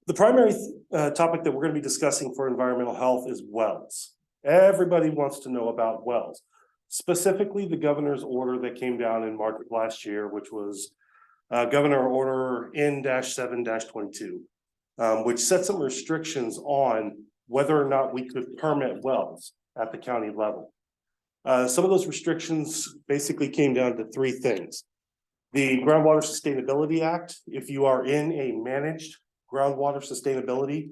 The primary topic that we're going to be discussing for environmental health is wells. Everybody wants to know about wells. Specifically, the governor's order that came down in March of last year, which was Governor Order N-7-22, which set some restrictions on whether or not we could permit wells at the county level. Some of those restrictions basically came down to three things. The Groundwater Sustainability Act, if you are in a managed groundwater sustainability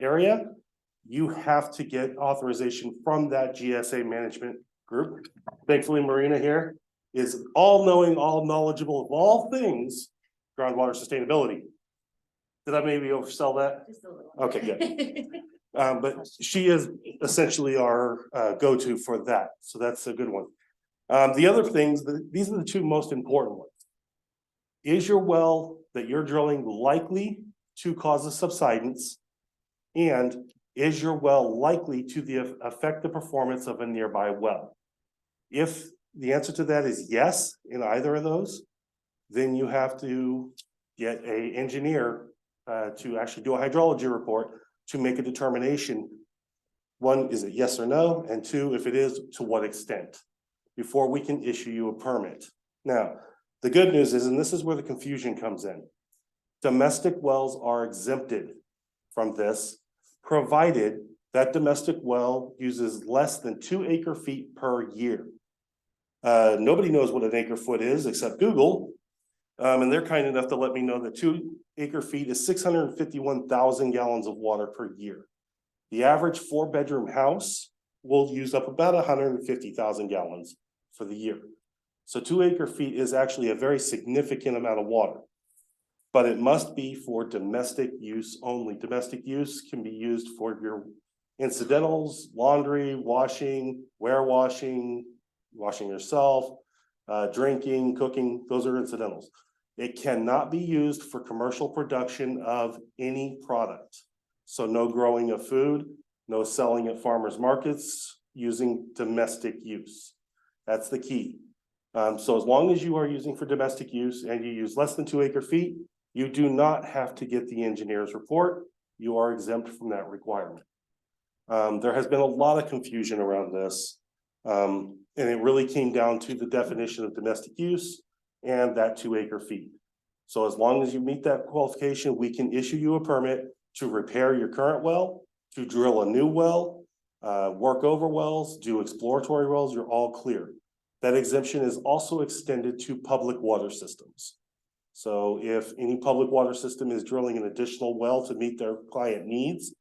area, you have to get authorization from that GSA management group. Thankfully, Marina here is all-knowing, all-knowledgeable of all things groundwater sustainability. Did I maybe oversell that? Just a little. Okay, good. But she is essentially our go-to for that, so that's a good one. The other things, these are the two most important ones. Is your well that you're drilling likely to cause a subsidence? And is your well likely to affect the performance of a nearby well? If the answer to that is yes, in either of those, then you have to get an engineer to actually do a hydrology report to make a determination. One, is it yes or no? And two, if it is, to what extent? Before we can issue you a permit. Now, the good news is, and this is where the confusion comes in, domestic wells are exempted from this, provided that domestic well uses less than 2 acre-feet per year. Nobody knows what an acre-foot is except Google. And they're kind enough to let me know that 2 acre-feet is 651,000 gallons of water per year. The average 4-bedroom house will use up about 150,000 gallons for the year. So 2 acre-feet is actually a very significant amount of water. But it must be for domestic use only. Domestic use can be used for your incidentals, laundry, washing, washing yourself, drinking, cooking, those are incidentals. It cannot be used for commercial production of any product. So no growing of food, no selling at farmers markets, using domestic use. That's the key. So as long as you are using for domestic use and you use less than 2 acre-feet, you do not have to get the engineer's report. You are exempt from that requirement. There has been a lot of confusion around this. And it really came down to the definition of domestic use and that 2 acre-feet. So as long as you meet that qualification, we can issue you a permit to repair your current well, to drill a new well, work over wells, do exploratory wells, you're all clear. That exemption is also extended to public water systems. So if any public water system is drilling an additional well to meet their client needs,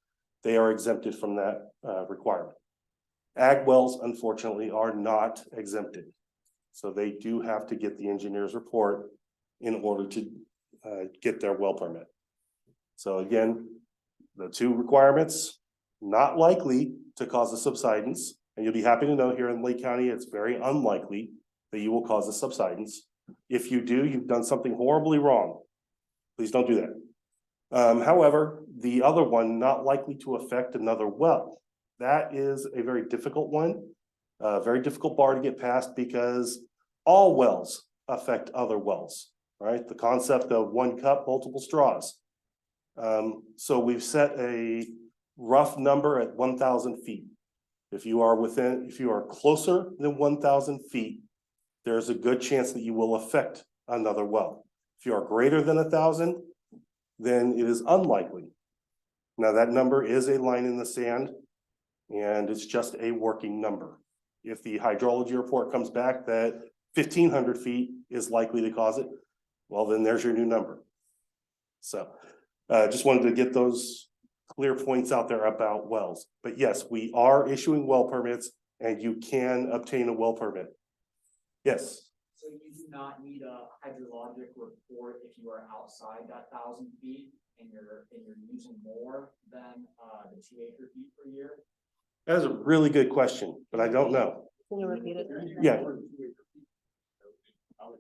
they are exempted from that requirement. Ag wells, unfortunately, are not exempted. So they do have to get the engineer's report in order to get their well permit. So again, the two requirements, not likely to cause a subsidence. And you'll be happy to know here in Lake County, it's very unlikely that you will cause a subsidence. If you do, you've done something horribly wrong. Please don't do that. However, the other one, not likely to affect another well. That is a very difficult one, a very difficult bar to get past because all wells affect other wells, right? The concept of one cup, multiple straws. So we've set a rough number at 1,000 feet. If you are closer than 1,000 feet, there's a good chance that you will affect another well. If you are greater than 1,000, then it is unlikely. Now that number is a line in the sand and it's just a working number. If the hydrology report comes back that 1,500 feet is likely to cause it, well, then there's your new number. So just wanted to get those clear points out there about wells. But yes, we are issuing well permits and you can obtain a well permit. Yes. So you do not need a hydrologic report if you are outside that 1,000 feet and you're using more than the 2 acre-feet per year? That is a really good question, but I don't know. Can you repeat it? Yeah. I would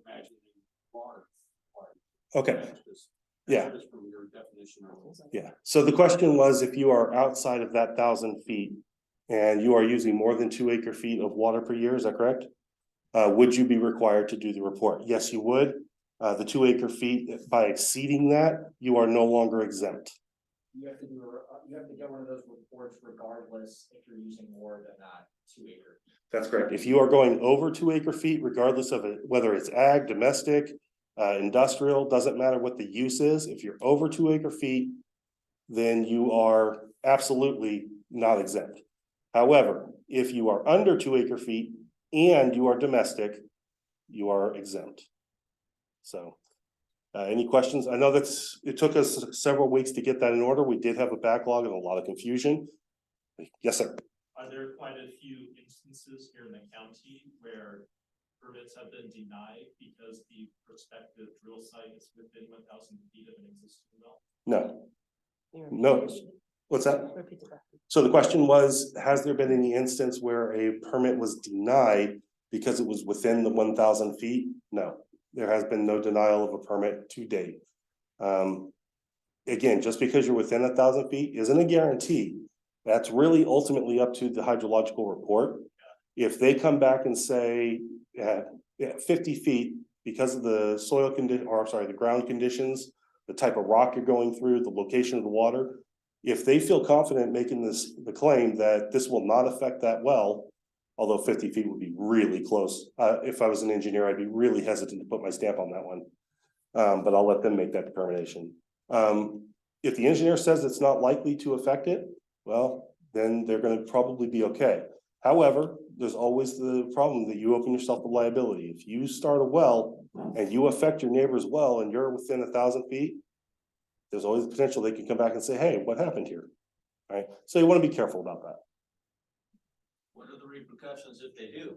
imagine water. Okay. Yeah. Just from your definition of. Yeah. So the question was, if you are outside of that 1,000 feet and you are using more than 2 acre-feet of water per year, is that correct? Would you be required to do the report? Yes, you would. The 2 acre-feet, by exceeding that, you are no longer exempt. You have to get one of those reports regardless if you're using more than that 2 acre. That's correct. If you are going over 2 acre-feet, regardless of it, whether it's ag, domestic, industrial, doesn't matter what the use is. If you're over 2 acre-feet, then you are absolutely not exempt. However, if you are under 2 acre-feet and you are domestic, you are exempt. So any questions? I know it took us several weeks to get that in order. We did have a backlog and a lot of confusion. Yes, sir. Are there quite a few instances here in the county where permits have been denied because the prospective drill site is within 1,000 feet of an existing well? No. No. What's that? Repeat the question. So the question was, has there been any instance where a permit was denied because it was within the 1,000 feet? No, there has been no denial of a permit to date. Again, just because you're within 1,000 feet isn't a guarantee. That's really ultimately up to the hydrological report. If they come back and say, 50 feet, because of the soil condition, or sorry, the ground conditions, the type of rock you're going through, the location of the water, if they feel confident making the claim that this will not affect that well, although 50 feet would be really close. If I was an engineer, I'd be really hesitant to put my stamp on that one. But I'll let them make that determination. If the engineer says it's not likely to affect it, well, then they're gonna probably be okay. However, there's always the problem that you open yourself to liability. If you start a well and you affect your neighbor's well and you're within 1,000 feet, there's always the potential they can come back and say, hey, what happened here? Right? So you want to be careful about that. What are the repercussions if they do?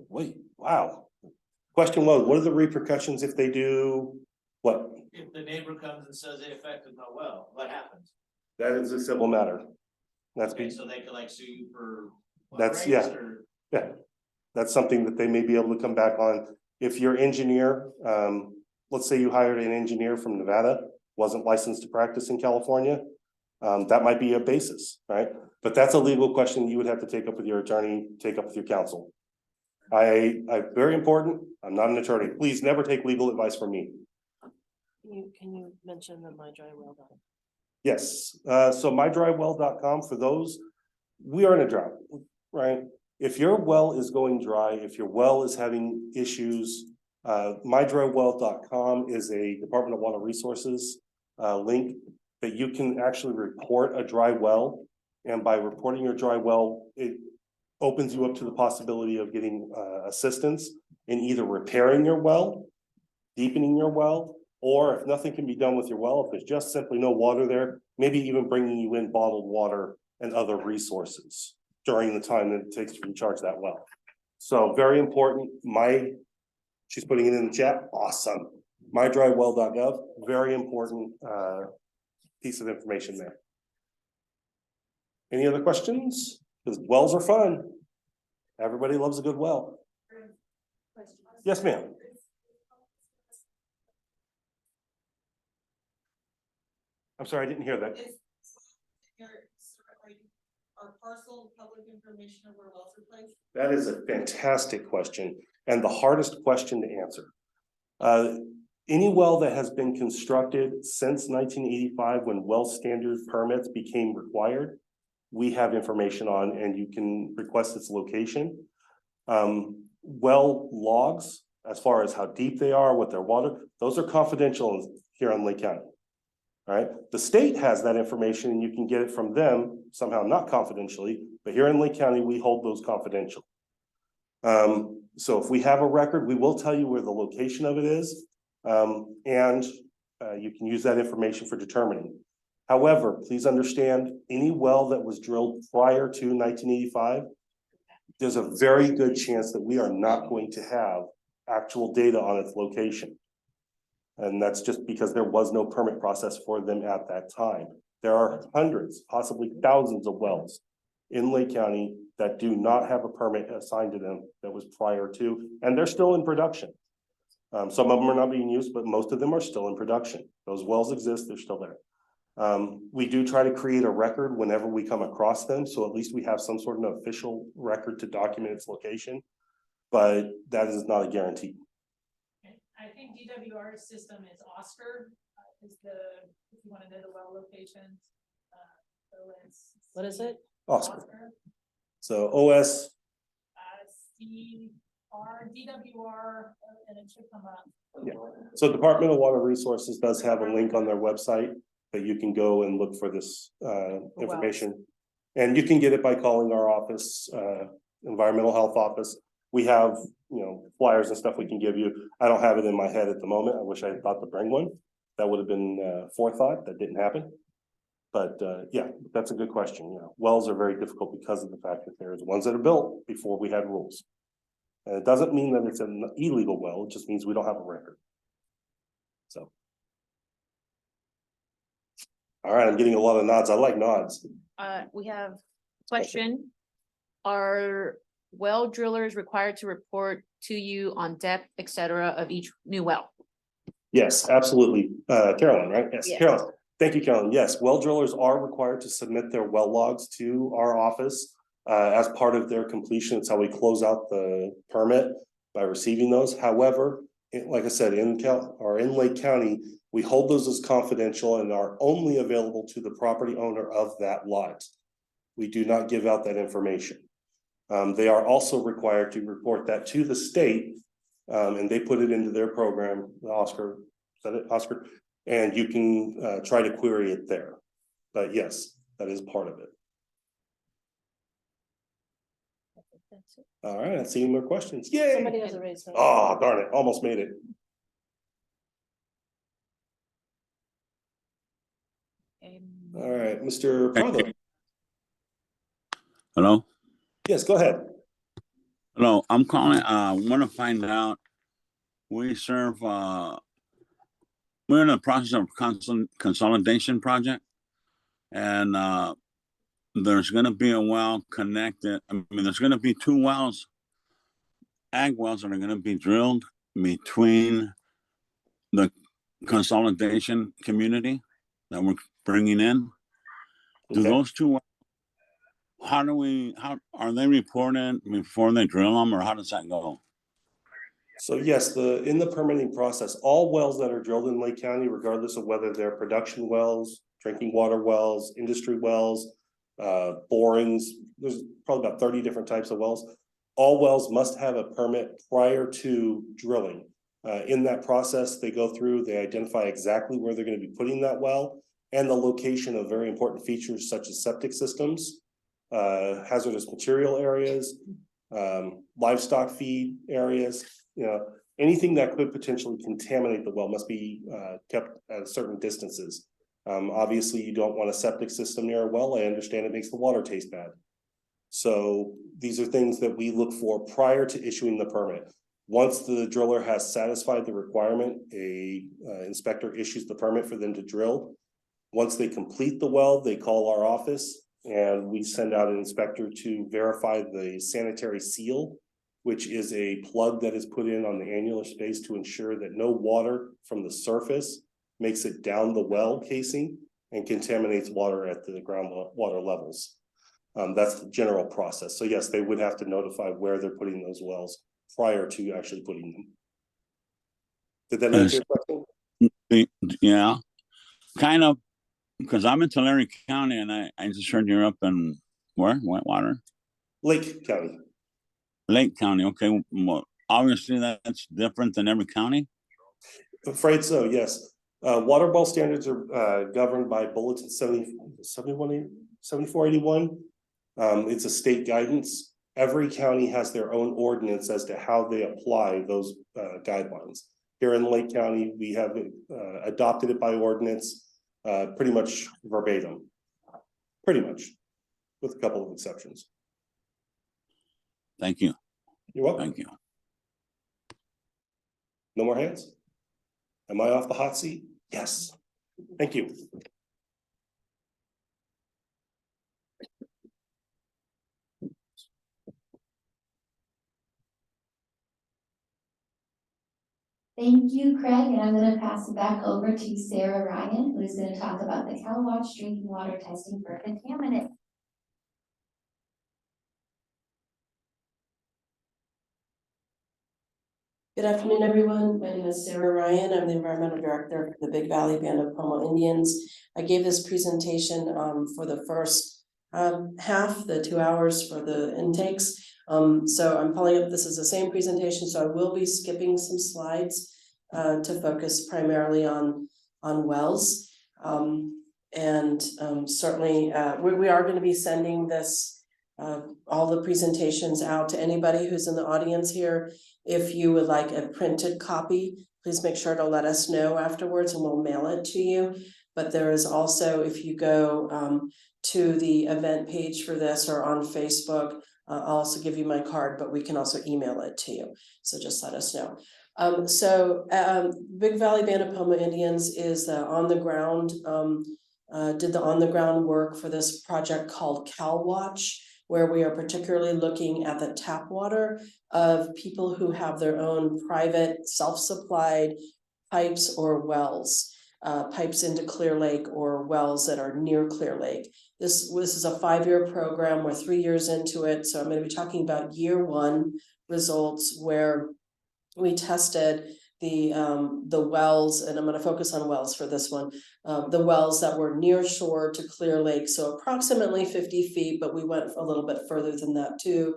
Wait, wow. Question was, what are the repercussions if they do what? If the neighbor comes and says they affected my well, what happens? That is a civil matter. That's Okay, so they could like sue you for. That's, rights yeah. or- Yeah, that's something that they may be able to come back on. If your engineer, let's say you hired an engineer from Nevada, wasn't licensed to practice in California, that might be a basis, right? But that's a legal question you would have to take up with your attorney, take up with your counsel. Very important, I'm not an attorney. Please never take legal advice from me. Can you mention the mydrywell.com? Yes, so mydrywell.com, for those, we are in a drought, right? If your well is going dry, if your well is having issues, mydrywell.com is a Department of Water Resources link that you can actually report a dry well. And by reporting your dry well, it opens you up to the possibility of getting assistance in either repairing your well, deepening your well, or if nothing can be done with your well, if there's just simply no water there, maybe even bringing you in bottled water and other resources during the time that it takes to recharge that well. So very important, she's putting it in the chat, awesome. Mydrywell.gov, very important piece of information there. Any other questions? Because wells are fun. Everybody loves a good well. Yes, ma'am. I'm sorry, I didn't hear that. Are parcel public information of where wells are placed? That is a fantastic question and the hardest question to answer. Any well that has been constructed since 1985, when well standard permits became required, we have information on, and you can request its location. Well logs, as far as how deep they are, what their water, those are confidential here in Lake County. All right, the state has that information and you can get it from them, somehow not confidentially, but here in Lake County, we hold those confidential. So if we have a record, we will tell you where the location of it is. And you can use that information for determining. However, please understand, any well that was drilled prior to 1985, there's a very good chance that we are not going to have actual data on its location. And that's just because there was no permit process for them at that time. There are hundreds, possibly thousands of wells in Lake County that do not have a permit assigned to them that was prior to, and they're still in production. Some of them are not being used, but most of them are still in production. Those wells exist, they're still there. We do try to create a record whenever we come across them, so at least we have some sort of official record to document its location, but that is not a guarantee. I think DWR's system is Oscar, is if you want to know the well locations. So it's. What is it? Oscar. So OS. CR, DWR, and it should come up. Yeah. So Department of Water Resources does have a link on their website that you can go and look for this information. And you can get it by calling our office, environmental health office. We have, flyers and stuff we can give you. I don't have it in my head at the moment. I wish I had thought to bring one. That would have been forethought. That didn't happen. But yeah, that's a good question. Wells are very difficult because of the fact that there's ones that are built before we had rules. And it doesn't mean that it's an illegal well. It just means we don't have a record. So. All right, I'm getting a lot of nods. I like nods. We have a question. Are well drillers required to report to you on depth, et cetera, of each new well? Yes, absolutely. Carolyn, right? Yes, Yes. Carolyn. Thank you, Carolyn. Yes, well drillers are required to submit their well logs to our office as part of their completion. It's how we close out the permit by receiving those. However, like I said, in Lake County, we hold those as confidential and are only available to the property owner of that lot. We do not give out that information. They are also required to report that to the state, and they put it into their program, Oscar, is that it, Oscar? And you can try to query it there. But yes, that is part of it. All right, I see any more questions. Yay! Somebody has a raised hand. Oh, darn it, almost made it. All right, Mr. Prado. Hello? Yes, go ahead. Hello, I'm calling, want to find out, we serve, we're in the process of consolidation project. And, there's gonna be a well connected, I mean, there's gonna be 2 wells, ag wells that are gonna be drilled between the consolidation community that we're bringing in. Do Okay. those 2, how are they reported before they drill them, or how does that go? So yes, in the permitting process, all wells that are drilled in Lake County, regardless of whether they're production wells, drinking water wells, industry wells, borings, there's probably about 30 different types of wells. All wells must have a permit prior to drilling. In that process, they go through, they identify exactly where they're going to be putting that well and the location of very important features such as septic systems, hazardous material areas, livestock feed areas, anything that could potentially contaminate the well must be kept at certain distances. Obviously, you don't want a septic system near a well. I understand it makes the water taste bad. So these are things that we look for prior to issuing the permit. Once the driller has satisfied the requirement, a inspector issues the permit for them to drill. Once they complete the well, they call our office and we send out an inspector to verify the sanitary seal, which is a plug that is put in on the annular space to ensure that no water from the surface makes it down the well casing and contaminates water at the groundwater levels. That's the general process. So yes, they would have to notify where they're putting those wells prior to actually putting them. Did that answer your question? Yeah, kind of, because I'm in Tulare County and I just heard you're up in where? Whitewater? Lake County. Lake County, okay. Well, obviously that's different than every county. I'm afraid so, yes. Water ball standards are governed by Bulletin 7481. It's a state guidance. Every county has their own ordinance as to how they apply those guidelines. Here in Lake County, we have adopted it by ordinance, pretty much verbatim. Pretty much, with a couple of exceptions. Thank you. You're welcome. Thank you. No more hands? Am I off the hot seat? Yes. Thank you. Thank you, Craig, and I'm gonna pass it back over to Sarah Ryan, who's gonna talk about the Cal Watch drinking water testing for contaminants. Good afternoon, everyone. My name is Sarah Ryan. I'm the Environmental Director for the Big Valley Band of Pomo Indians. I gave this presentation for the first half, the 2 hours for the intakes. So I'm pulling up, this is the same presentation, so I will be skipping some slides to focus primarily on wells. Certainly we are going to be sending this all the presentations out to anybody who's in the audience here. If you would like a printed copy, please make sure to let us know afterwards and we'll mail it to you. But there is also, if you go to the event page for this or on Facebook, I'll also give you my card, but we can also email it to you. So just let us know. Big Valley Band of Pomo Indians is on the ground did the on-the-ground work for this project called CalWatch, where we are particularly looking at the tap water of people who have their own private self-supplied pipes or wells, pipes into Clear Lake or wells that are near Clear Lake. This is a 5-year program. We're 3 years into it. So I'm going to be talking about year 1 results where we tested the wells, and I'm going to focus on wells for this one. The wells that were near shore to Clear Lake, so approximately 50 feet, but we went a little bit further than that too,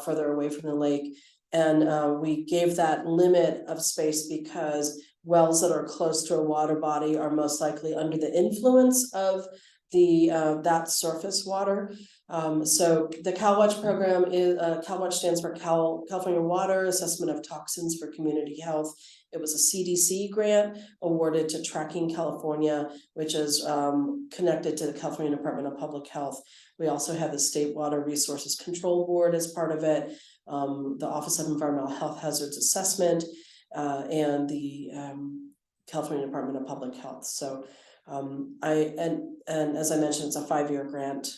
further away from the lake. And we gave that limit of space because wells that are close to a water body are most likely under the influence of that surface water. So the CalWatch program is, CalWatch stands for California Water Assessment of Toxins for Community Health. It was a CDC grant awarded to Tracking California, which is connected to the California Department of Public Health. We also have the State Water Resources Control Board as part of it, the Office of Environmental Health Hazards Assessment, and the California Department of Public Health. So and as I mentioned, it's a 5-year grant.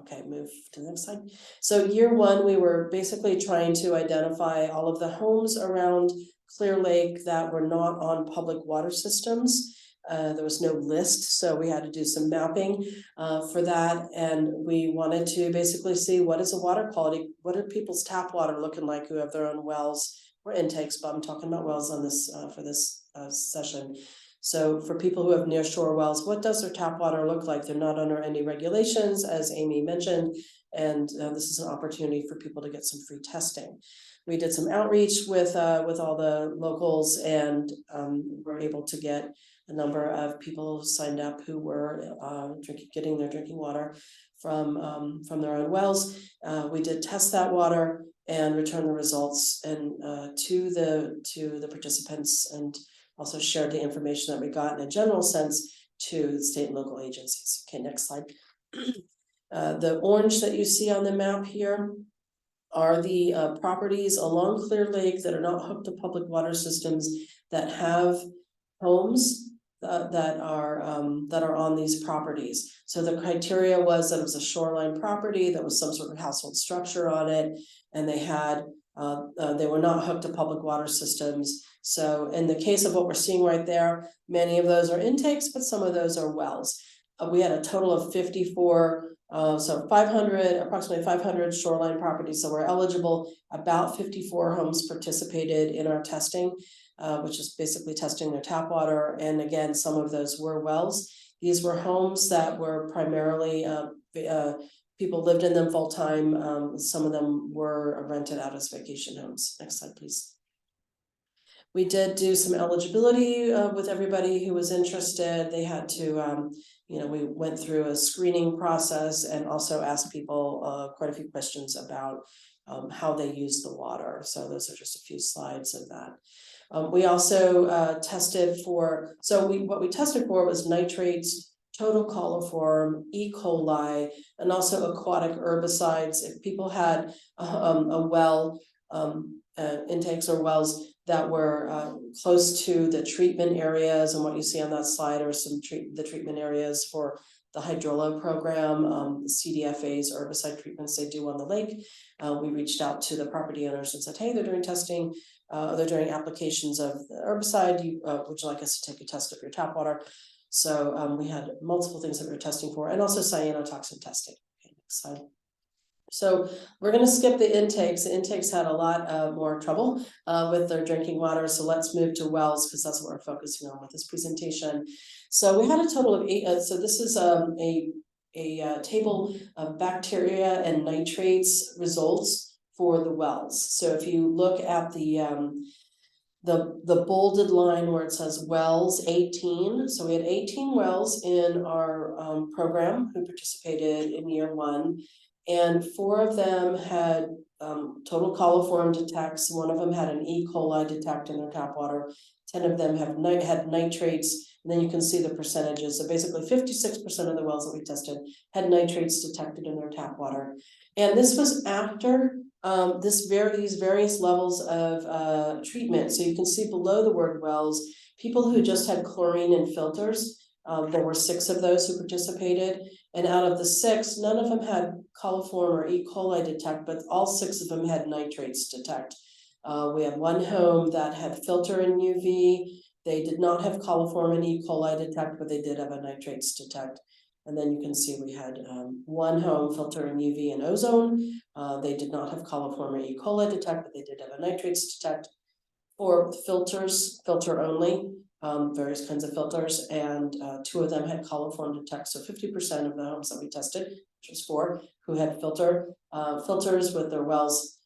Okay, move to the next slide. So year 1, we were basically trying to identify all of the homes around Clear Lake that were not on public water systems. There was no list, so we had to do some mapping for that. And we wanted to basically see what is the water quality, what are people's tap water looking like who have their own wells or intakes, but I'm talking about wells on this for this session. So for people who have near shore wells, what does their tap water look like? They're not under any regulations, as Amy mentioned, and this is an opportunity for people to get some free testing. We did some outreach with all the locals, and were able to get a number of people signed up who were getting their drinking water from their own wells. We did test that water and return the results and to the participants, and also shared the information that we got in a general sense to the state and local agencies. Okay, next slide. The orange that you see on the map here are the properties along Clear Lake that are not hooked to public water systems that have homes that are on these properties. So the criteria was that it was a shoreline property, that was some sort of household structure on it, and they had they were not hooked to public water systems. So in the case of what we're seeing right there, many of those are intakes, but some of those are wells. We had a total of 54, so approximately 500 shoreline properties that were eligible. About 54 homes participated in our testing, which is basically testing their tap water. And again, some of those were wells. These were homes that were primarily, people lived in them full time. Some of them were rented out as vacation homes. Next slide, please. We did do some eligibility with everybody who was interested. They had to, we went through a screening process and also asked people quite a few questions about how they use the water. So those are just a few slides of that. We also tested for, what we tested for was nitrates, total coliform, E. coli, and also aquatic herbicides. If people had a well, intakes or wells that were close to the treatment areas, and what you see on that slide are some the treatment areas for the hydrolo program, the CDFA's herbicide treatments they do on the lake. We reached out to the property owners and said, hey, they're doing testing, they're doing applications of the herbicide. Would you like us to take a test of your tap water? So we had multiple things that we were testing for, and also cyanotoxin testing. Okay, next slide. So we're going to skip the intakes. The intakes had a lot more trouble with their drinking water. So let's move to wells, because that's what we're focusing on with this presentation. So we had a total of 8. So this is a table of bacteria and nitrates results for the wells. So if you look at the bolded line where it says wells 18. So we had 18 wells in our program who participated in year 1. And 4 of them had total coliform detects. 1 of them had an E. coli detect in their tap water. 10 of them had nitrates. And then you can see the percentages. So basically 56% of the wells that we tested had nitrates detected in their tap water. And this was after these various levels of treatment. So you can see below the word wells, people who just had chlorine and filters There were 6 of those who participated, and out of the 6, none of them had coliform or E. coli detect, but all 6 of them had nitrates detect. We had one home that had filter and UV. They did not have coliform and E. coli detect, but they did have a nitrates detect. And then you can see we had one home filter and UV and ozone. They did not have coliform or E. coli detect, but they did have a nitrates detect. 4 filters, filter only, various kinds of filters, and 2 of them had coliform detect. So 50% of the homes that we tested, which was 4, who had filters with their wells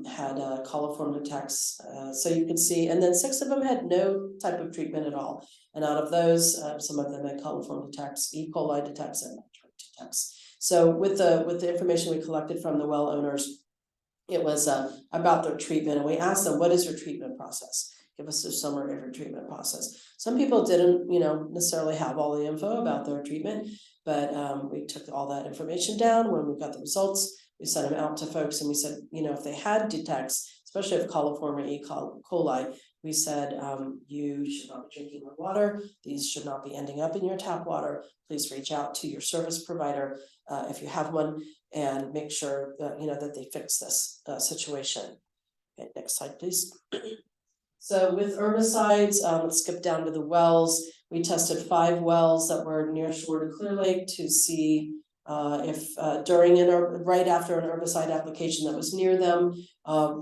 had coliform detects. So you can see, and then 6 of them had no type of treatment at all. And out of those, some of them had coliform detects, E. coli detects, and nitrate detects. So with the information we collected from the well owners, it was about their treatment, and we asked them, what is your treatment process? Give us a summary of your treatment process. Some people didn't, necessarily have all the info about their treatment, but we took all that information down. When we got the results, we sent them out to folks, and we said, if they had detects, especially if coliform or E. coli, we said, you should not be drinking our water. These should not be ending up in your tap water. Please reach out to your service provider if you have one, and make sure that, that they fix this situation. Okay, next slide, please. So with herbicides, let's skip down to the wells. We tested 5 wells that were near shore to Clear Lake to see if during right after an herbicide application that was near them,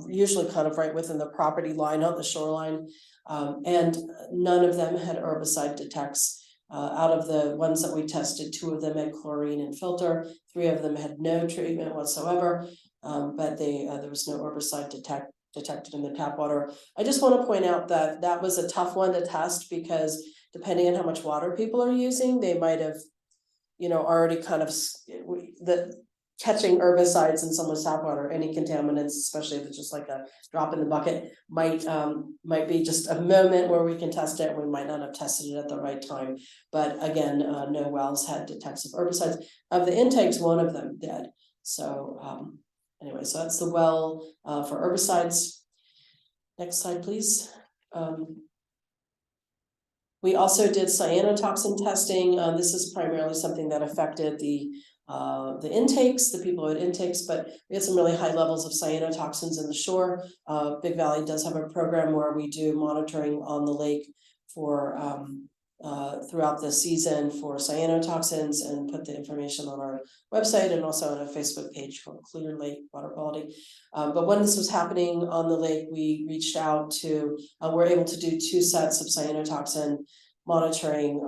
usually kind of right within the property line on the shoreline, and none of them had herbicide detects. Out of the ones that we tested, 2 of them had chlorine and filter, 3 of them had no treatment whatsoever, but there was no herbicide detected in the tap water. I just want to point out that that was a tough one to test, because depending on how much water people are using, they might have, already kind of catching herbicides in someone's tap water, any contaminants, especially if it's just like a drop in the bucket, might be just a moment where we can test it. We might not have tested it at the right time, but again, no wells had detects of herbicides. Of the intakes, 1 of them did. So anyway, so that's the well for herbicides. Next slide, please. We also did cyanotoxin testing. This is primarily something that affected the intakes, the people who had intakes, but we had some really high levels of cyanotoxins in the shore. Big Valley does have a program where we do monitoring on the lake for throughout the season for cyanotoxins, and put the information on our website and also on a Facebook page called Clear Lake Water Quality. But when this was happening on the lake, we reached out to, we're able to do 2 sets of cyanotoxin monitoring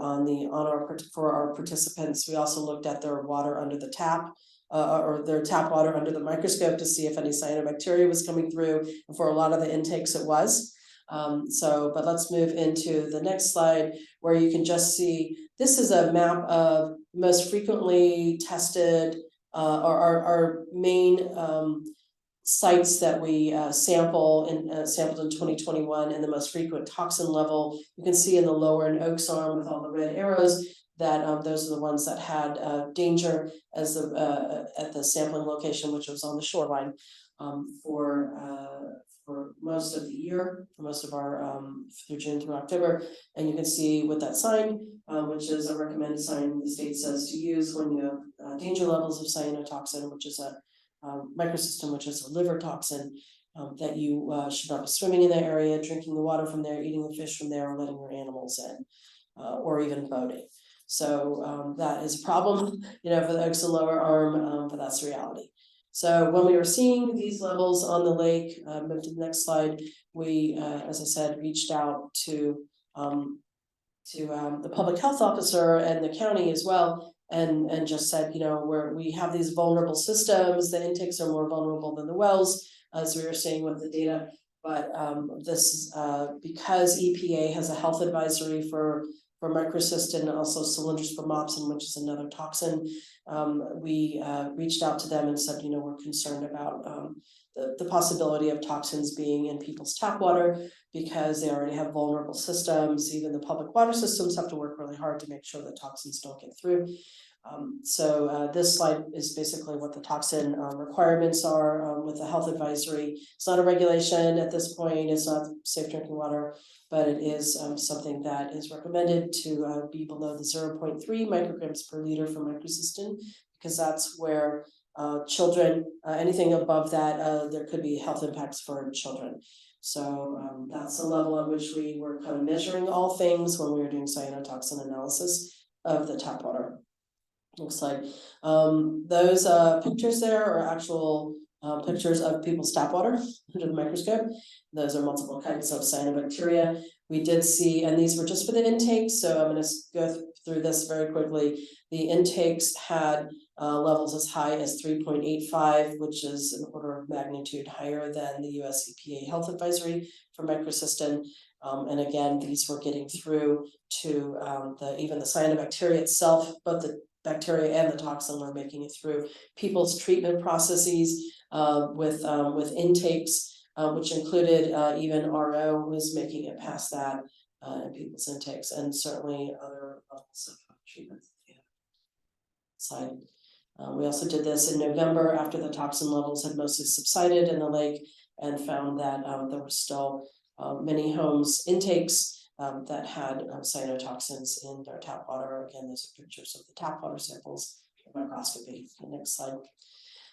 for our participants. We also looked at their water under the tap, or their tap water under the microscope to see if any cyanobacteria was coming through. And for a lot of the intakes, it was. But let's move into the next slide, where you can just see, this is a map of most frequently tested, our main sites that we sampled in 2021, and the most frequent toxin level. You can see in the lower in Oaks Arm with all the red arrows that those are the ones that had danger as at the sampling location, which was on the shoreline for most of the year, for most of our through June through October. And you can see with that sign, which is a recommended sign the state says to use when you have danger levels of cyanotoxin, which is a microcystin, which is a liver toxin, that you should not be swimming in that area, drinking the water from there, eating the fish from there, or letting your animals in, or even boating. So that is a problem, for the Oaks and Lower Arm, but that's reality. So when we were seeing these levels on the lake, move to the next slide, we, as I said, reached out to the public health officer and the county as well, and just said, we have these vulnerable systems, the intakes are more vulnerable than the wells, as we were seeing with the data. But this is because EPA has a health advisory for microcystin and also cylindrospermopsin, which is another toxin. We reached out to them and said, we're concerned about the possibility of toxins being in people's tap water, because they already have vulnerable systems. Even the public water systems have to work really hard to make sure that toxins don't get through. This slide is basically what the toxin requirements are with the health advisory. It's not a regulation at this point, it's not safe drinking water, but it is something that is recommended to be below the 0.3 micrograms per liter for microcystin, because that's where children, anything above that, there could be health impacts for children. So that's the level at which we were kind of measuring all things when we were doing cyanotoxin analysis of the tap water. Looks like those pictures there are actual pictures of people's tap water under the microscope. Those are multiple kinds of cyanobacteria. We did see, and these were just for the intakes, so I'm going to go through this very quickly. The intakes had levels as high as 3.85, which is an order of magnitude higher than the US EPA health advisory for microcystin. And again, these were getting through to even the cyanobacteria itself, both the bacteria and the toxin were making it through people's treatment processes with intakes, which included even RO was making it past that in people's intakes, and certainly other levels of treatment. Side. We also did this in November after the toxin levels had mostly subsided in the lake, and found that there were still many homes intakes that had cyanotoxins in their tap water. Again, those are pictures of the tap water samples microscopy. The next slide.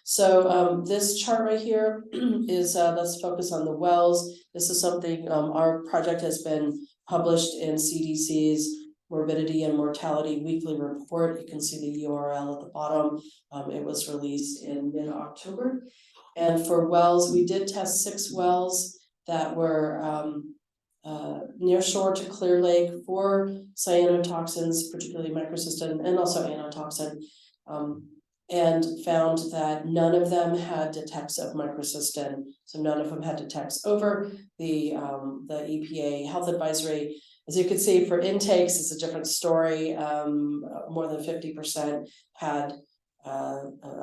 So this chart right here is, let's focus on the wells. This is something, our project has been published in CDC's Morbidity and Mortality Weekly Report. You can see the URL at the bottom. It was released in mid-October. And for wells, we did test 6 wells that were near shore to Clear Lake for cyanotoxins, particularly microcystin and also anotoxin, and found that none of them had detects of microcystin. So none of them had detects over the EPA health advisory. As you can see, for intakes, it's a different story. More than 50% had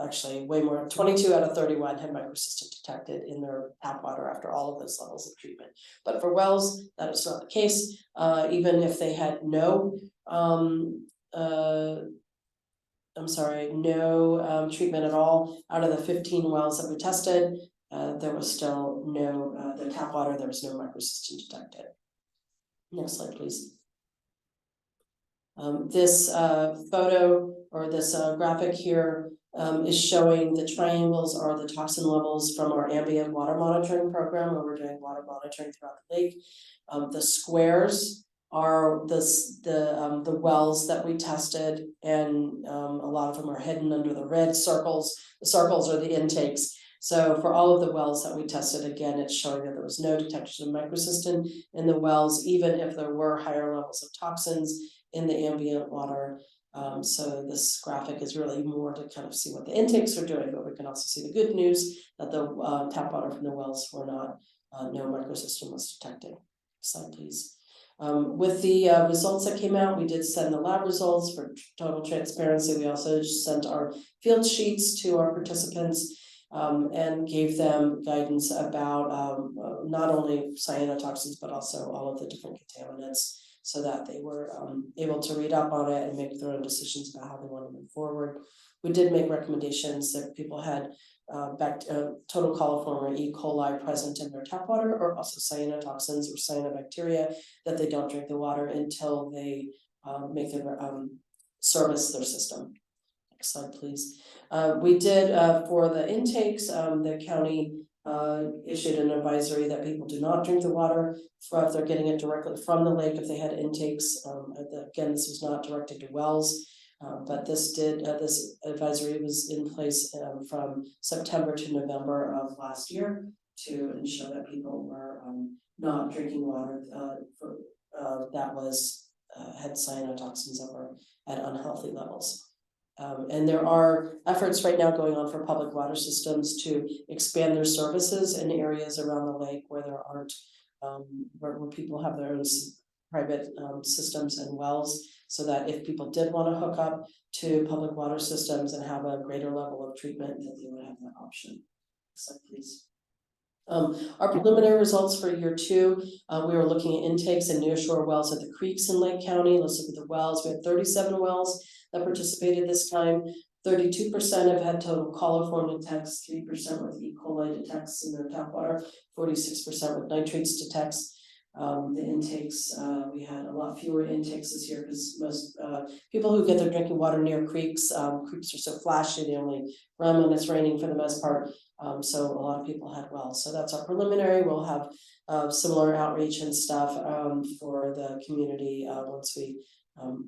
actually way more, 22 out of 31 had microcystin detected in their tap water after all of those levels of treatment. But for wells, that is not the case. Even if they had no treatment at all, out of the 15 wells that we tested, there was still no, the tap water, there was no microcystin detected. Next slide, please. This photo or this graphic here is showing the triangles are the toxin levels from our ambient water monitoring program, where we're doing water monitoring throughout the lake. The squares are the wells that we tested, and a lot of them are hidden under the red circles. The circles are the intakes. So for all of the wells that we tested, again, it's showing that there was no detection of microcystin in the wells, even if there were higher levels of toxins in the ambient water. So this graphic is really more to kind of see what the intakes are doing, but we can also see the good news that the tap water from the wells were not, no microcystin was detected. Next slide, please. With the results that came out, we did send the lab results for total transparency. We also sent our field sheets to our participants and gave them guidance about not only cyanotoxins, but also all of the different contaminants, so that they were able to read up on it and make their own decisions about how they want to move forward. We did make recommendations that people had total coliform or E. coli present in their tap water, or also cyanotoxins or cyanobacteria, that they don't drink the water until they make their service their system. Next slide, please. We did for the intakes, the county issued an advisory that people do not drink the water if they're getting it directly from the lake, if they had intakes. Again, this was not directed to wells, but this advisory was in place from September to November of last year to ensure that people were not drinking water that was had cyanotoxins that were at unhealthy levels. And there are efforts right now going on for public water systems to expand their services in areas around the lake where there aren't, where people have their own private systems and wells, so that if people did want to hook up to public water systems and have a greater level of treatment, that they would have that option. So please. Our preliminary results for year two, we were looking at intakes and nearshore wells at the creeks in Lake County. Let's look at the wells. We had 37 wells that participated this time. 32% have had total coliform detects, 3% with E. coli detects in their tap water, 46% with nitrates detects. The intakes, we had a lot fewer intakes this year because most people who get their drinking water near creeks, creeks are so flashy, they only run when it's raining for the most part. So a lot of people had wells. So that's our preliminary. We'll have similar outreach and stuff for the community once we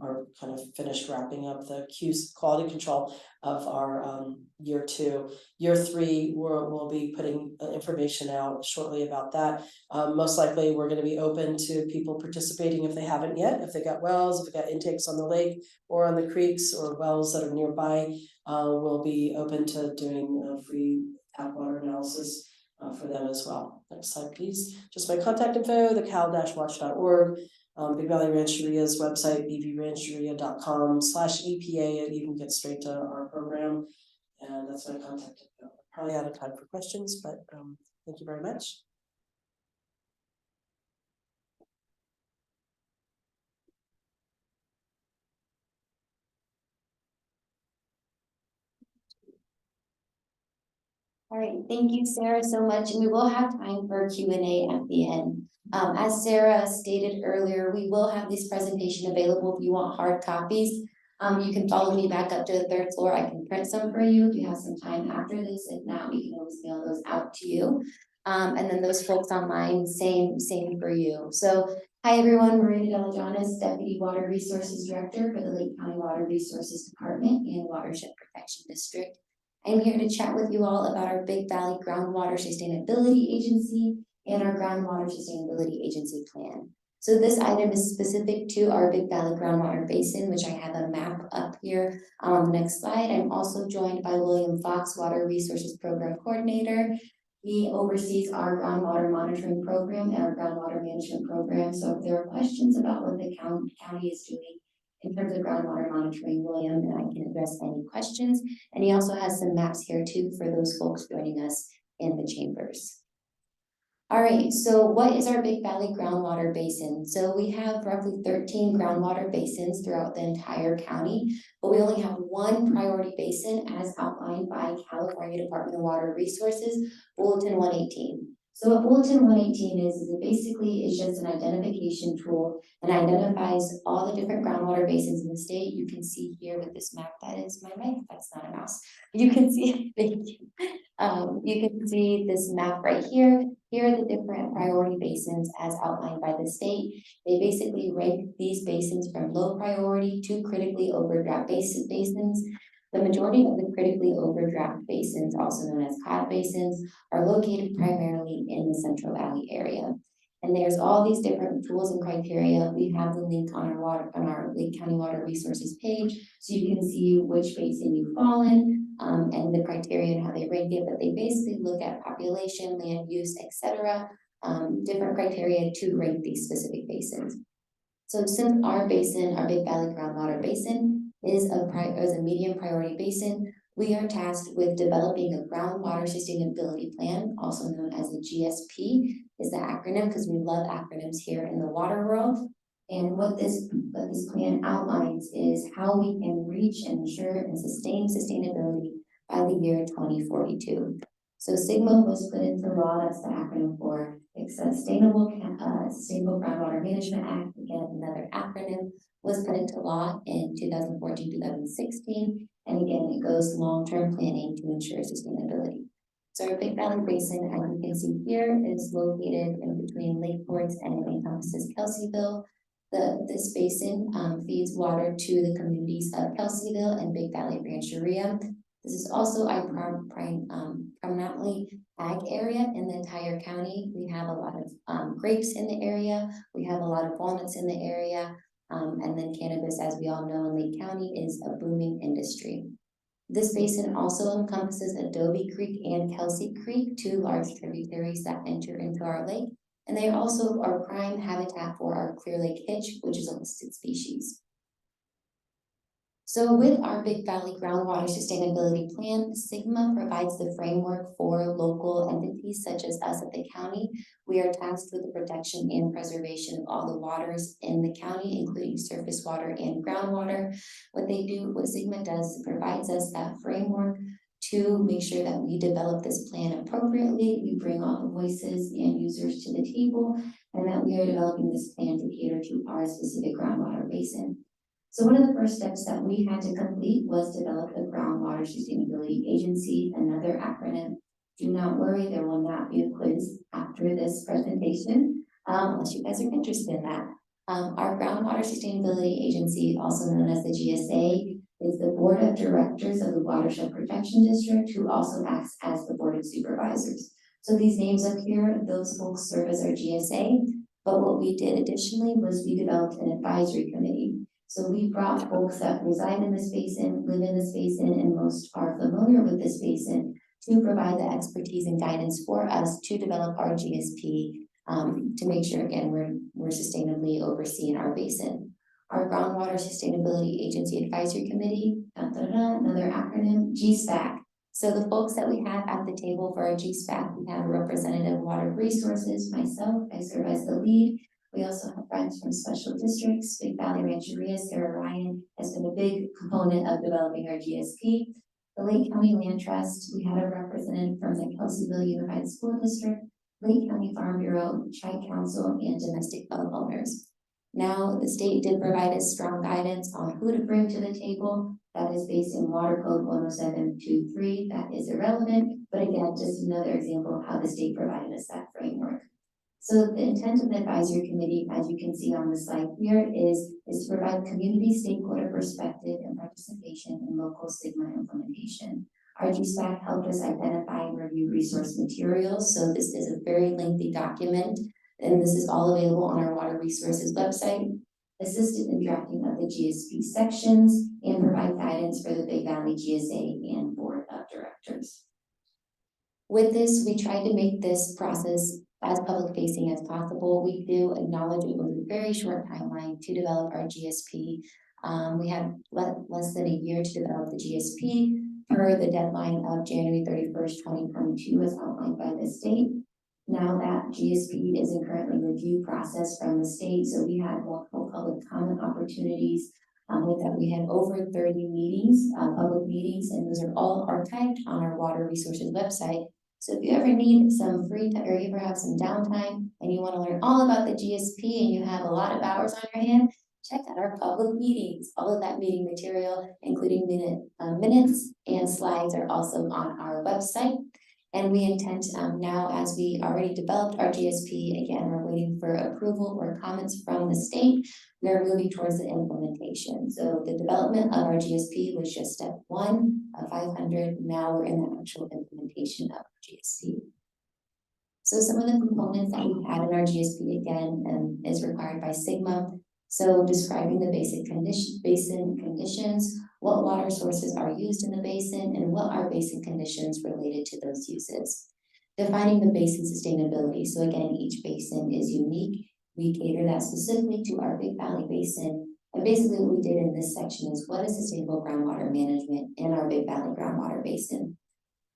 are kind of finished wrapping up the quality control of our year two. Year three, we'll be putting information out shortly about that. Most likely, we're going to be open to people participating if they haven't yet. If they got wells, if they got intakes on the lake or on the creeks or wells that are nearby, we'll be open to doing free tap water analysis for them as well. Next slide, please. Just my contact info, the cal-watch.org. Big Valley Rancheria's website, bvrancheria.com/EPA, and you can get straight to our program. And that's my contact info. Probably out of time for questions, but thank you very much. All right, thank you, Sarah, so much. And we will have time for Q&A at the end. As Sarah stated earlier, we will have this presentation available if you want hard copies. You can follow me back up to the third floor. I can print some for you if you have some time after this. If not, we can always mail those out to you. And then those folks online, same for you. So hi everyone, Maria Delajanis, Deputy Water Resources Director for the Lake County Water Resources Department and Watershed Protection District. I'm here to chat with you all about our Big Valley Groundwater Sustainability Agency and our Groundwater Sustainability Agency plan. So this item is specific to our Big Valley Groundwater Basin, which I have a map up here on the next slide. I'm also joined by William Fox, Water Resources Program Coordinator. He oversees our groundwater monitoring program and our groundwater management program. So if there are questions about what the county is doing in terms of groundwater monitoring, William and I can address any questions. And he also has some maps here too for those folks joining us in the chambers. All right, so what is our Big Valley Groundwater Basin? So we have roughly 13 groundwater basins throughout the entire county, but we only have one priority basin as outlined by California Department of Water Resources, Bulletin 118. So what Bulletin 118 is it basically is just an identification tool and identifies all the different groundwater basins in the state. You can see here with this map, that is my mic, that's not a mouse. You can see, thank you. You can see this map right here. Here are the different priority basins as outlined by the state. They basically rank these basins from low priority to critically overdraft basins. The majority of the critically overdraft basins, also known as COD basins, are located primarily in the Central Valley area. And there's all these different tools and criteria. We have the link on our Lake County Water Resources page, so you can see which basin you fall in, and the criteria and how they rank it. But they basically look at population, land use, etc., different criteria to rank these specific basins. So since our basin, our Big Valley Groundwater Basin, is a medium priority basin, we are tasked with developing a groundwater sustainability plan, also known as a GSP, is the acronym because we love acronyms here in the water world. And what this plan outlines is how we can reach and ensure and sustain sustainability by the year 2042. So SGMA was put into law, that's the acronym for Sustainable Groundwater Management Act, again, another acronym, was put into law in 2014-2016. And again, it goes long-term planning to ensure sustainability. So our Big Valley Basin, as you can see here, is located in between Lake Forks and encompasses Kelseyville. This basin feeds water to the communities of Kelseyville and Big Valley Rancheria. This is also a predominantly ag area in the entire county. We have a lot of grapes in the area. We have a lot of walnuts in the area. And then cannabis, as we all know in Lake County, is a booming industry. This basin also encompasses Adobe Creek and Kelsey Creek, two large tributaries that enter into our lake. And they also are prime habitat for our Clear Lake hitch, which is a listed species. So with our Big Valley Groundwater Sustainability Plan, Sigma provides the framework for local entities such as us at the county. We are tasked with the protection and preservation of all the waters in the county, including surface water and groundwater. What Sigma does, it provides us that framework to make sure that we develop this plan appropriately. We bring all the voices and users to the table, and that we are developing this plan to cater to our specific groundwater basin. So one of the first steps that we had to complete was develop a Groundwater Sustainability Agency, another acronym. Do not worry, there will not be a quiz after this presentation, unless you guys are interested in that. Our Groundwater Sustainability Agency, also known as the GSA, is the Board of Directors of the Watershed Protection District, who also acts as the Board of Supervisors. So these names up here, those folks serve as our GSA, but what we did additionally was we developed an advisory committee. So we brought folks that reside in this basin, live in this basin, and most are familiar with this basin to provide the expertise and guidance for us to develop our GSP, to make sure, again, we're sustainably overseeing our basin. Our Groundwater Sustainability Agency Advisory Committee, another acronym, GSPAC. So the folks that we have at the table for our GSPAC, we have a representative of Water Resources, myself, I serve as the lead. We also have friends from special districts. Big Valley Rancheria, Sarah Ryan has been a big component of developing our GSP. The Lake County Land Trust, we had a representative from the Kelseyville Unified School District, Lake County Farm Bureau, Tri-Council, and domestic well owners. Now, the state did provide us strong guidance on who to bring to the table. That is based in Water Code 10723. That is irrelevant, but again, just another example of how the state provided us that framework. So the intent of the advisory committee, as you can see on the slide here, is to provide community stakeholder perspective and participation in local Sigma implementation. Our GSPAC helped us identify and review resource materials. So this is a very lengthy document, and this is all available on our Water Resources website. Assisted in drafting of the GSP sections and provide guidance for the Big Valley GSA and Board of Directors. With this, we tried to make this process as public facing as possible. We do acknowledge it was a very short timeline to develop our GSP. We had less than a year to develop the GSP per the deadline of January 31st, 2022 as outlined by the state. Now that GSP is in currently review process from the state, so we had multiple public comment opportunities. With that, we had over 30 meetings, public meetings, and those are all archived on our Water Resources website. So if you ever need some free time or you ever have some downtime and you want to learn all about the GSP and you have a lot of hours on your hand, check out our public meetings. All of that meeting material, including minutes and slides, are also on our website. And we intend now, as we already developed our GSP, again, we're waiting for approval or comments from the state. We're moving towards the implementation. So the development of our GSP was just step one of 500. Now we're in the actual implementation of GSP. So some of the components that we have in our GSP, again, is required by Sigma. So describing the basic basin conditions, what water sources are used in the basin, and what are basin conditions related to those uses. Defining the basin sustainability. So again, each basin is unique. We cater that specifically to our Big Valley Basin. And basically what we did in this section is what is sustainable groundwater management in our Big Valley Groundwater Basin.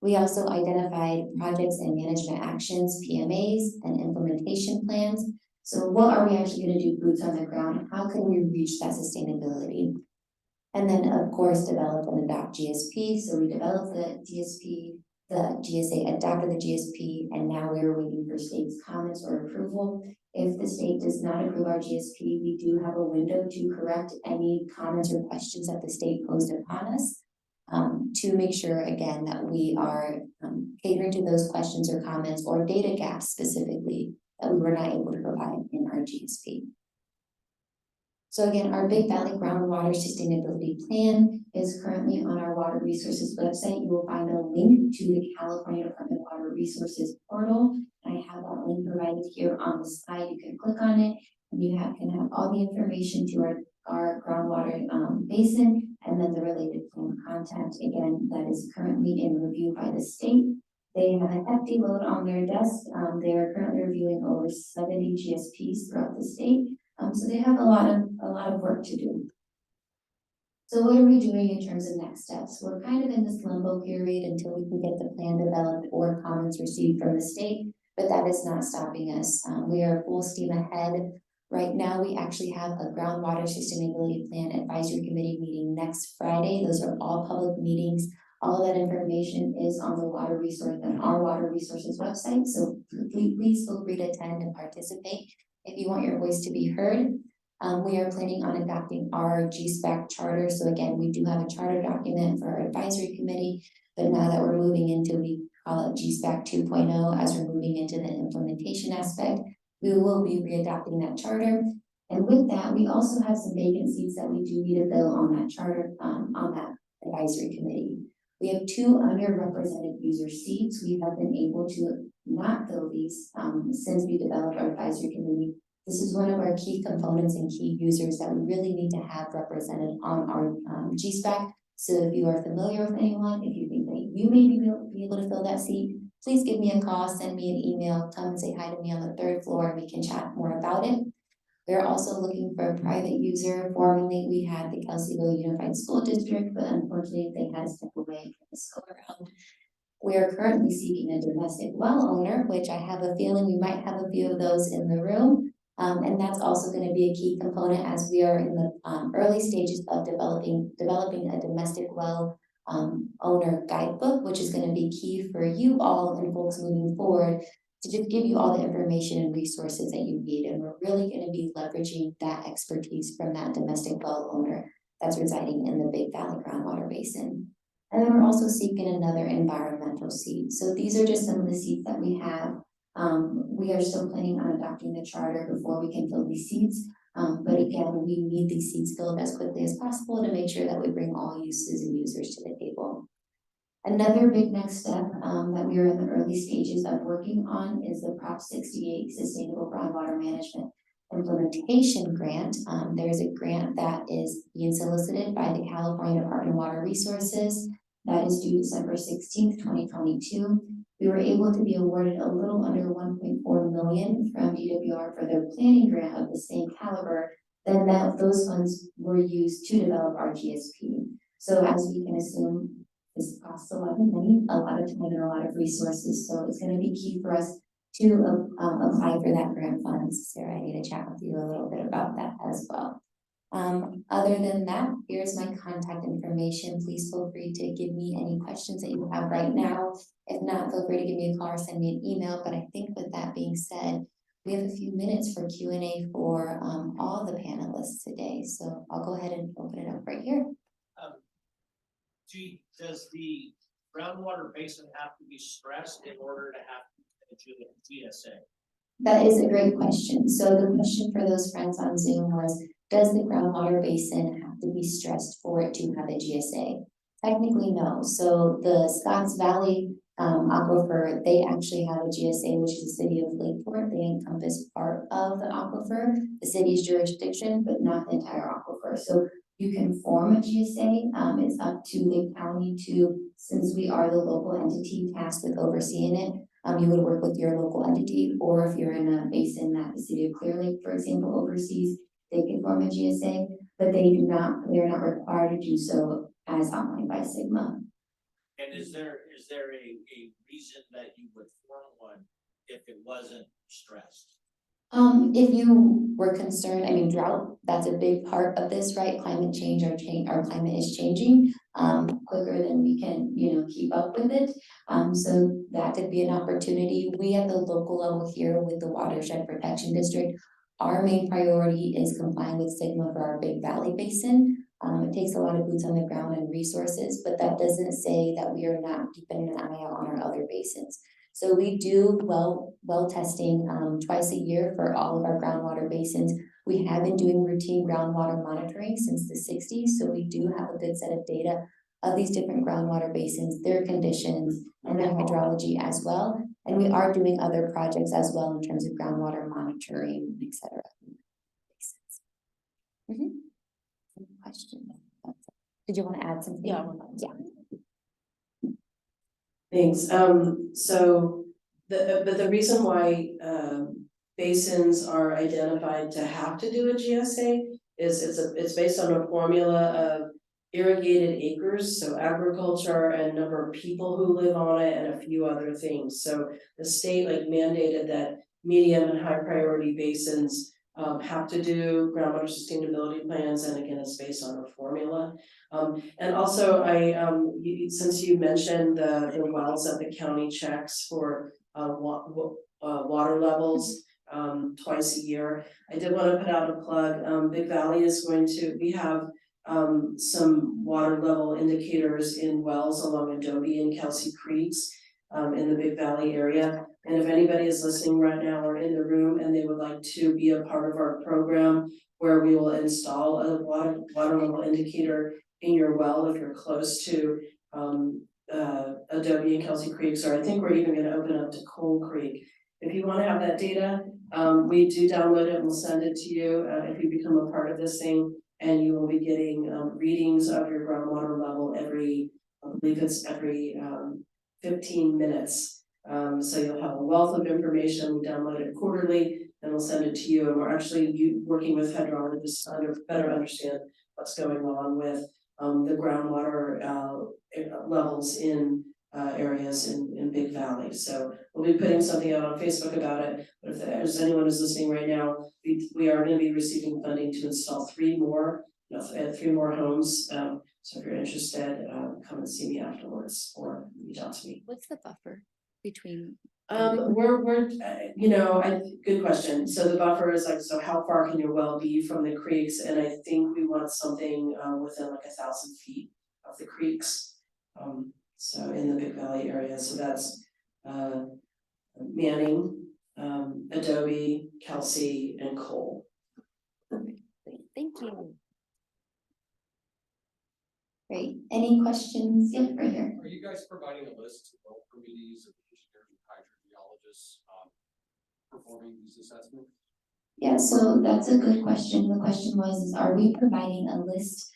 We also identified projects and management actions, PMAs, and implementation plans. So what are we actually going to do boots on the ground? How can we reach that sustainability? And then, of course, develop and adopt GSP. So we developed the GSP, the GSA adopted the GSP, and now we're waiting for state's comments or approval. If the state does not approve our GSP, we do have a window to correct any comments or questions that the state posed upon us, to make sure, again, that we are catering to those questions or comments or data gaps specifically that we were not able to provide in our GSP. So again, our Big Valley Groundwater Sustainability Plan is currently on our Water Resources website. You will find a link to the California Department of Water Resources portal. I have that link provided here on the slide. You can click on it and you can have all the information to our groundwater basin and then the related plan content. Again, that is currently in review by the state. They have a hefty load on their desk. They are currently reviewing over 70 GSPs throughout the state. So they have a lot of work to do. So what are we doing in terms of next steps? We're kind of in this limbo period until we can get the plan developed or comments received from the state, but that is not stopping us. We are full steam ahead. Right now, we actually have a groundwater sustainability plan advisory committee meeting next Friday. Those are all public meetings. All of that information is on the water resource and our water resources website. So please feel free to attend and participate if you want your voice to be heard. We are planning on adopting our GSPAC charter. So again, we do have a charter document for our advisory committee, but now that we're moving into, we call it GSPAC 2.0 as we're moving into the implementation aspect, we will be readopting that charter. And with that, we also have some vacant seats that we do need to fill on that charter, on that advisory committee. We have 2 underrepresented user seats. We have been able to not fill these since we developed our advisory committee. This is one of our key components and key users that we really need to have represented on our GSPAC. So if you are familiar with anyone, if you think that you may be able to fill that seat, please give me a call, send me an email, come and say hi to me on the 3rd floor, and we can chat more about it. We're also looking for a private user. Formerly, we had the Kelseyville Unified School District, but unfortunately, they had to step away from this go around. We are currently seeking a domestic well owner, which I have a feeling we might have a few of those in the room. And that's also going to be a key component as we are in the early stages of developing a domestic well owner guidebook, which is going to be key for you all and folks moving forward to just give you all the information and resources that you need. And we're really going to be leveraging that expertise from that domestic well owner that's residing in the Big Valley Groundwater Basin. And then we're also seeking another environmental seat. So these are just some of the seats that we have. We are still planning on adopting the charter before we can fill these seats. But again, we need these seats filled as quickly as possible to make sure that we bring all uses and users to the table. Another big next step that we are in the early stages of working on is the Prop 68 Sustainable Groundwater Management Implementation Grant. There's a grant that is being solicited by the California Department of Water Resources that is due December 16th, 2022. We were able to be awarded a little under 1.4 million from DWR for their planning grant of the same caliber. Then those funds were used to develop our GSP. So as we can assume, this costs a lot of money, a lot of time, and a lot of resources. So it's going to be key for us to apply for that grant funds. Sarah, I need to chat with you a little bit about that as well. Other than that, here's my contact information. Please feel free to give me any questions that you have right now. If not, feel free to give me a call or send me an email. But I think with that being said, we have a few minutes for Q&A for all the panelists today. So I'll go ahead and open it up right here. Does the groundwater basin have to be stressed in order to have a GSA? That is a great question. So the question for those friends on Zoom was, does the groundwater basin have to be stressed for it to have a GSA? Technically, no. So the Scotts Valley aquifer, they actually have a GSA, which is the city of Lakeport. They encompass part of the aquifer, the city's jurisdiction, but not the entire aquifer. So you can form a GSA. It's up to Lake County to, since we are the local entity tasked with overseeing it, you would work with your local entity, or if you're in a basin that the city of Clear Lake, for example, oversees, they can form a GSA, but they're not required to do so as outlined by SGMA. And is there a reason that you would form one if it wasn't stressed? If you were concerned, I mean, drought, that's a big part of this, right? Climate change, our climate is changing quicker than we can, keep up with it. So that could be an opportunity. We at the local level here with the Watershed Protection District, our main priority is complying with SGMA for our Big Valley Basin. It takes a lot of boots on the ground and resources, but that doesn't say that we are not keeping an eye out on our other basins. So we do well testing twice a year for all of our groundwater basins. We have been doing routine groundwater monitoring since the 60s. So we do have a good set of data of these different groundwater basins, their conditions, and their hydrology as well. And we are doing other projects as well in terms of groundwater monitoring, etc. Question. Did you want to add something? Yeah. Thanks. So the reason why basins are identified to have to do a GSA is it's based on a formula of irrigated acres, so agriculture and number of people who live on it and a few other things. So the state like mandated that medium and high priority basins have to do groundwater sustainability plans, and again, it's based on a formula. And also since you mentioned the wells that the county checks for water levels twice a year, I did want to put out a plug. Big Valley is we have some water level indicators in wells along Adobe and Kelsey Creeks in the Big Valley area. And if anybody is listening right now or in the room and they would like to be a part of our program where we will install a water level indicator in your well if you're close to Adobe and Kelsey Creeks, or I think we're even going to open up to Coal Creek. If you want to have that data, we do download it and we'll send it to you if you become a part of this thing, and you will be getting readings of your groundwater level every 15 minutes. So you'll have a wealth of information. We download it quarterly and we'll send it to you. And we're actually working with hydrologists to better understand what's going on with the groundwater levels in areas in Big Valley. So we'll be putting something out on Facebook about it. But if there's anyone who's listening right now, we are going to be receiving funding to install 3 more homes. So if you're interested, come and see me afterwards or reach out to me. What's the buffer between? Good question. So the buffer is like, so how far can your well be from the creeks? And I think we want something within like 1,000 feet of the creeks. So in the Big Valley area. So that's Manning, Adobe, Kelsey, and Cole. Thank you. Great. Any questions? Yeah, right here. Are you guys providing a list of committees of engineers and hydrogeologists performing these assessments? Yeah, so that's a good question. The question was, are we providing a list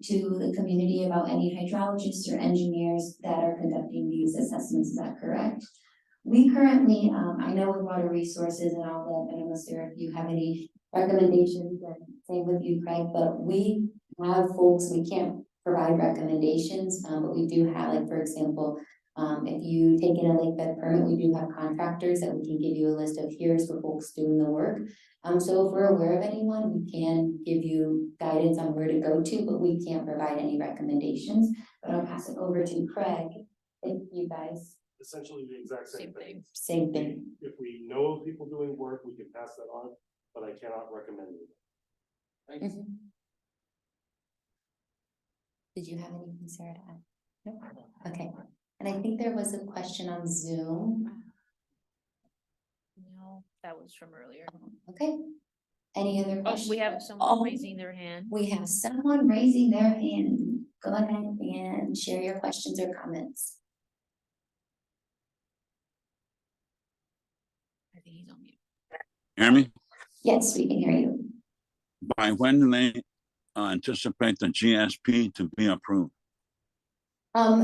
to the community about any hydrologists or engineers that are conducting these assessments? Is that correct? We currently, I know with water resources and all that, I don't know, Sarah, if you have any recommendations, and same with you, Craig, but we have folks, we can't provide recommendations, but we do have, like, for example, if you take in a lake bed permit, we do have contractors that we can give you a list of here's the folks doing the work. So if we're aware of anyone, we can give you guidance on where to go to, but we can't provide any recommendations. But I'll pass it over to Craig. Thank you guys. Essentially the exact same thing. Same thing. If we know of people doing work, we can pass that on, but I cannot recommend it. Thank you. Mm-hmm. Did you have anything, Sarah, to add? No? Okay. And I think there was a question on Zoom. No, that was from earlier. Okay. Any other Oh, questions? we have someone raising their hand. We have someone raising their hand. Go ahead and share your questions or comments. I think he's on mute. Hear me? Yes, we can hear you. By when do they anticipate the GSP to be approved?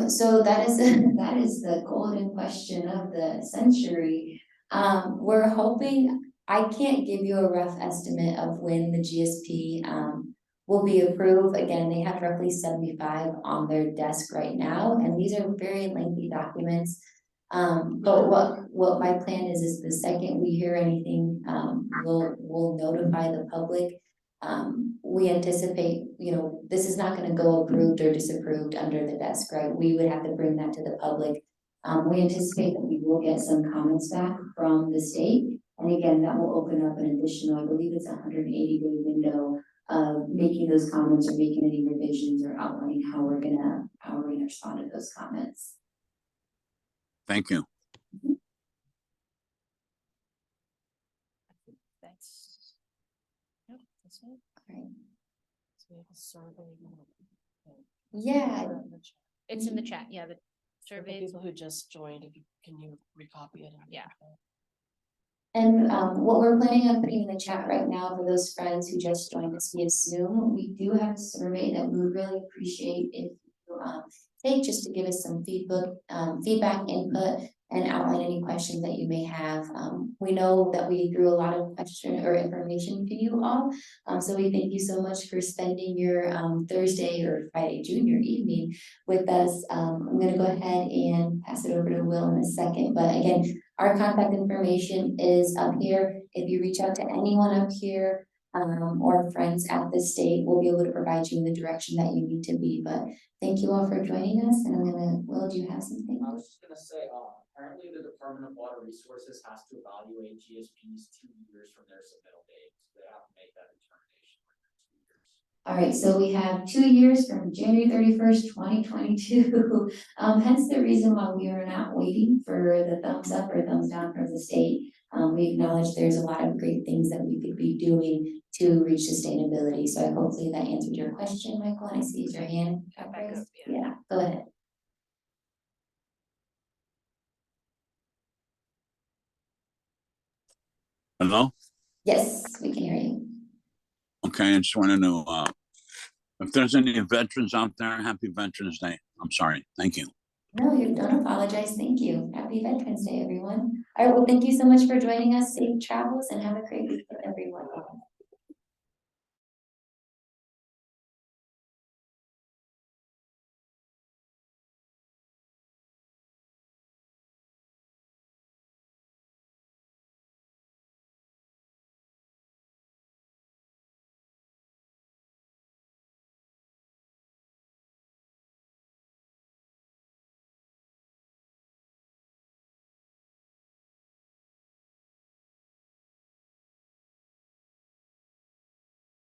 So that is the golden question of the century. We're hoping, I can't give you a rough estimate of when the GSP will be approved. Again, they have roughly 75 on their desk right now, and these are very lengthy documents. But what my plan is the second we hear anything, we'll notify the public. We anticipate, this is not going to go approved or disapproved under the desk, right? We would have to bring that to the public. We anticipate that we will get some comments back from the state. And again, that will open up an additional, I believe it's a 180-day window of making those comments or making any revisions or outlining how we're gonna respond to those comments. Thank you. That's. Nope, that's it. Right. So we have a survey. Yeah. It's in the chat. Yeah, the For the survey. people who just joined, can you recopy it? Yeah. And what we're planning on putting in the chat right now for those friends who just joined us via Zoom, we do have a survey that we really appreciate if you take just to give us some feedback, input, and outline any questions that you may have. We know that we threw a lot of question or information to you all. So we thank you so much for spending your Thursday or Friday junior evening with us. I'm gonna go ahead and pass it over to Will in a second, but again, our contact information is up here. If you reach out to anyone up here, or friends at the state, we'll be able to provide you in the direction that you need to be, but thank you all for joining us, and I'm gonna, Will, do you have something? I was just gonna say, apparently the Department of Water Resources has to evaluate GSPs 2 years from their submittal date. So they have to make that determination within 2 years. All right, so we have 2 years from January 31st, 2022. Hence the reason why we are not waiting for the thumbs up or thumbs down from the state. We acknowledge there's a lot of great things that we could be doing to reach sustainability. So I hopefully that answered your question, Michael, and I see your hand up raised. Yeah, go ahead. Hello? Yes, we can hear you. Okay, I just wanted to, if there's any veterans out there, happy Veterans Day. I'm sorry. Thank you. No, you don't apologize. Thank you. Happy Veterans Day, everyone. All right, well, thank you so much for joining us. Safe travels and have a great week.